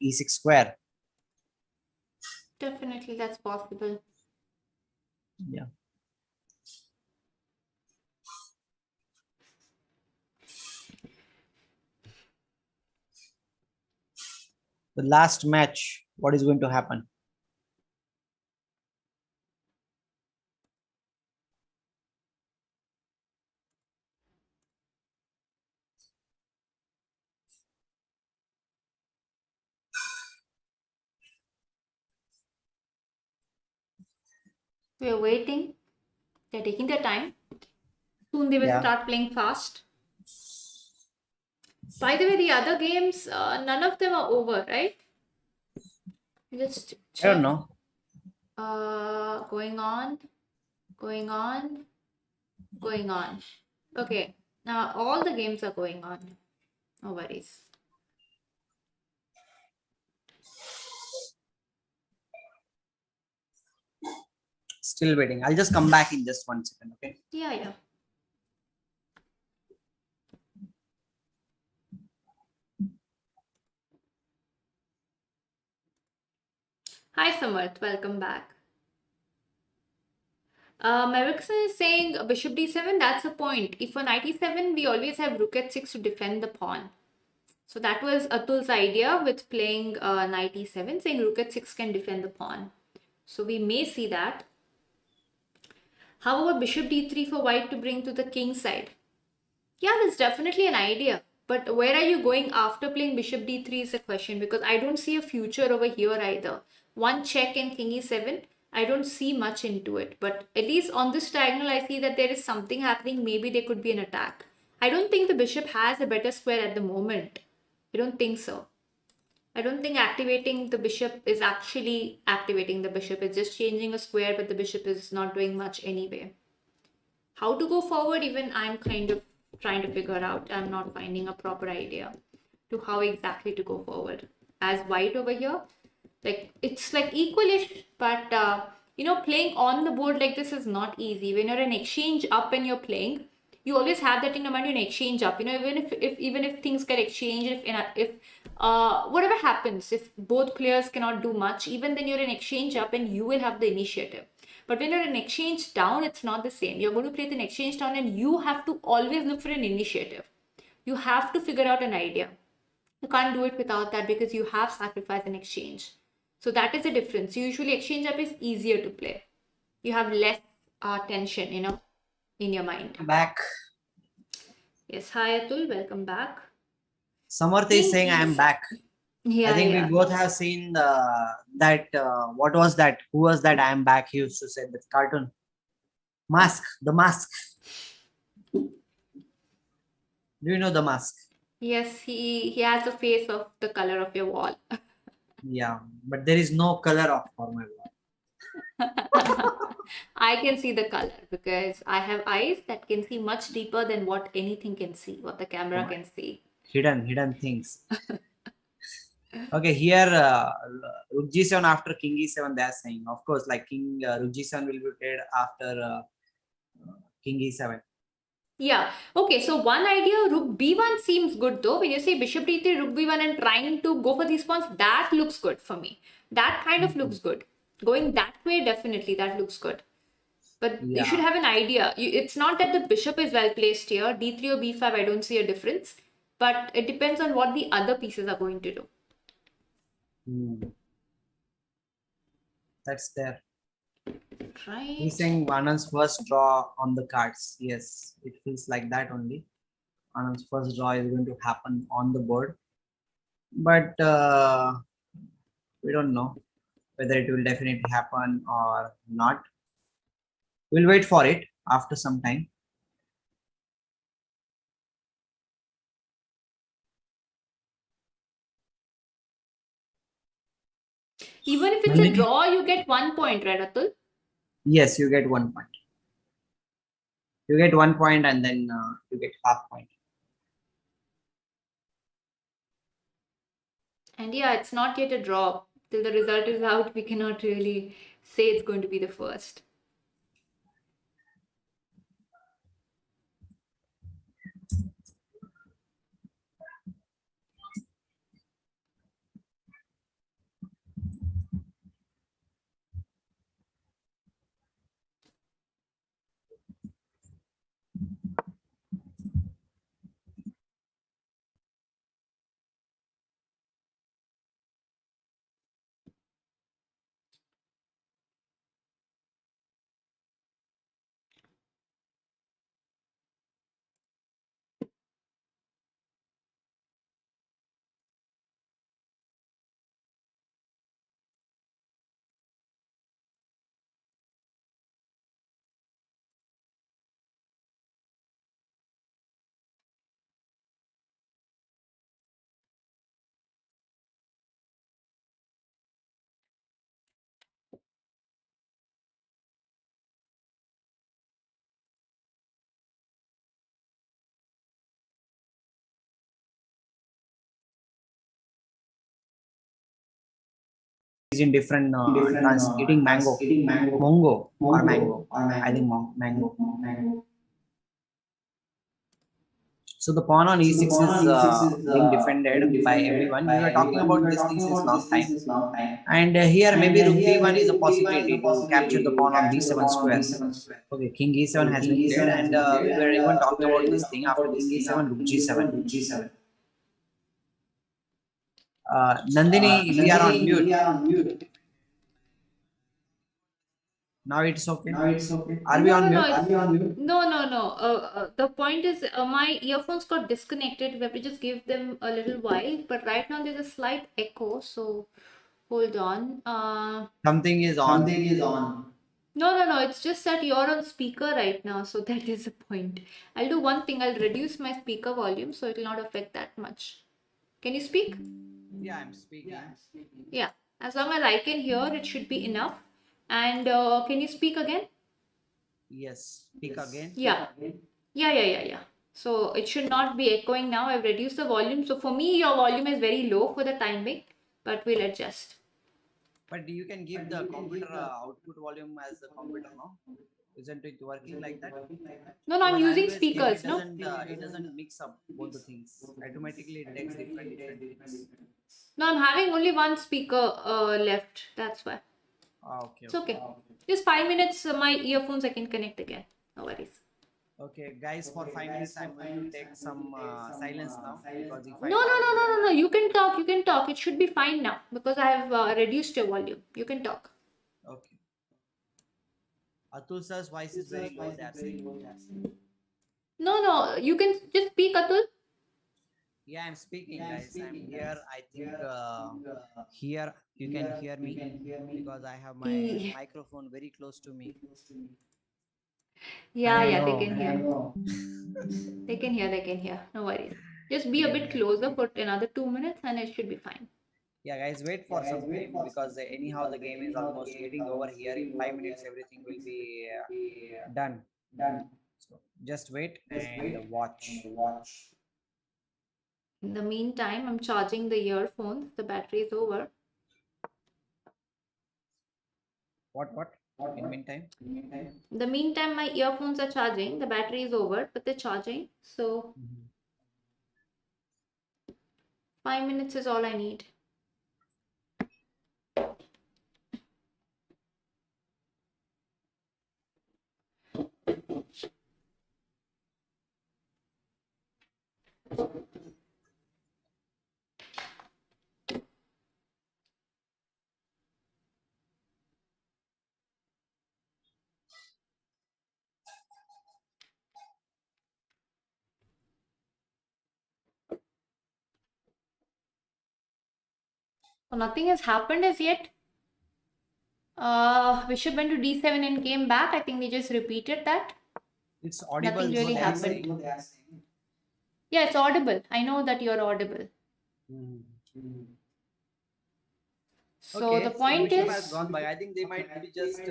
e6 square.
Definitely, that's possible.
Yeah. The last match, what is going to happen?
We're waiting. They're taking their time. Soon they will start playing fast. By the way, the other games, none of them are over, right? Just check.
I don't know.
Going on. Okay. Now all the games are going on. No worries.
Still waiting. I'll just come back in just 1 second, okay?
Yeah. Hi Samarth, welcome back. Merrickson is saying bishop d7, that's the point. If on knight e7, we always have rook h6 to defend the pawn. So that was Atul's idea with playing knight e7, saying rook h6 can defend the pawn. So we may see that. How about bishop d3 for white to bring to the king side? Yeah, that's definitely an idea. But where are you going after playing bishop d3 is the question, because I don't see a future over here either. One check and king e7, I don't see much into it. But at least on this diagonal, I see that there is something happening. Maybe there could be an attack. I don't think the bishop has a better square at the moment. I don't think so. I don't think activating the bishop is actually activating the bishop. It's just changing a square, but the bishop is not doing much anyway. How to go forward, even I'm kind of trying to figure out. I'm not finding a proper idea to how exactly to go forward. As white over here, like it's like equalish, but playing on the board like this is not easy. When you're an exchange up and you're playing, you always have that in your mind. You're an exchange up. Even if things get exchanged, if whatever happens, if both players cannot do much, even then you're an exchange up and you will have the initiative. But when you're an exchange down, it's not the same. You're going to play an exchange down and you have to always look for an initiative. You have to figure out an idea. You can't do it without that because you have sacrificed an exchange. So that is the difference. Usually exchange up is easier to play. You have less tension, in your mind.
Back.
Yes, hi Atul, welcome back.
Samarth is saying I am back.
Yeah,
I think we both have seen that. What was that? Who was that? I am back. He used to say that cartoon. Mask. The Mask. Do you know the Mask?
Yes, he has a face of the color of your wall.
Yeah, but there is no color for my wall.
I can see the color because I have eyes that can see much deeper than what anything can see, what the camera can see.
Hidden things. Okay, here Rook G7 after King E7 they are saying. Of course, like Rook G7 will be played after King E7.
Yeah. Okay, so one idea, Rook B1 seems good though. When you say Bishop D3, Rook B1 and trying to go for these pawns, that looks good for me. That kind of looks good. Going that way, definitely, that looks good. But you should have an idea. It's not that the bishop is well placed here. D3 or B5, I don't see a difference. But it depends on what the other pieces are going to do.
That's there.
Right.
He's saying Anand's first draw on the cards. Yes, it feels like that only. Anand's first draw is going to happen on the board. But we don't know whether it will definitely happen or not. We'll wait for it after some time.
Even if it's a draw, you get 1 point, right, Atul?
Yes, you get 1 point. You get 1 point and then you get half point.
And yeah, it's not yet a draw. till the result is out, we cannot really say it's going to be the first.
Is in different eating mango, mongo or mango. I think mango. So the pawn on e6 is being defended by everyone. We were talking about this thing since long time. And here maybe rook d1 is a possibility to capture the pawn on b7 square. Okay, king e7 has been played, and we were even talking about this thing after king e7, rook g7. Nandhini, we are on mute. Now it's okay. Are we on mute?
No. The point is, my earphones got disconnected. We have to just give them a little while. But right now there's a slight echo, so hold on.
Something is on.
No. It's just that you're on speaker right now, so that is the point. I'll do one thing. I'll reduce my speaker volume so it will not affect that much. Can you speak?
Yeah, I'm speaking.
Yeah. As long as I can hear, it should be enough. And can you speak again?
Yes. Speak again.
Yeah. So it should not be echoing now. I've reduced the volume. So for me, your volume is very low for the time being, but we'll adjust.
But you can give the computer output volume as the computer, no? Isn't it working like that?
No, I'm using speakers, no?
It doesn't mix up both the things. Automatically it takes different things.
No, I'm having only one speaker left. That's why.
Okay.
It's okay. Just 5 minutes, my earphones I can connect again. No worries.
Okay, guys, for 5 minutes, I'm going to take some silence now. Because if
No. You can talk. It should be fine now because I have reduced your volume. You can talk.
Okay. Atul sir's voice is very low, they are saying.
No. You can just speak, Atul.
Yeah, I'm speaking, guys. I'm here. I think here you can hear me because I have my microphone very close to me.
Yeah, they can hear. They can hear. No worries. Just be a bit closer for another 2 minutes and it should be fine.
Yeah, guys, wait for some time because anyhow the game is almost getting over here. In 5 minutes, everything will be done. So just wait and watch.
In the meantime, I'm charging the earphones. The battery is over.
What? In meantime?
In the meantime, my earphones are charging. The battery is over, but they're charging. So 5 minutes is all I need. So nothing has happened as yet. Bishop went to d7 and came back. I think they just repeated that.
It's audible.
Nothing really happened. Yeah, it's audible. I know that you're audible. So
okay,
the point
Bishop
is,
has gone by. I think they might be just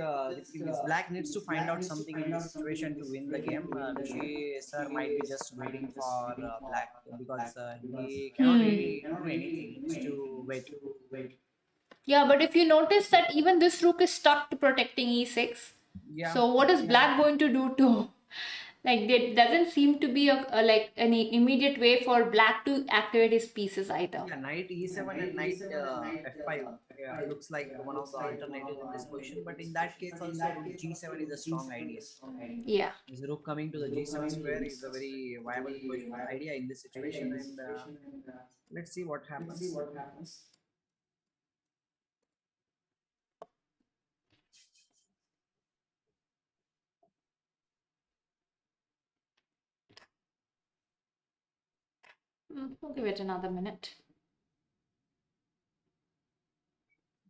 Black needs to find out something in this situation to win the game. Vishy sir might be just waiting for Black because he cannot really do anything. He needs to wait.
Yeah, but if you notice that even this rook is stuck to protecting e6.
Yeah.
So what is black going to do to? Like there doesn't seem to be like any immediate way for black to activate his pieces either.
Yeah, knight e7 and knight f5 looks like one of the alternatives in this position. But in that case, also rook g7 is a strong idea.
Yeah.
This rook coming to the g7 square is a very viable idea in this situation. And let's see what happens.
We'll give it another minute.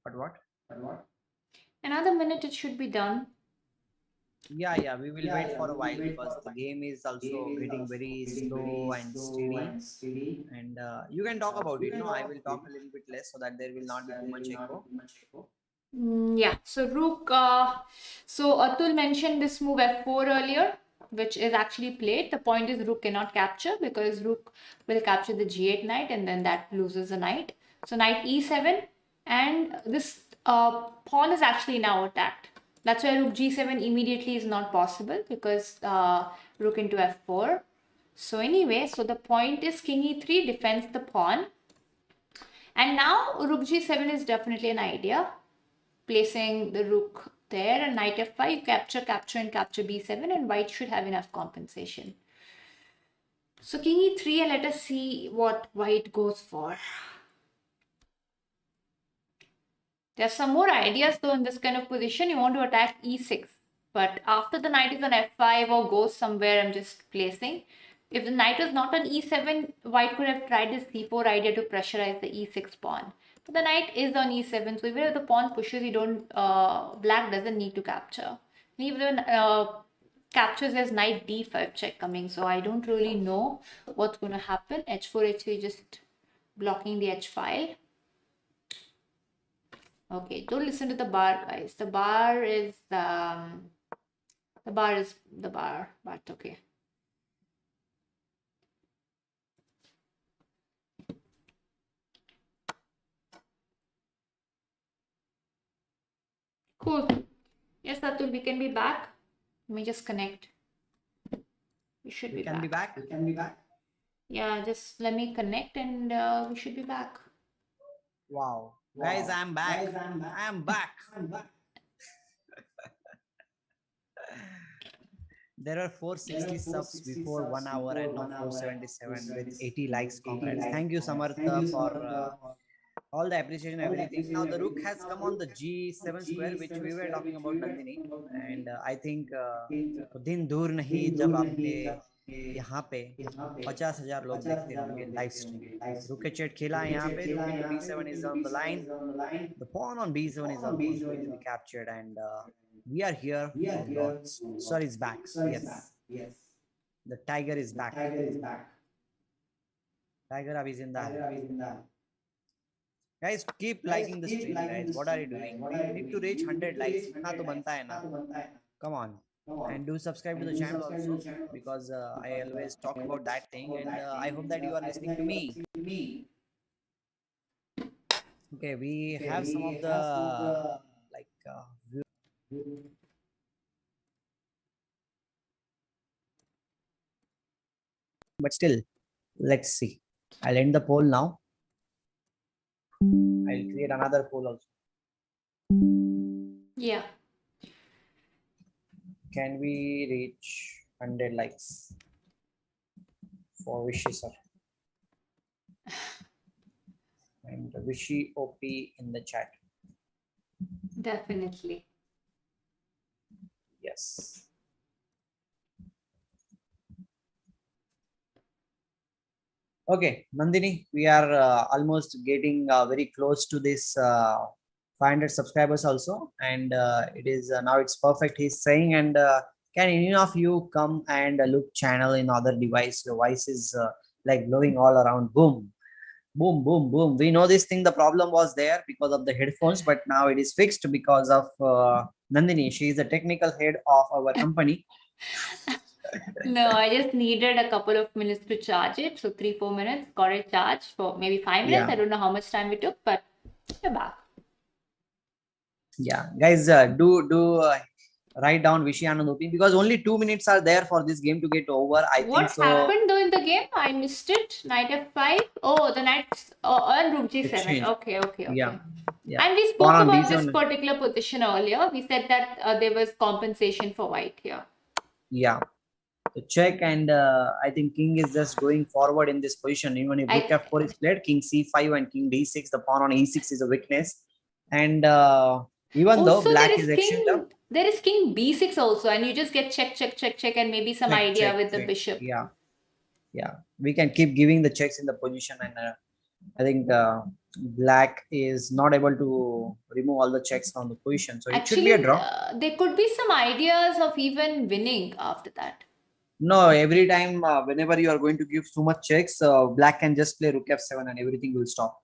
But what?
Another minute, it should be done.
Yeah, we will wait for a while because the game is also getting very slow and steady. And you can talk about it. No, I will talk a little bit less so that there will not be too much echo.
Yeah, so rook, so Atul mentioned this move f4 earlier, which is actually played. The point is rook cannot capture because rook will capture the g8 knight and then that loses the knight. So knight e7 and this pawn is actually now attacked. That's why rook g7 immediately is not possible because rook into f4. So anyway, so the point is king e3 defends the pawn. And now rook g7 is definitely an idea. Placing the rook there and knight f5, capture and capture b7, and white should have enough compensation. So king e3 and let us see what white goes for. There's some more ideas though in this kind of position. You want to attack e6, but after the knight is on f5 or goes somewhere, I'm just placing. If the knight is not on e7, white could have tried this c4 idea to pressurize the e6 pawn. But the knight is on e7, so even if the pawn pushes, black doesn't need to capture. And even captures, there's knight d5 check coming, so I don't really know what's going to happen. h4, h3 just blocking the h file. Okay, don't listen to the bar, guys. The bar is the bar, but okay. Cool. Yes, Atul, we can be back. Let me just connect. We should be back.
We can be back.
Yeah, just let me connect and we should be back.
Wow. Guys, I'm back. I'm back. There are 460 subs before 1 hour and now 477 with 80 likes. Congrats. Thank you, Samartha, for all the appreciation, everything. Now the rook has come on the g7 square, which we were talking about, Nandhini. And I think दिन दूर नहीं जब आपके यहाँ पे 50,000 लोग देखते होंगे लाइव स्ट्रीम. Rook h8 खेला है यहाँ पे. Rook into b7 is on the line. The pawn on b7 is almost going to be captured, and we are here for Lords. Sir is back. Yes. The tiger is back. Tiger abhi zinda hai. Guys, keep liking the stream, guys. What are you doing? We need to reach 100 likes. Itna to banta hai na. Come on. And do subscribe to the channel also, because I always talk about that thing, and I hope that you are listening to me. Okay, we have some of the but still, let's see. I'll end the poll now. I'll create another poll also.
Yeah.
Can we reach 100 likes for Vishy sir? And Vishy OP in the chat.
Definitely.
Yes. Okay, Nandhini, we are almost getting very close to this 500 subscribers also, and it is now it's perfect. He's saying, and can any of you come and look channel in other device? Your voice is like blowing all around. Boom, boom, boom, boom. We know this thing. The problem was there because of the headphones, but now it is fixed because of Nandhini. She is the technical head of our company.
No, I just needed a couple of minutes to charge it. So 3-4 minutes, got it charged for maybe 5 minutes.
Yeah.
I don't know how much time it took, but we're back.
Yeah, guys, do write down Vishy Anand opening because only 2 minutes are there for this game to get over. I think
What
so.
happened though in the game? I missed it. Knight f5. Oh, the knight on rook g7.
Exchange.
Okay.
Yeah, yeah.
And we
Pawn
spoke
on
about this
D7.
particular position earlier. We said that there was compensation for white here.
Yeah. The check, and I think king is just going forward in this position. Even if rook f4 is played, king c5 and king d6, the pawn on e6 is a weakness. And even though black is exchanged up,
there is king b6 also, and you just get check, and maybe some idea with the bishop.
Yeah. We can keep giving the checks in the position, and I think black is not able to remove all the checks from the position. So it should be a draw.
There could be some ideas of even winning after that.
No, every time whenever you are going to give so much checks, black can just play rook f7 and everything will stop.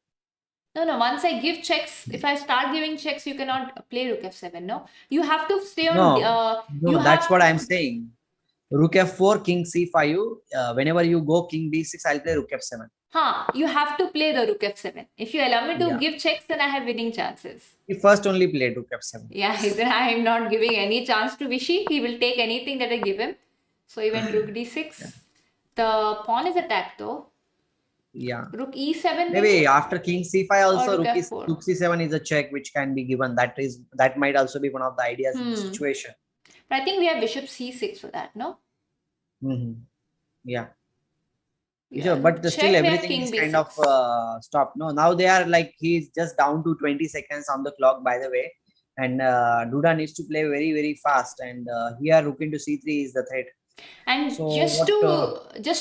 No. Once I give checks, if I start giving checks, you cannot play rook f7. No, you have to stay on.
No, that's what I'm saying. Rook f4, king c5. Whenever you go king d6, I'll play rook f7.
You have to play the rook f7. If you allow me to give checks, then I have winning chances.
He first only played rook f7.
Yeah, I am not giving any chance to Vishy. He will take anything that I give him. So he went rook d6. Yeah. The pawn is attacked though.
Yeah.
Rook e7.
Maybe after king c5 also rook c7 is a check which can be given. That might also be one of the ideas in the situation.
But I think we have bishop c6 for that, no?
Yeah. Sure, but still everything is kind of stopped. No, now they are like he's just down to 20 seconds on the clock, by the way, and Duda needs to play very, very fast. And here rook into c3 is the threat.
And so just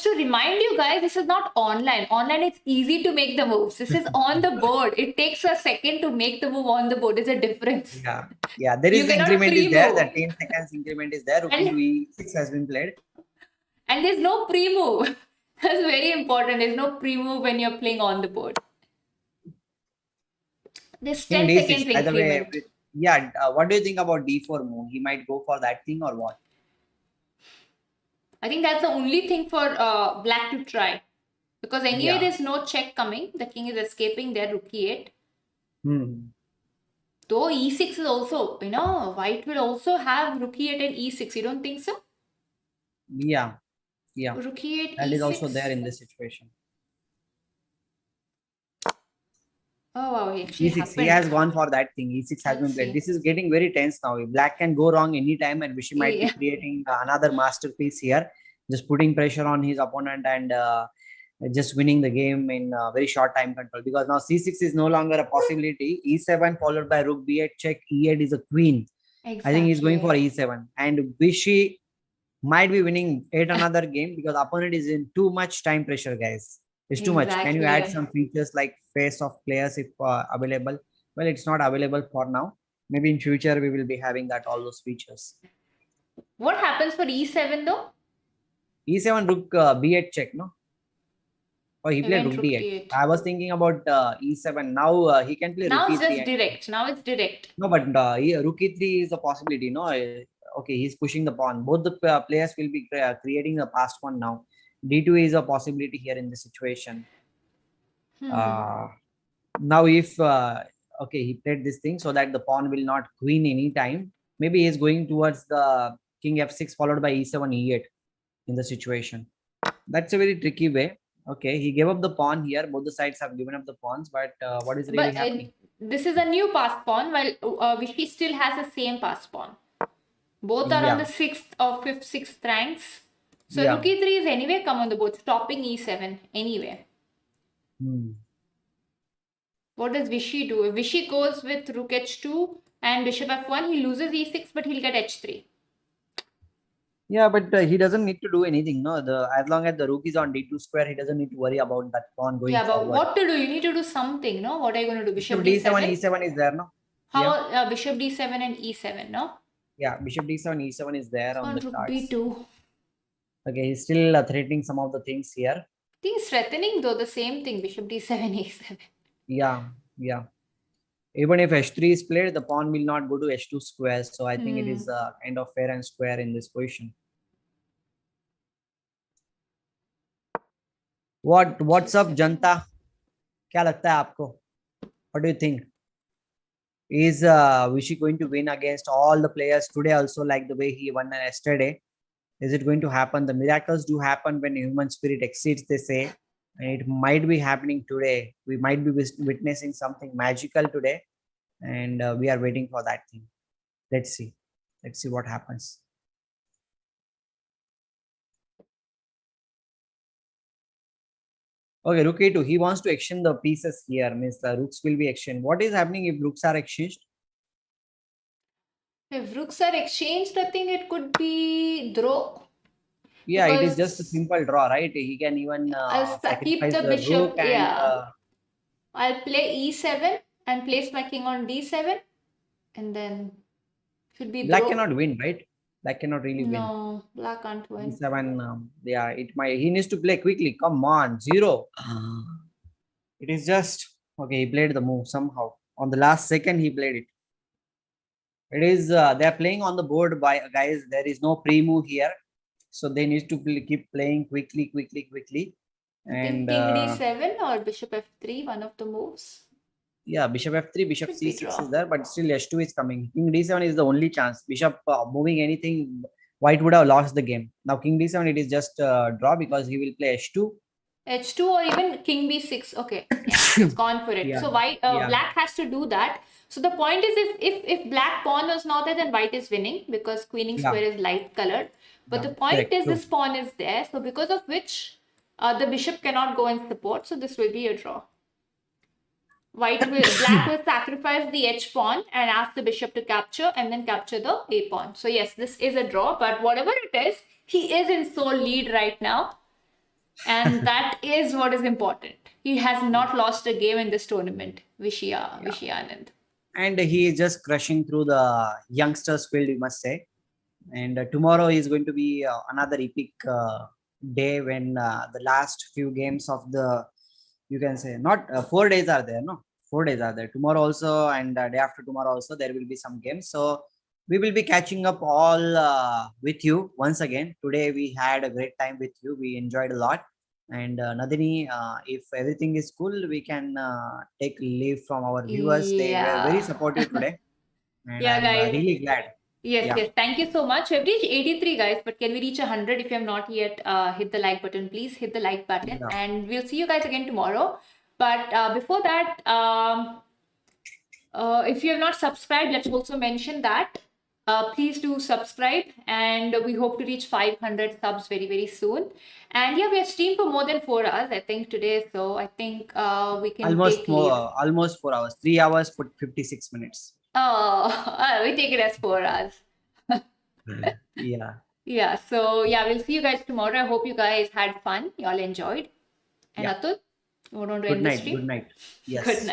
to remind you guys, this is not online. Online, it's easy to make the moves. This is on the board. It takes a second to make the move on the board. There's a difference.
Yeah. There is the increment is there. The 10 seconds increment is there. Rook into e6 has been played.
And there's no pre-move. That's very important. There's no pre-move when you're playing on the board. There's 10 seconds increment. By the way,
what do you think about d4 move? He might go for that thing or what?
I think that's the only thing for black to try. Because anyway, there's no check coming. The king is escaping there, rook e8. Though e6 is also, white will also have rook e8 and e6. You don't think so?
Yeah.
Rook e8,
that
e6.
is also there in this situation.
Oh wow,
e6. He has gone for that thing. E6 has been played. This is getting very tense now. Black can go wrong anytime, and Vishy might be creating another masterpiece here, just putting pressure on his opponent and just winning the game in very short time control. Because now c6 is no longer a possibility. e7 followed by rook b8 check. e8 is a queen. Exactly. I think he's going for e7, and Vishy might be winning yet another game because opponent is in too much time pressure, guys. It's too much. Can you add some features like face of players if available? Well, it's not available for now. Maybe in future we will be having all those features.
What happens for e7 though?
e7 rook b8 check, no? Oh, he played rook d8. I was thinking about e7. Now he can play
now
rook e3.
Now it's just direct. Now it's direct.
No, but rook e3 is a possibility, no? Okay, he's pushing the pawn. Both the players will be creating a passed pawn now. d2 is a possibility here in this situation. Now if he played this thing so that the pawn will not queen any time, maybe he's going towards the king f6 followed by e7 e8 in the situation. That's a very tricky way. Okay, he gave up the pawn here. Both the sides have given up the pawns, but what is really happening?
This is a new passed pawn, while Vishy still has the same passed pawn. Both are on the 6th or 5th, 6th ranks. So rook e3 is anyway come on the board, stopping e7 anyway. What does Vishy do? If Vishy goes with rook h2 and bishop f1, he loses e6, but he'll get h3.
Yeah, but he doesn't need to do anything. No, as long as the rook is on d2 square, he doesn't need to worry about that pawn going forward.
But what to do? You need to do something, no? What are you going to do?
Bishop d7, e7 is there, no?
How bishop d7 and e7, no?
Yeah, bishop d7, e7 is there on the cards.
b2.
Okay, he's still threatening some of the things here.
I think he's threatening though the same thing, bishop d7, e7.
Yeah. Even if h3 is played, the pawn will not go to h2 square. So I think it is kind of fair and square in this position. What's up, Janta? क्या लगता है आपको? What do you think? Is Vishy going to win against all the players today also, like the way he won yesterday? Is it going to happen? The miracles do happen when human spirit exceeds, they say. And it might be happening today. We might be witnessing something magical today. And we are waiting for that thing. Let's see. Let's see what happens. Okay, rook a2. He wants to exchange the pieces here. Means the rooks will be exchanged. What is happening if rooks are exchanged?
If rooks are exchanged, I think it could be draw.
Yeah, it is just a simple draw, right? He can even
I'll keep
sacrifice
the
the
bishop.
rook and
Yeah. I'll play e7 and place my king on d7, and then should be
black
draw.
cannot win, right? Black cannot really win.
No, black can't win.
E7, yeah, it might. He needs to play quickly. Come on, 0. It is just okay. He played the move somehow on the last second. He played it. It is they are playing on the board by guys. There is no pre-move here, so they need to keep playing quickly.
And king d7 or bishop f3, one of the moves.
Yeah, bishop f3, bishop c6 is there, but still h2 is coming. King d7 is the only chance. Bishop moving anything, white would have lost the game. Now king d7, it is just draw because he will play h2.
H2 or even king b6. Okay, yeah, it's gone for it.
Yeah.
So white, black has to do that. So the point is, if black pawn is not there, then white is winning because queening square is light colored. But the point is, this pawn is there. So because of which the bishop cannot go and support. So this will be a draw. Black will sacrifice the h pawn and ask the bishop to capture and then capture the a pawn. So yes, this is a draw. But whatever it is, he is in sole lead right now. And that is what is important. He has not lost a game in this tournament, Vishy Anand.
And he is just crushing through the youngsters field, we must say. And tomorrow is going to be another epic day when the last few games of the, you can say, not 4 days are there, no? 4 days are there. Tomorrow also and day after tomorrow also there will be some games. So we will be catching up all with you once again. Today we had a great time with you. We enjoyed a lot. And Nandhini, if everything is cool, we can take leave from our viewers. They were very supportive today. And I'm
guys.
really glad.
Yes. Thank you so much. We've reached 83, guys, but can we reach 100? If you have not yet hit the like button, please hit the like button. And we'll see you guys again tomorrow. But before that, if you have not subscribed, let's also mention that. Please do subscribe, and we hope to reach 500 subs very, very soon. And yeah, we have streamed for more than 4 hours, I think, today. So I think we can
almost 4 hours, 3 hours, 56 minutes.
Oh, we take it as 4 hours.
Yeah.
So yeah, we'll see you guys tomorrow. I hope you guys had fun. You all enjoyed. And Atul, you want to end the stream?
Good night. Yes.
Good night.